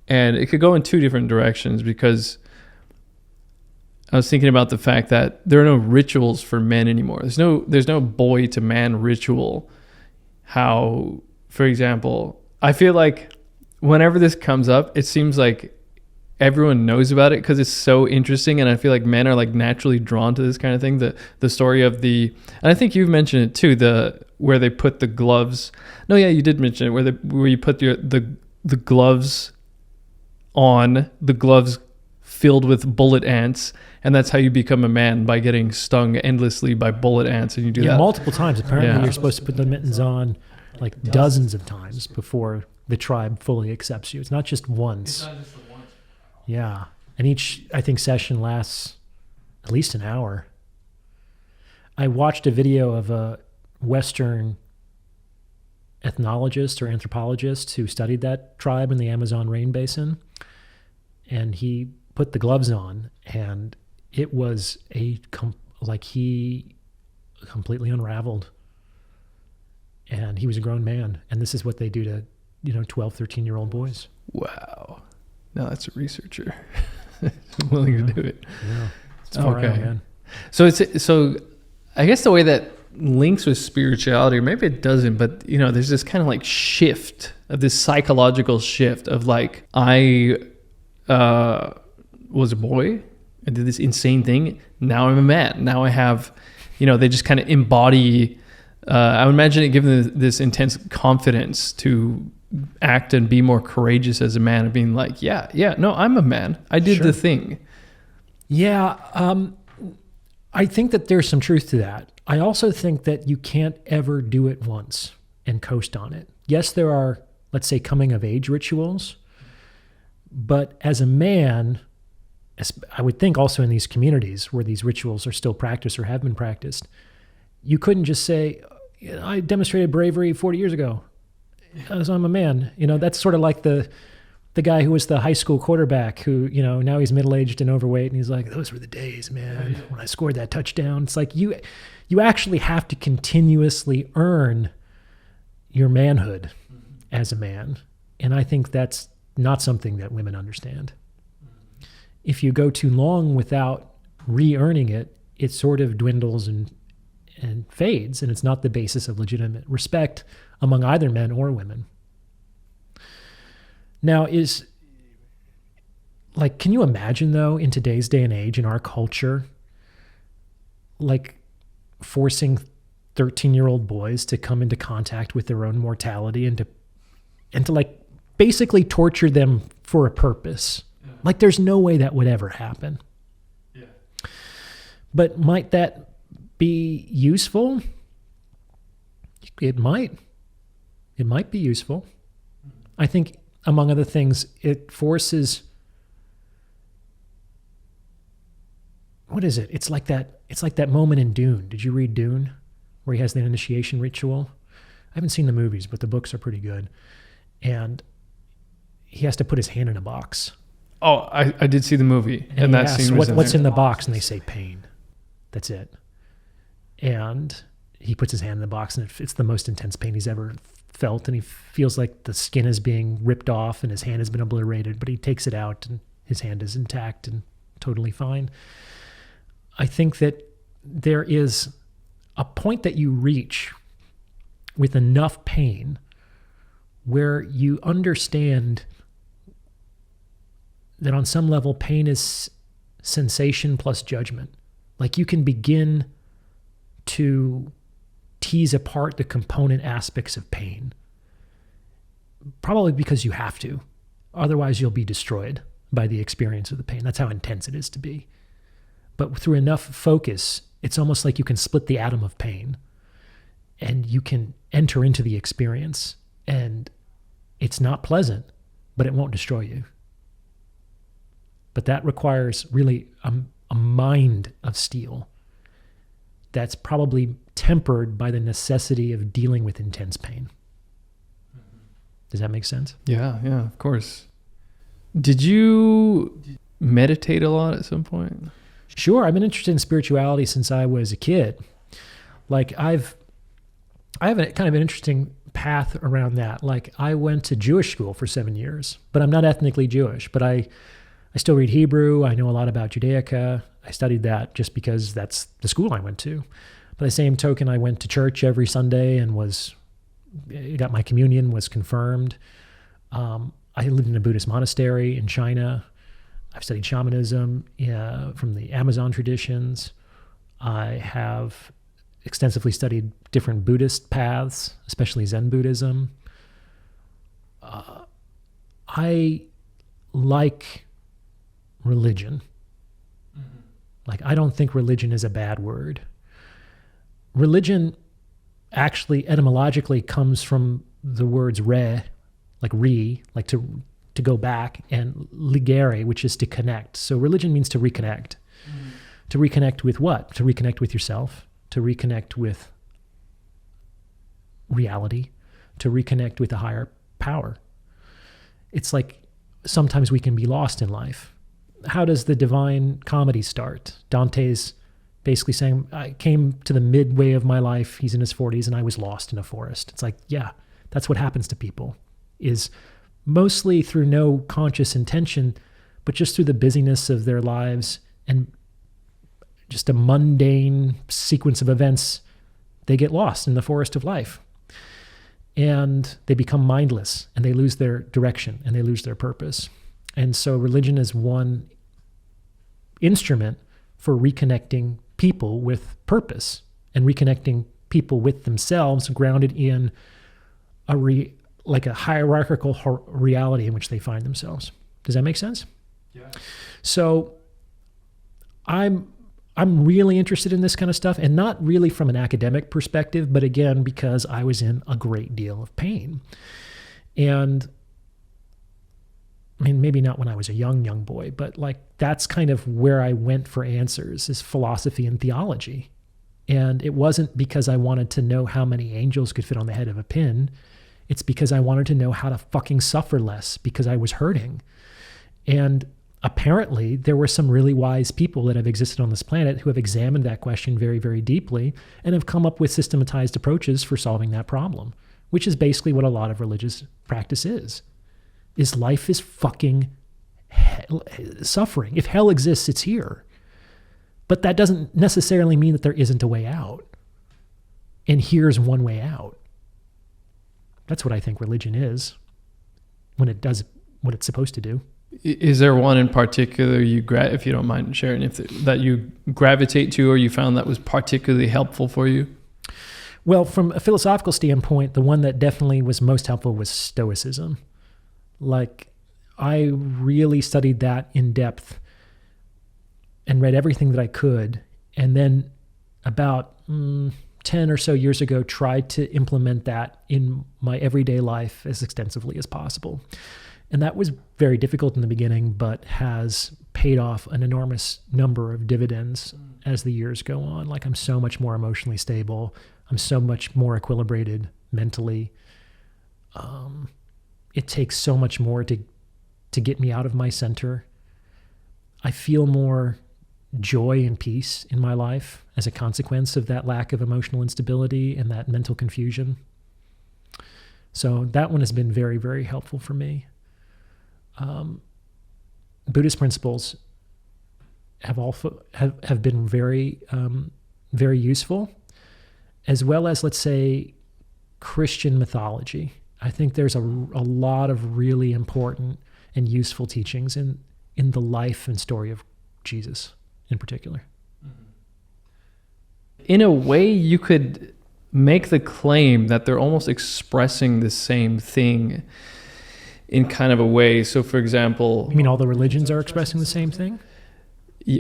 and it could go in two different directions because I was thinking about the fact that there are no rituals for men anymore. There's no boy to man ritual. How, for example, I feel like whenever this comes up, it seems like everyone knows about it because it's so interesting, and I feel like men are like naturally drawn to this kind of thing. The story of and I think you've mentioned it too, where they put the gloves. No, yeah, you did mention it, where you put the gloves on, the gloves filled with bullet ants, and that's how you become a man, by getting stung endlessly by bullet ants, and you do that multiple times. Apparently, Yeah. you're supposed to put the mittens on like dozens of times before the tribe fully accepts you. It's not just once. Yeah. And each, I think, session lasts at least an hour. I watched a video of a Western ethnologist or anthropologist who studied that tribe in the Amazon rain basin. And he put the gloves on, and it was he completely unraveled. And he was a grown man. And this is what they do to, 12, 13-year-old boys. Wow. Now that's a researcher willing to do it. Yeah. It's far out, man. So I guess the way that links with spirituality, or maybe it doesn't, but there's this kind of like shift of this psychological shift of like, I was a boy, I did this insane thing. Now I'm a man. Now I have, they just kind of embody, I would imagine it giving them this intense confidence to act and be more courageous as a man, and being like, no, I'm a man. I did the thing. Yeah. I think that there's some truth to that. I also think that you can't ever do it once and coast on it. Yes, there are, let's say, coming of age rituals, but as a man, I would think also in these communities where these rituals are still practiced or have been practiced, you couldn't just say, I demonstrated bravery 40 years ago, so I'm a man. That's sort of like the guy who was the high school quarterback who, now he's middle-aged and overweight, and he's like, those were the days, man, when I scored that touchdown. It's like you actually have to continuously earn your manhood as a man. And I think that's not something that women understand. If you go too long without re-earning it, it sort of dwindles and fades, and it's not the basis of legitimate respect among either men or women. Now, can you imagine, though, in today's day and age, in our culture, like forcing 13-year-old boys to come into contact with their own mortality and to like basically torture them for a purpose? Yeah. Like, there's no way that would ever happen. Yeah. But might that be useful? It might. It might be useful. I think, among other things, it forces... What is it? It's like that moment in Dune. Did you read Dune, where he has the initiation ritual? I haven't seen the movies, but the books are pretty good. And he has to put his hand in a box. Oh, I did see the movie, and that scene was what's in the box, and they say pain. That's it. And he puts his hand in the box, and it's the most intense pain he's ever felt, and he feels like the skin is being ripped off and his hand has been obliterated, but he takes it out and his hand is intact and totally fine. I think that there is a point that you reach with enough pain where you understand that on some level pain is sensation plus judgment. Like you can begin to tease apart the component aspects of pain, probably because you have to. Otherwise, you'll be destroyed by the experience of the pain. That's how intense it is to be. But through enough focus, it's almost like you can split the atom of pain and you can enter into the experience. And it's not pleasant, but it won't destroy you. But that requires really a mind of steel that's probably tempered by the necessity of dealing with intense pain. Does that make sense? Yeah, of course. Did you meditate a lot at some point? Sure. I've been interested in spirituality since I was a kid. Like I have a kind of an interesting path around that. Like I went to Jewish school for 7 years, but I'm not ethnically Jewish, but I still read Hebrew. I know a lot about Judaica. I studied that just because that's the school I went to. By the same token, I went to church every Sunday and got my communion, was confirmed. I lived in a Buddhist monastery in China. I've studied shamanism from the Amazon traditions. I have extensively studied different Buddhist paths, especially Zen Buddhism. I like religion. Mm-hmm. Like, I don't think religion is a bad word. Religion actually etymologically comes from the words like to go back, and ligere, which is to connect. So religion means to reconnect. Mm-hmm. To reconnect with what? To reconnect with yourself, to reconnect with reality, to reconnect with a higher power. It's like sometimes we can be lost in life. How does the Divine Comedy start? Dante's basically saying, I came to the midway of my life, he's in his 40s, and I was lost in a forest. It's like, yeah, that's what happens to people, is mostly through no conscious intention, but just through the busyness of their lives and just a mundane sequence of events, they get lost in the forest of life. And they become mindless, and they lose their direction, and they lose their purpose. And so religion is one instrument for reconnecting people with purpose and reconnecting people with themselves, grounded in like a hierarchical reality in which they find themselves. Does that make sense? Yeah. So I'm really interested in this kind of stuff, and not really from an academic perspective, but again, because I was in a great deal of pain. And I mean, maybe not when I was a young boy, but like that's kind of where I went for answers, is philosophy and theology. And it wasn't because I wanted to know how many angels could fit on the head of a pin. It's because I wanted to know how to fucking suffer less, because I was hurting. And apparently there were some really wise people that have existed on this planet who have examined that question very, very deeply and have come up with systematized approaches for solving that problem, which is basically what a lot of religious practice is life is fucking suffering. If hell exists, it's here. But that doesn't necessarily mean that there isn't a way out. And here's one way out. That's what I think religion is when it does what it's supposed to do. Is there one in particular if you don't mind sharing, that you gravitate to, or you found that was particularly helpful for you? Well, from a philosophical standpoint, the one that definitely was most helpful was Stoicism. Like, I really studied that in depth and read everything that I could. And then about 10 or so years ago, tried to implement that in my everyday life as extensively as possible. And that was very difficult in the beginning, but has paid off an enormous number of dividends as the years go on. Like, I'm so much more emotionally stable. I'm so much more equilibrated mentally. It takes so much more to get me out of my center. I feel more joy and peace in my life as a consequence of that lack of emotional instability and that mental confusion. So that one has been very, very helpful for me. Buddhist principles have been very very useful, as well as, let's say, Christian mythology. I think there's a lot of really important and useful teachings in the life and story of Jesus in particular. In a way, you could make the claim that they're almost expressing the same thing in kind of a way. So, for example... You mean all the religions are expressing the same thing?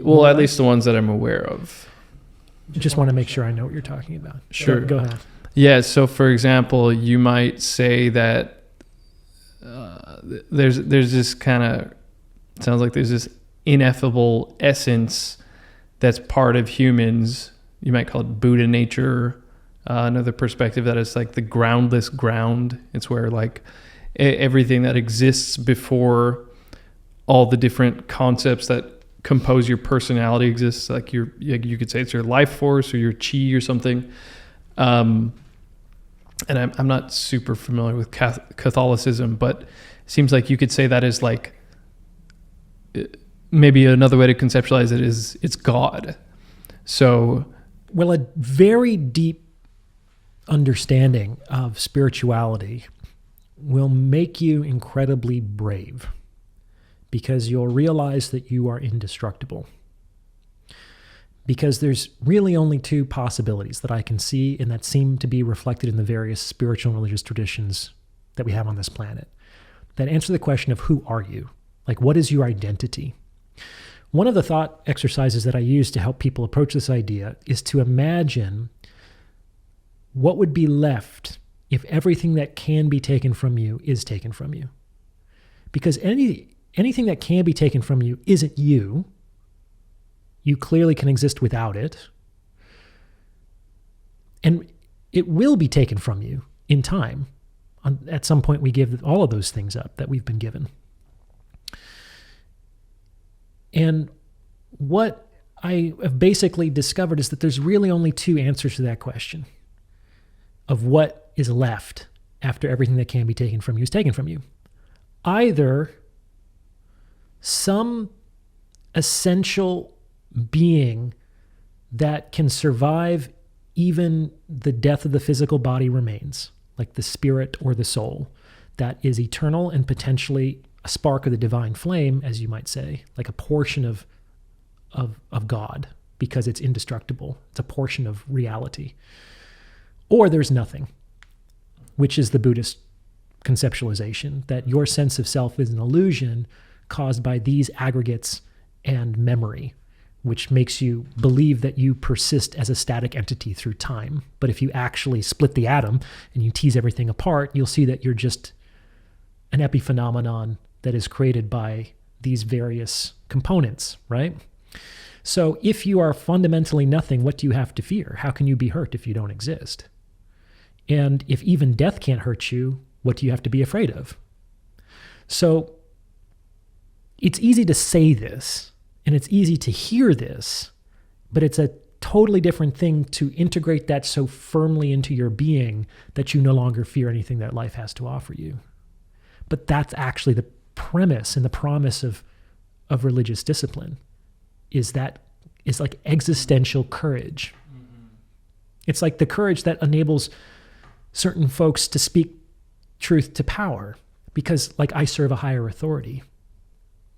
Well, at least the ones that I'm aware of. Just want to make sure I know what you're talking about. Sure. Go ahead. Yeah, so for example, you might say that there's this kind of... Sounds like there's this ineffable essence that's part of humans. You might call it Buddha nature. Another perspective that is like the groundless ground. It's where like everything that exists before all the different concepts that compose your personality exists. Like you could say it's your life force or your chi or something. And I'm not super familiar with Catholicism, but it seems like you could say that is like, maybe another way to conceptualize it is it's God. So, well, a very deep understanding of spirituality will make you incredibly brave, because you'll realize that you are indestructible. Because there's really only two possibilities that I can see and that seem to be reflected in the various spiritual and religious traditions that we have on this planet that answer the question of who are you? Like, what is your identity? One of the thought exercises that I use to help people approach this idea is to imagine what would be left if everything that can be taken from you is taken from you. Because anything that can be taken from you isn't you. You clearly can exist without it. And it will be taken from you in time. At some point, we give all of those things up that we've been given. And what I have basically discovered is that there's really only two answers to that question of what is left after everything that can be taken from you is taken from you. Either some essential being that can survive even the death of the physical body remains, like the spirit or the soul, that is eternal and potentially a spark of the divine flame, as you might say, like a portion of God, because it's indestructible. It's a portion of reality. Or there's nothing, which is the Buddhist conceptualization, that your sense of self is an illusion caused by these aggregates and memory, which makes you believe that you persist as a static entity through time. But if you actually split the atom and you tease everything apart, you'll see that you're just an epiphenomenon that is created by these various components, right? So if you are fundamentally nothing, what do you have to fear? How can you be hurt if you don't exist? And if even death can't hurt you, what do you have to be afraid of? So it's easy to say this, and it's easy to hear this, but it's a totally different thing to integrate that so firmly into your being that you no longer fear anything that life has to offer you. But that's actually the premise and the promise of religious discipline, is like existential courage. Mm-hmm. It's like the courage that enables certain folks to speak truth to power, because like I serve a higher authority.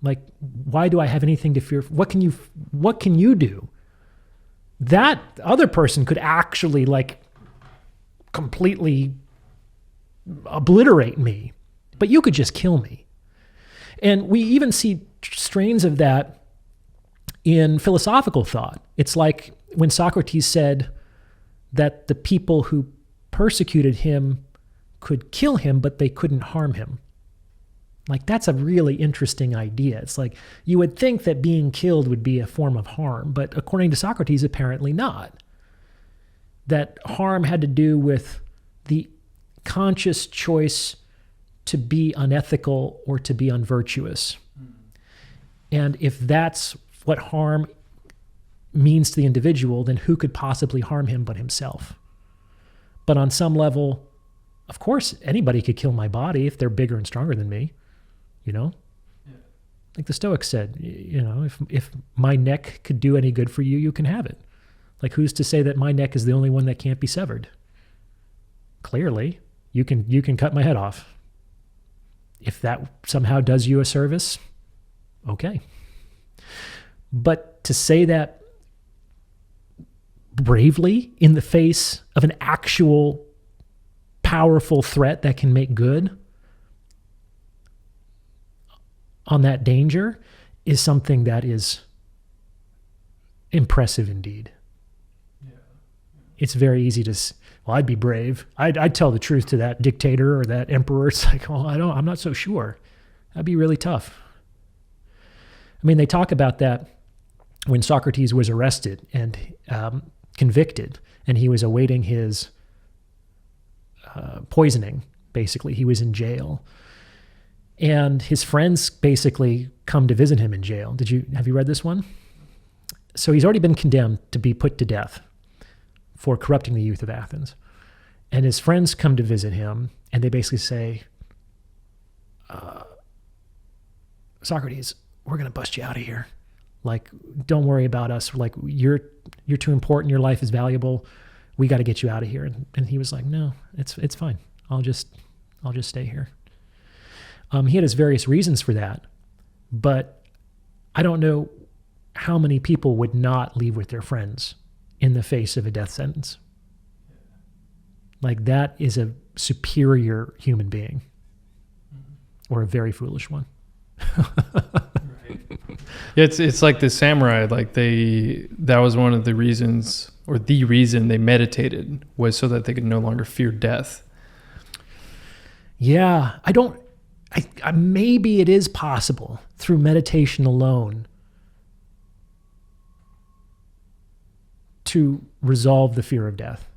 Like, why do I have anything to fear? What can you do? That other person could actually like completely obliterate me, but you could just kill me. And we even see strains of that in philosophical thought. It's like when Socrates said that the people who persecuted him could kill him, but they couldn't harm him. Like, that's a really interesting idea. It's like, you would think that being killed would be a form of harm, but according to Socrates, apparently not. That harm had to do with the conscious choice to be unethical or to be unvirtuous. And if that's what harm means to the individual, then who could possibly harm him but himself? But on some level, of course, anybody could kill my body if they're bigger and stronger than me. You know, like the Stoics said, you know, if my neck could do any good for you, you can have it. Like, who's to say that my neck is the only one that can't be severed? Clearly, you can cut my head off. If that somehow does you a service, okay. But to say that bravely in the face of an actual powerful threat that can make good on that danger is something that is impressive indeed. It's very easy to, well, I'd be brave. I'd tell the truth to that dictator or that emperor. It's like, oh, I'm not so sure. That'd be really tough. I mean, they talk about that when Socrates was arrested and convicted, and he was awaiting his poisoning, basically. He was in jail. And his friends basically come to visit him in jail. Have you read this one? So he's already been condemned to be put to death for corrupting the youth of Athens. And his friends come to visit him, and they basically say, Socrates, we're going to bust you out of here. Like, don't worry about us. Like, you're too important. Your life is valuable. We got to get you out of here. And he was like, no, it's fine. I'll just stay here. He had his various reasons for that, but I don't know how many people would not leave with their friends in the face of a death sentence. Like, that is a superior human being, or a very foolish one. Yeah, it's like the samurai. Like that was one of the reasons, or the reason they meditated, was so that they could no longer fear death. Yeah, I maybe it is possible through meditation alone to resolve the fear of death.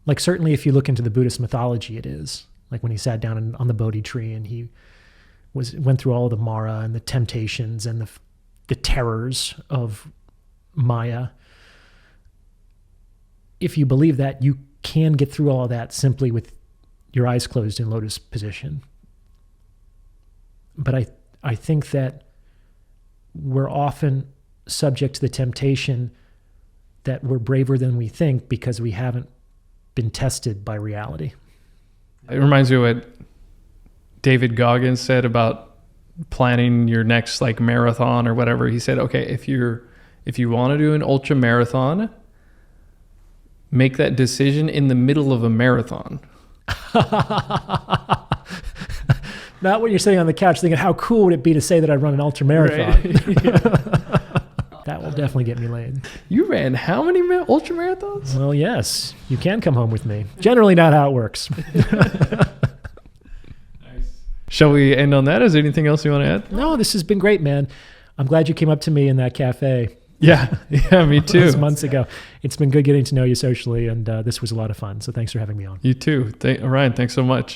Like, certainly if you look into the Buddhist mythology, it is. Like when he sat down on the Bodhi tree and he went through all the Mara and the temptations and the terrors of Maya. If you believe that, you can get through all of that simply with your eyes closed in lotus position. But I think that we're often subject to the temptation that we're braver than we think because we haven't been tested by reality. It reminds me of what David Goggins said about planning your next like marathon or whatever. He said, okay, if you want to do an ultra marathon, make that decision in the middle of a marathon. Not when you're sitting on the couch thinking, how cool would it be to say that I run an ultra marathon? Right. That will definitely get me laid. You ran how many ultra marathons? Well, yes. You can come home with me. Generally not how it works. Nice. Shall we end on that? Is there anything else you want to add? No, this has been great, man. I'm glad you came up to me in that cafe. Yeah, me too. Those months ago. It's been good getting to know you socially, and this was a lot of fun. So thanks for having me on. You too. Orion, thanks so much.